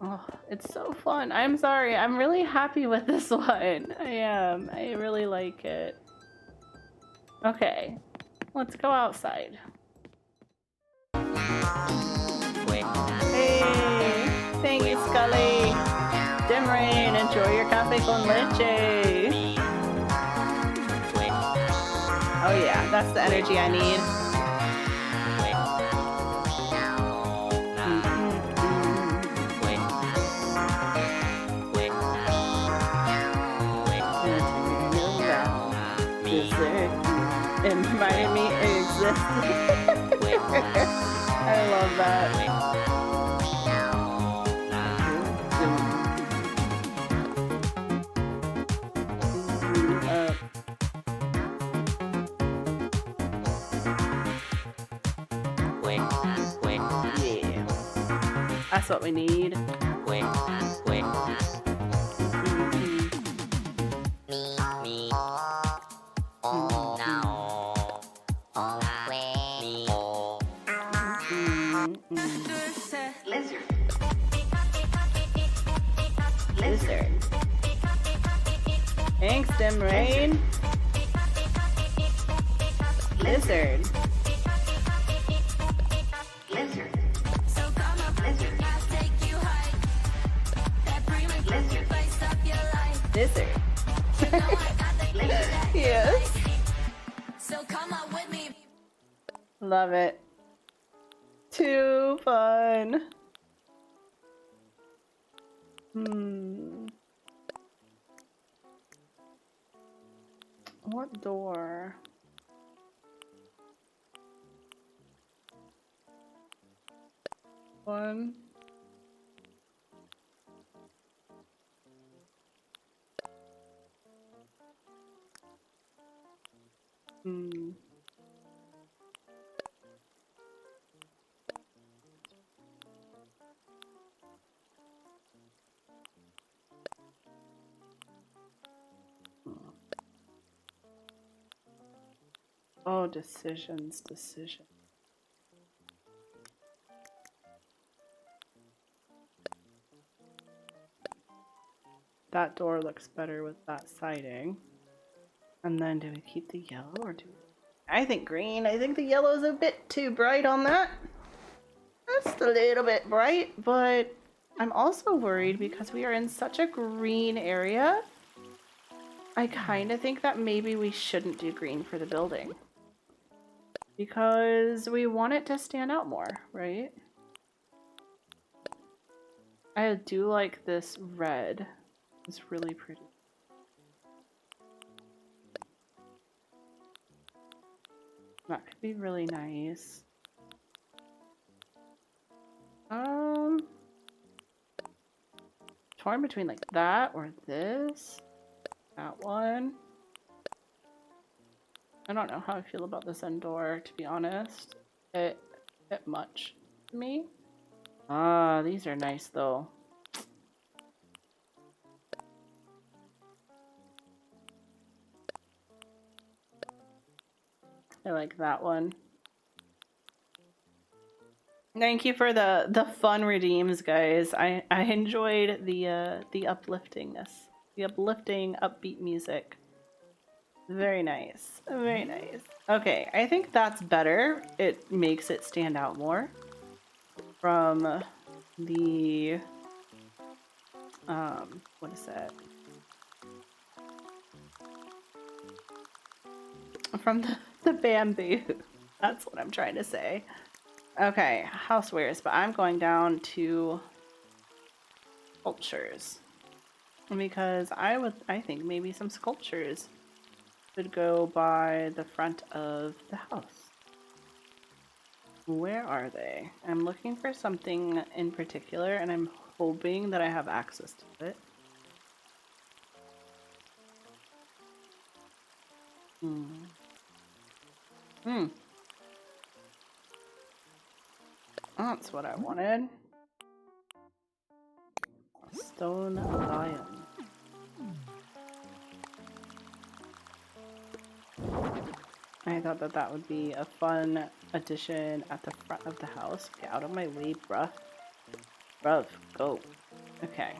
Oh, it's so fun. I'm sorry. I'm really happy with this one. I am. I really like it. Okay. Let's go outside. Hey! Thank you, Scully! Dim Rain, enjoy your cafe con leche! Oh yeah, that's the energy I need. Invited me exist. I love that. Yeah. That's what we need. Lizard. Thanks, Dim Rain. Lizard. Lizard. Lizard. Yes. So come on with me. Love it. Too fun. What door? One. Oh, decisions. That door looks better with that siding. And then do we keep the yellow or do we... I think green. I think the yellow is a bit too bright on that. Just a little bit bright, but I'm also worried because we are in such a green area. I kind of think that maybe we shouldn't do green for the building. Because we want it to stand out more, right? I do like this red. It's really pretty. That could be really nice. Torn between like that or this. That one. I don't know how I feel about this indoor, to be honest. It bit much to me. Ah, these are nice though. I like that one. Thank you for the fun redeems, guys. I enjoyed the upliftingness, the uplifting upbeat music. Very nice, very nice. Okay, I think that's better. It makes it stand out more from the what is it? From the bamboo. That's what I'm trying to say. Okay, housewares, but I'm going down to sculptures because I think maybe some sculptures would go by the front of the house. Where are they? I'm looking for something in particular and I'm hoping that I have access to it. That's what I wanted. A stone lion. I thought that that would be a fun addition at the front of the house. Get out of my way, bruh. Bruv, go. Okay.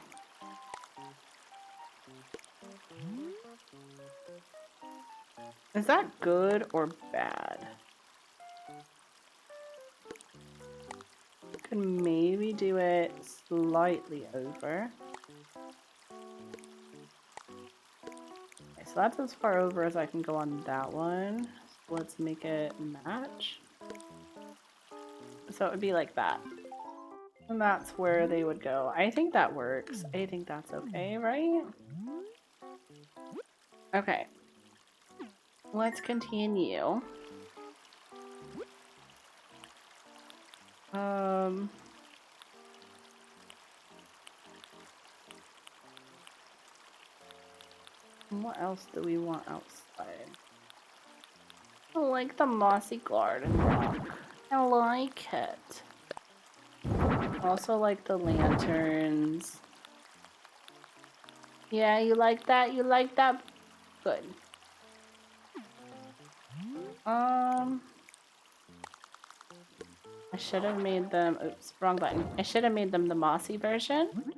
Is that good or bad? Could maybe do it slightly over. Okay, so that's as far over as I can go on that one. So let's make it match. So it would be like that. And that's where they would go. I think that works. I think that's okay, right? Okay. Let's continue. What else do we want outside? I like the mossy garden rock. I like it. Also like the lanterns. Yeah, you like that? You like that? Good. I should have made them, oops, wrong button. I should have made them the mossy version.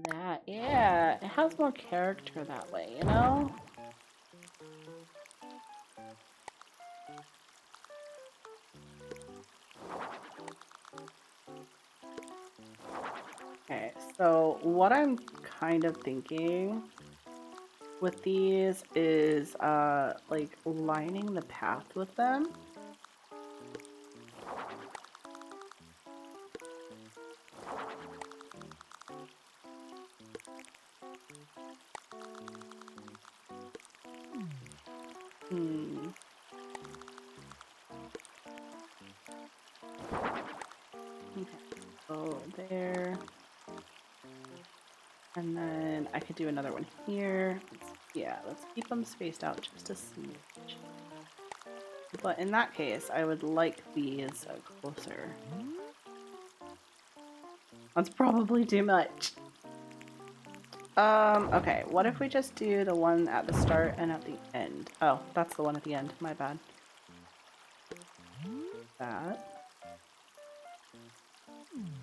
That, yeah, it has more character that way, you know? Okay, so what I'm kind of thinking with these is, like, lining the path with them. Okay, so there. And then I could do another one here. Let's keep them spaced out just a smidge. But in that case, I would like these closer. That's probably too much. Okay, what if we just do the one at the start and at the end? Oh, that's the one at the end, my bad. That.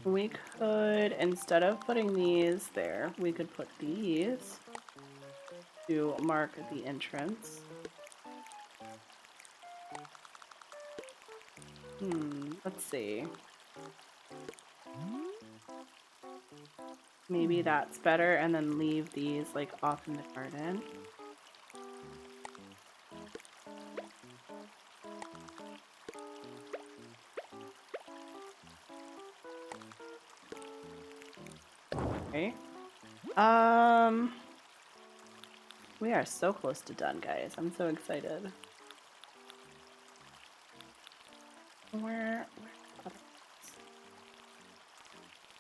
We could, instead of putting these there, we could put these to mark the entrance. Let's see. Maybe that's better, and then leave these like off in the garden. Okay. We are so close to done, guys. I'm so excited. Where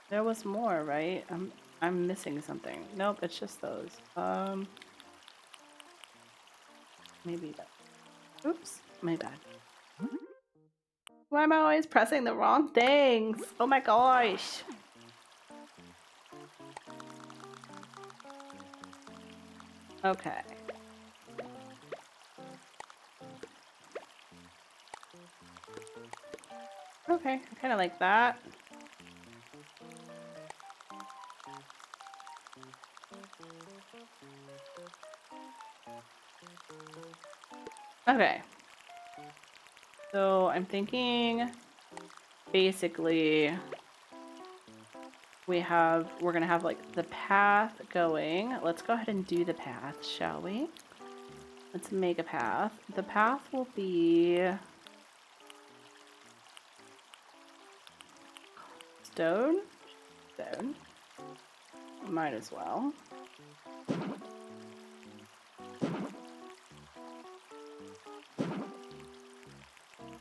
there was more, right? I'm missing something. Nope, it's just those. maybe that. Oops, my bad. Why am I always pressing the wrong things? Oh my gosh. Okay. Okay, I kind of like that. Okay. So I'm thinking basically we're gonna have like the path going. Let's go ahead and do the path, shall we? Let's make a path. The path will be stone. Stone. Might as well.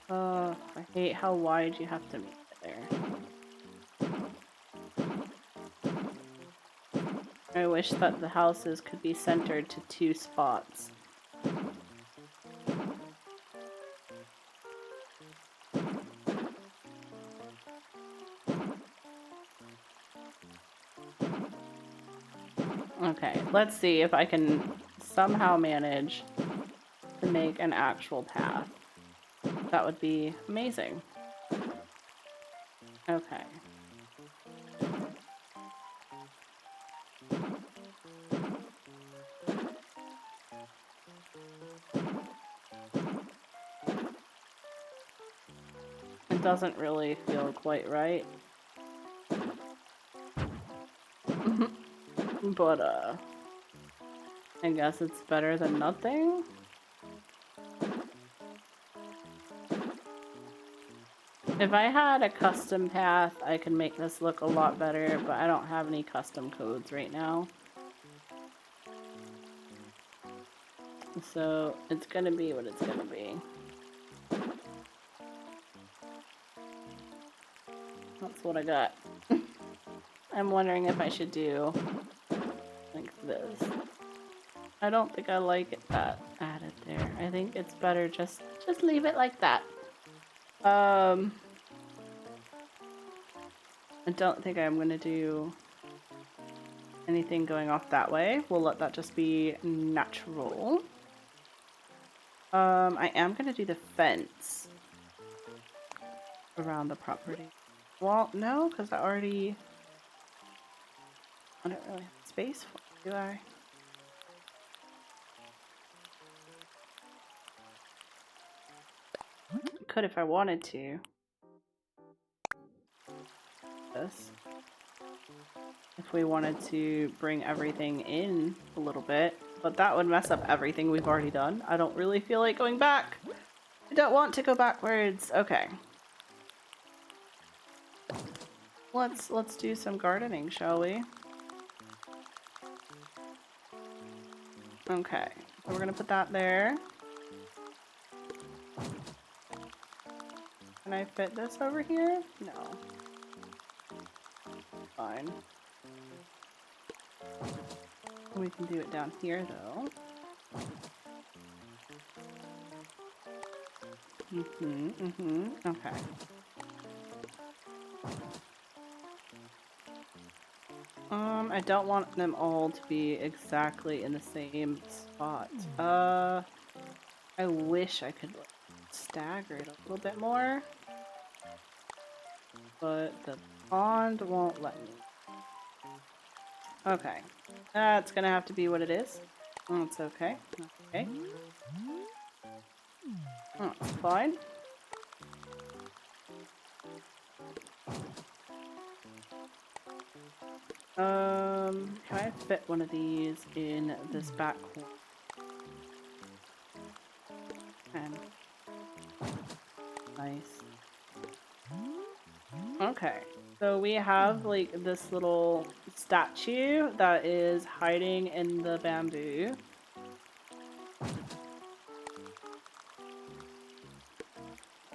I hate how wide you have to make it there. I wish that the houses could be centered to 2 spots. Okay, let's see if I can somehow manage to make an actual path. That would be amazing. Okay. It doesn't really feel quite right. But, I guess it's better than nothing. If I had a custom path, I could make this look a lot better, but I don't have any custom codes right now. So, it's gonna be what it's gonna be. That's what I got. I'm wondering if I should do like this. I don't think I like it that added there. I think it's better just leave it like that. I don't think I'm gonna do anything going off that way. We'll let that just be natural. I am gonna do the fence around the property. Well, no, because I don't really have space for it, do I? Could if I wanted to. This. If we wanted to bring everything in a little bit, but that would mess up everything we've already done. I don't really feel like going back. I don't want to go backwards. Okay. Let's do some gardening, shall we? Okay. So we're gonna put that there. Can I fit this over here? No. Fine. We can do it down here though. Okay. I don't want them all to be exactly in the same spot. I wish I could stagger it a little bit more, but the pond won't let me. Okay, that's gonna have to be what it is. That's okay. Okay. That's fine. Can I fit one of these in this back corner? And nice. Okay, so we have like this little statue that is hiding in the bamboo.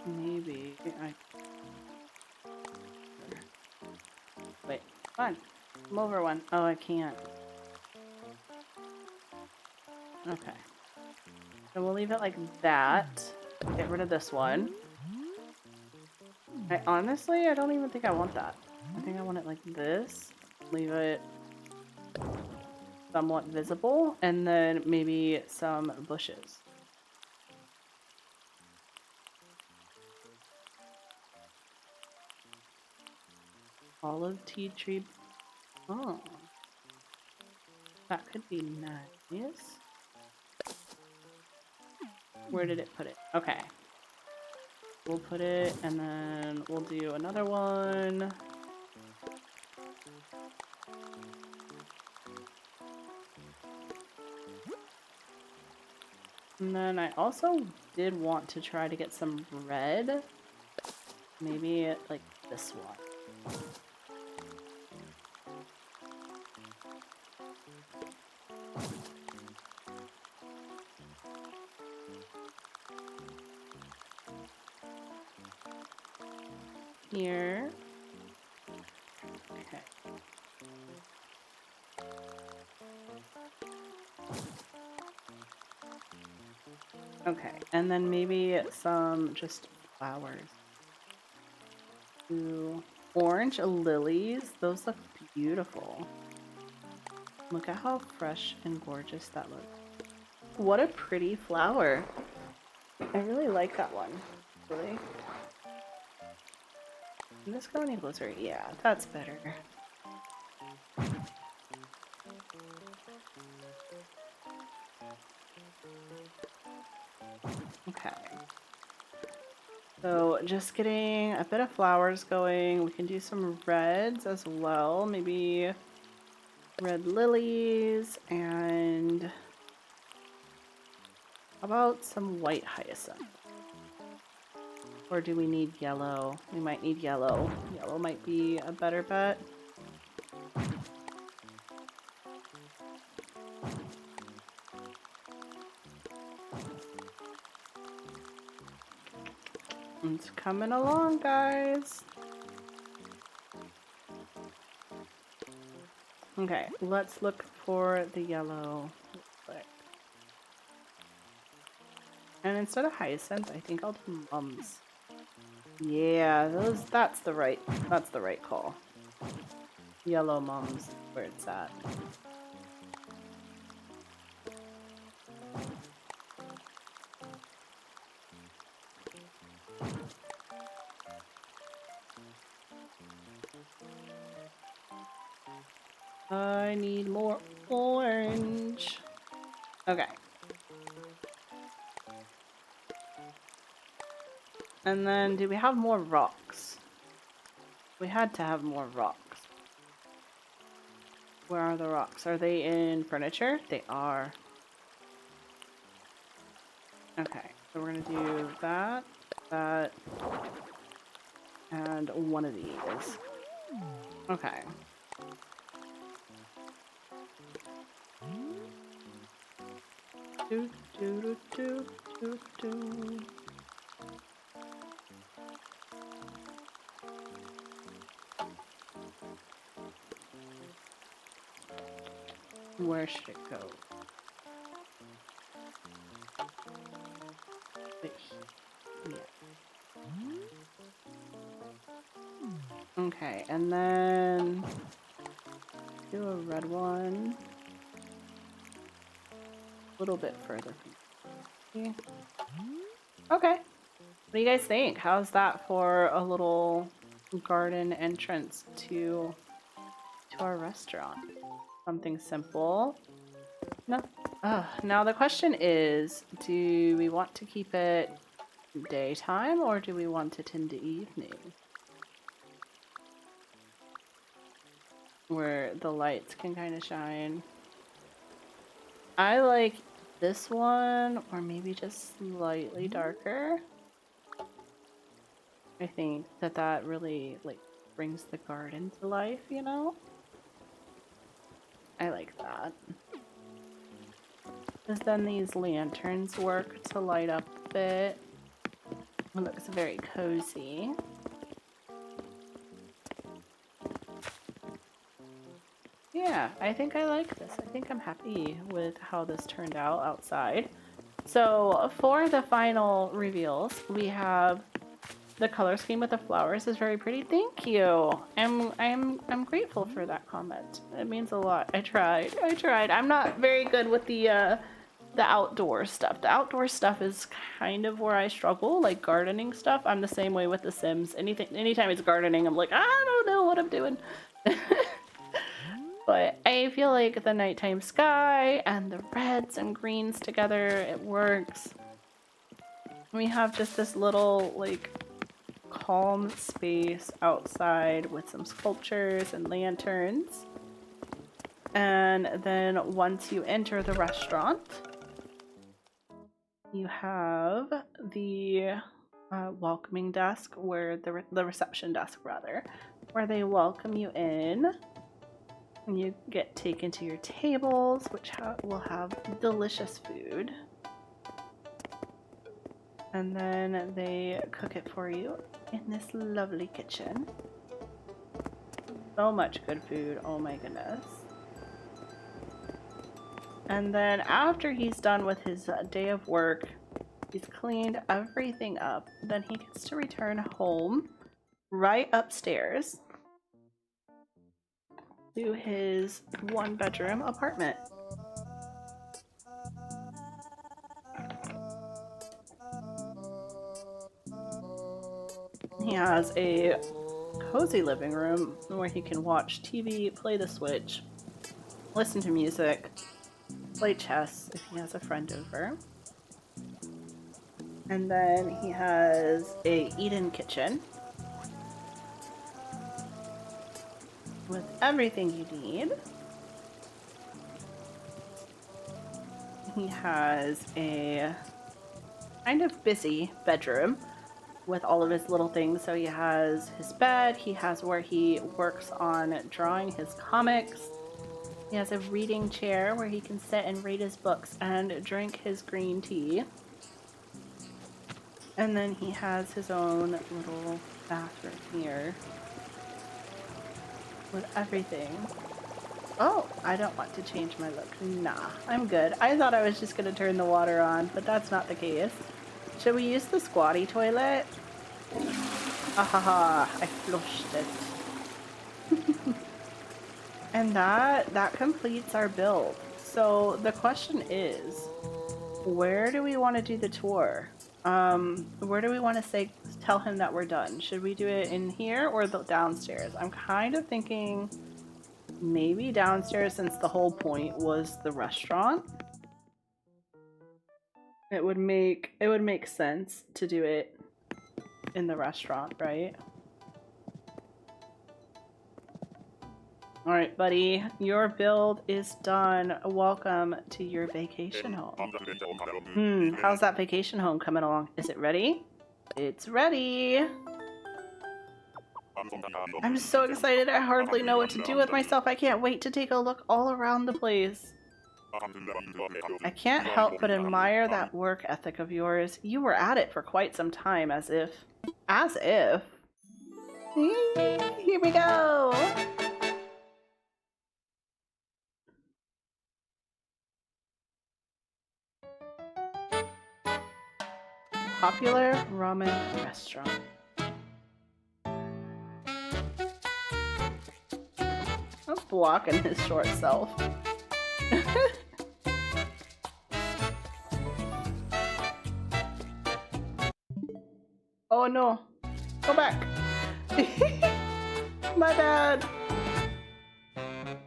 Maybe I... Wait, come on. Come over one. Oh, I can't. Okay. So we'll leave it like that. Get rid of this one. I don't even think I want that. I think I want it like this. Leave it somewhat visible, and then maybe some bushes. Olive tea tree. Oh. That could be nice. Where did it put it? Okay. We'll put it, and then we'll do another one. And then I also did want to try to get some red. Maybe like this one. Here. Okay. Okay, and then maybe some just flowers. Ooh, orange lilies. Those look beautiful. Look at how fresh and gorgeous that looks. What a pretty flower. I really like that one. Really. Can this go any closer? Yeah, that's better. Okay. So just getting a bit of flowers going. We can do some reds as well. Maybe red lilies and how about some white hyacinth? Or do we need yellow? We might need yellow. Yellow might be a better bet. It's coming along, guys. Okay, let's look for the yellow real quick. And instead of hyacinth, I think I'll do mums. Yeah, that's the right call. Yellow mums, where it's at. I need more orange. Okay. And then, do we have more rocks? We had to have more rocks. Where are the rocks? Are they in furniture? They are. Okay, so we're gonna do that, that, and one of these. Okay. Do, do, do, do, do, do. Where should it go? Wait, yeah. Okay, and then do a red one. A little bit further. Yeah. Okay. What do you guys think? How's that for a little garden entrance to our restaurant? Something simple. No. Now the question is, do we want to keep it daytime or do we want it in the evening? Where the lights can kind of shine. I like this one, or maybe just slightly darker. I think that really like brings the garden to life, you know? I like that. Because then these lanterns work to light up a bit. It looks very cozy. Yeah, I think I like this. I think I'm happy with how this turned out outside. So for the final reveals, we have the color scheme with the flowers is very pretty. Thank you. I'm grateful for that comment. It means a lot. I tried. I'm not very good with the outdoor stuff. The outdoor stuff is kind of where I struggle, like gardening stuff. I'm the same way with The Sims. Anytime it's gardening, I'm like, I don't know what I'm doing. But I feel like the nighttime sky and the reds and greens together, it works. We have just this little, like, calm space outside with some sculptures and lanterns. And then once you enter the restaurant, you have the welcoming desk, where the reception desk rather, where they welcome you in. And you get taken to your tables, which will have delicious food. And then they cook it for you in this lovely kitchen. So much good food, oh my goodness. And then after he's done with his day of work, he's cleaned everything up, then he gets to return home right upstairs to his 1-bedroom apartment. He has a cozy living room where he can watch TV, play the Switch, listen to music, play chess if he has a friend over. And then he has a eat-in kitchen with everything you need. He has a kind of busy bedroom with all of his little things. So he has his bed, he has where he works on drawing his comics. He has a reading chair where he can sit and read his books and drink his green tea. And then he has his own little bathroom here with everything. Oh, I don't want to change my look. Nah, I'm good. I thought I was just gonna turn the water on, but that's not the case. Should we use the squatty toilet? Ahaha, I flushed it. And that completes our build. So the question is, where do we want to do the tour? Where do we want to tell him that we're done? Should we do it in here or the downstairs? I'm kind of thinking maybe downstairs, since the whole point was the restaurant. It would make sense to do it in the restaurant, right? Alright, buddy, your build is done. Welcome to your vacation home. How's that vacation home coming along? Is it ready? It's ready! I'm so excited, I hardly know what to do with myself. I can't wait to take a look all around the place. I can't help but admire that work ethic of yours. You were at it for quite some time, as if. Here we go! Popular ramen restaurant. I'm blocking his short self. Oh no. Go back. My bad.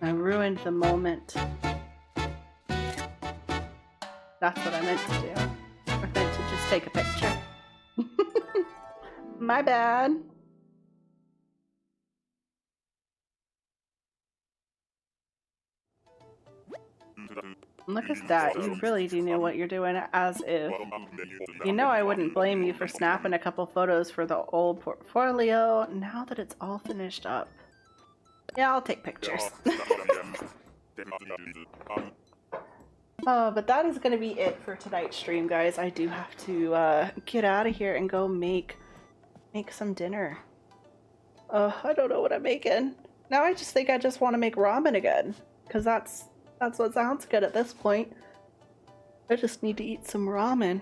I ruined the moment. That's what I meant to do. I meant to just take a picture. My bad. Look at that, you really do know what you're doing, as if. You know I wouldn't blame you for snapping a couple photos for the old portfolio, now that it's all finished up. Yeah, I'll take pictures. Oh, but that is going to be it for tonight's stream, guys. I do have to get out of here and go make some dinner. I don't know what I'm making. Now I just think I just want to make ramen again, because that's what sounds good at this point. I just need to eat some ramen.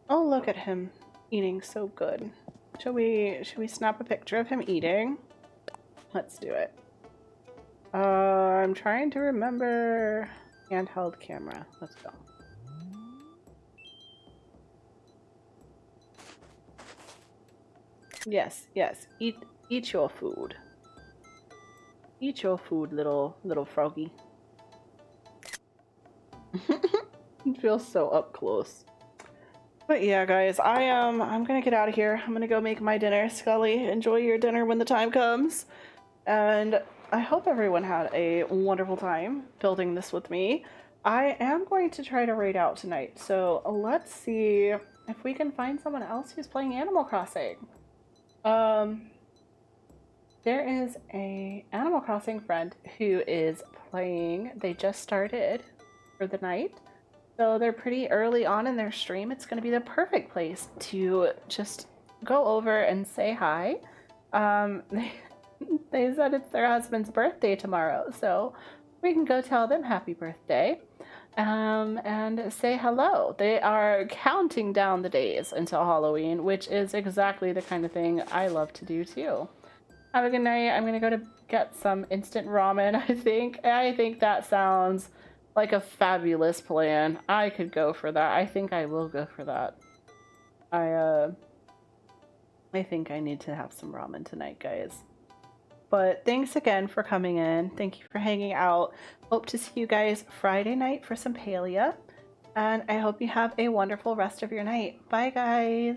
Oh, look at him eating so good. Should we snap a picture of him eating? Let's do it. I'm trying to remember handheld camera. Let's go. Yes, yes. Eat your food. Eat your food, little froggy. It feels so up close. But yeah, guys, I'm gonna get out of here. I'm gonna go make my dinner. Scully, enjoy your dinner when the time comes. And I hope everyone had a wonderful time building this with me. I am going to try to raid out tonight, so let's see if we can find someone else who's playing Animal Crossing. There is a Animal Crossing friend who is playing. They just started for the night. So they're pretty early on in their stream. It's going to be the perfect place to just go over and say hi. They said it's their husband's birthday tomorrow, so we can go tell them happy birthday and say hello. They are counting down the days until Halloween, which is exactly the kind of thing I love to do too. Have a good night. I'm going to go to get some instant ramen, I think. I think that sounds like a fabulous plan. I could go for that. I think I will go for that. I think I need to have some ramen tonight, guys. But thanks again for coming in. Thank you for hanging out. Hope to see you guys Friday night for some Palia. And I hope you have a wonderful rest of your night. Bye, guys.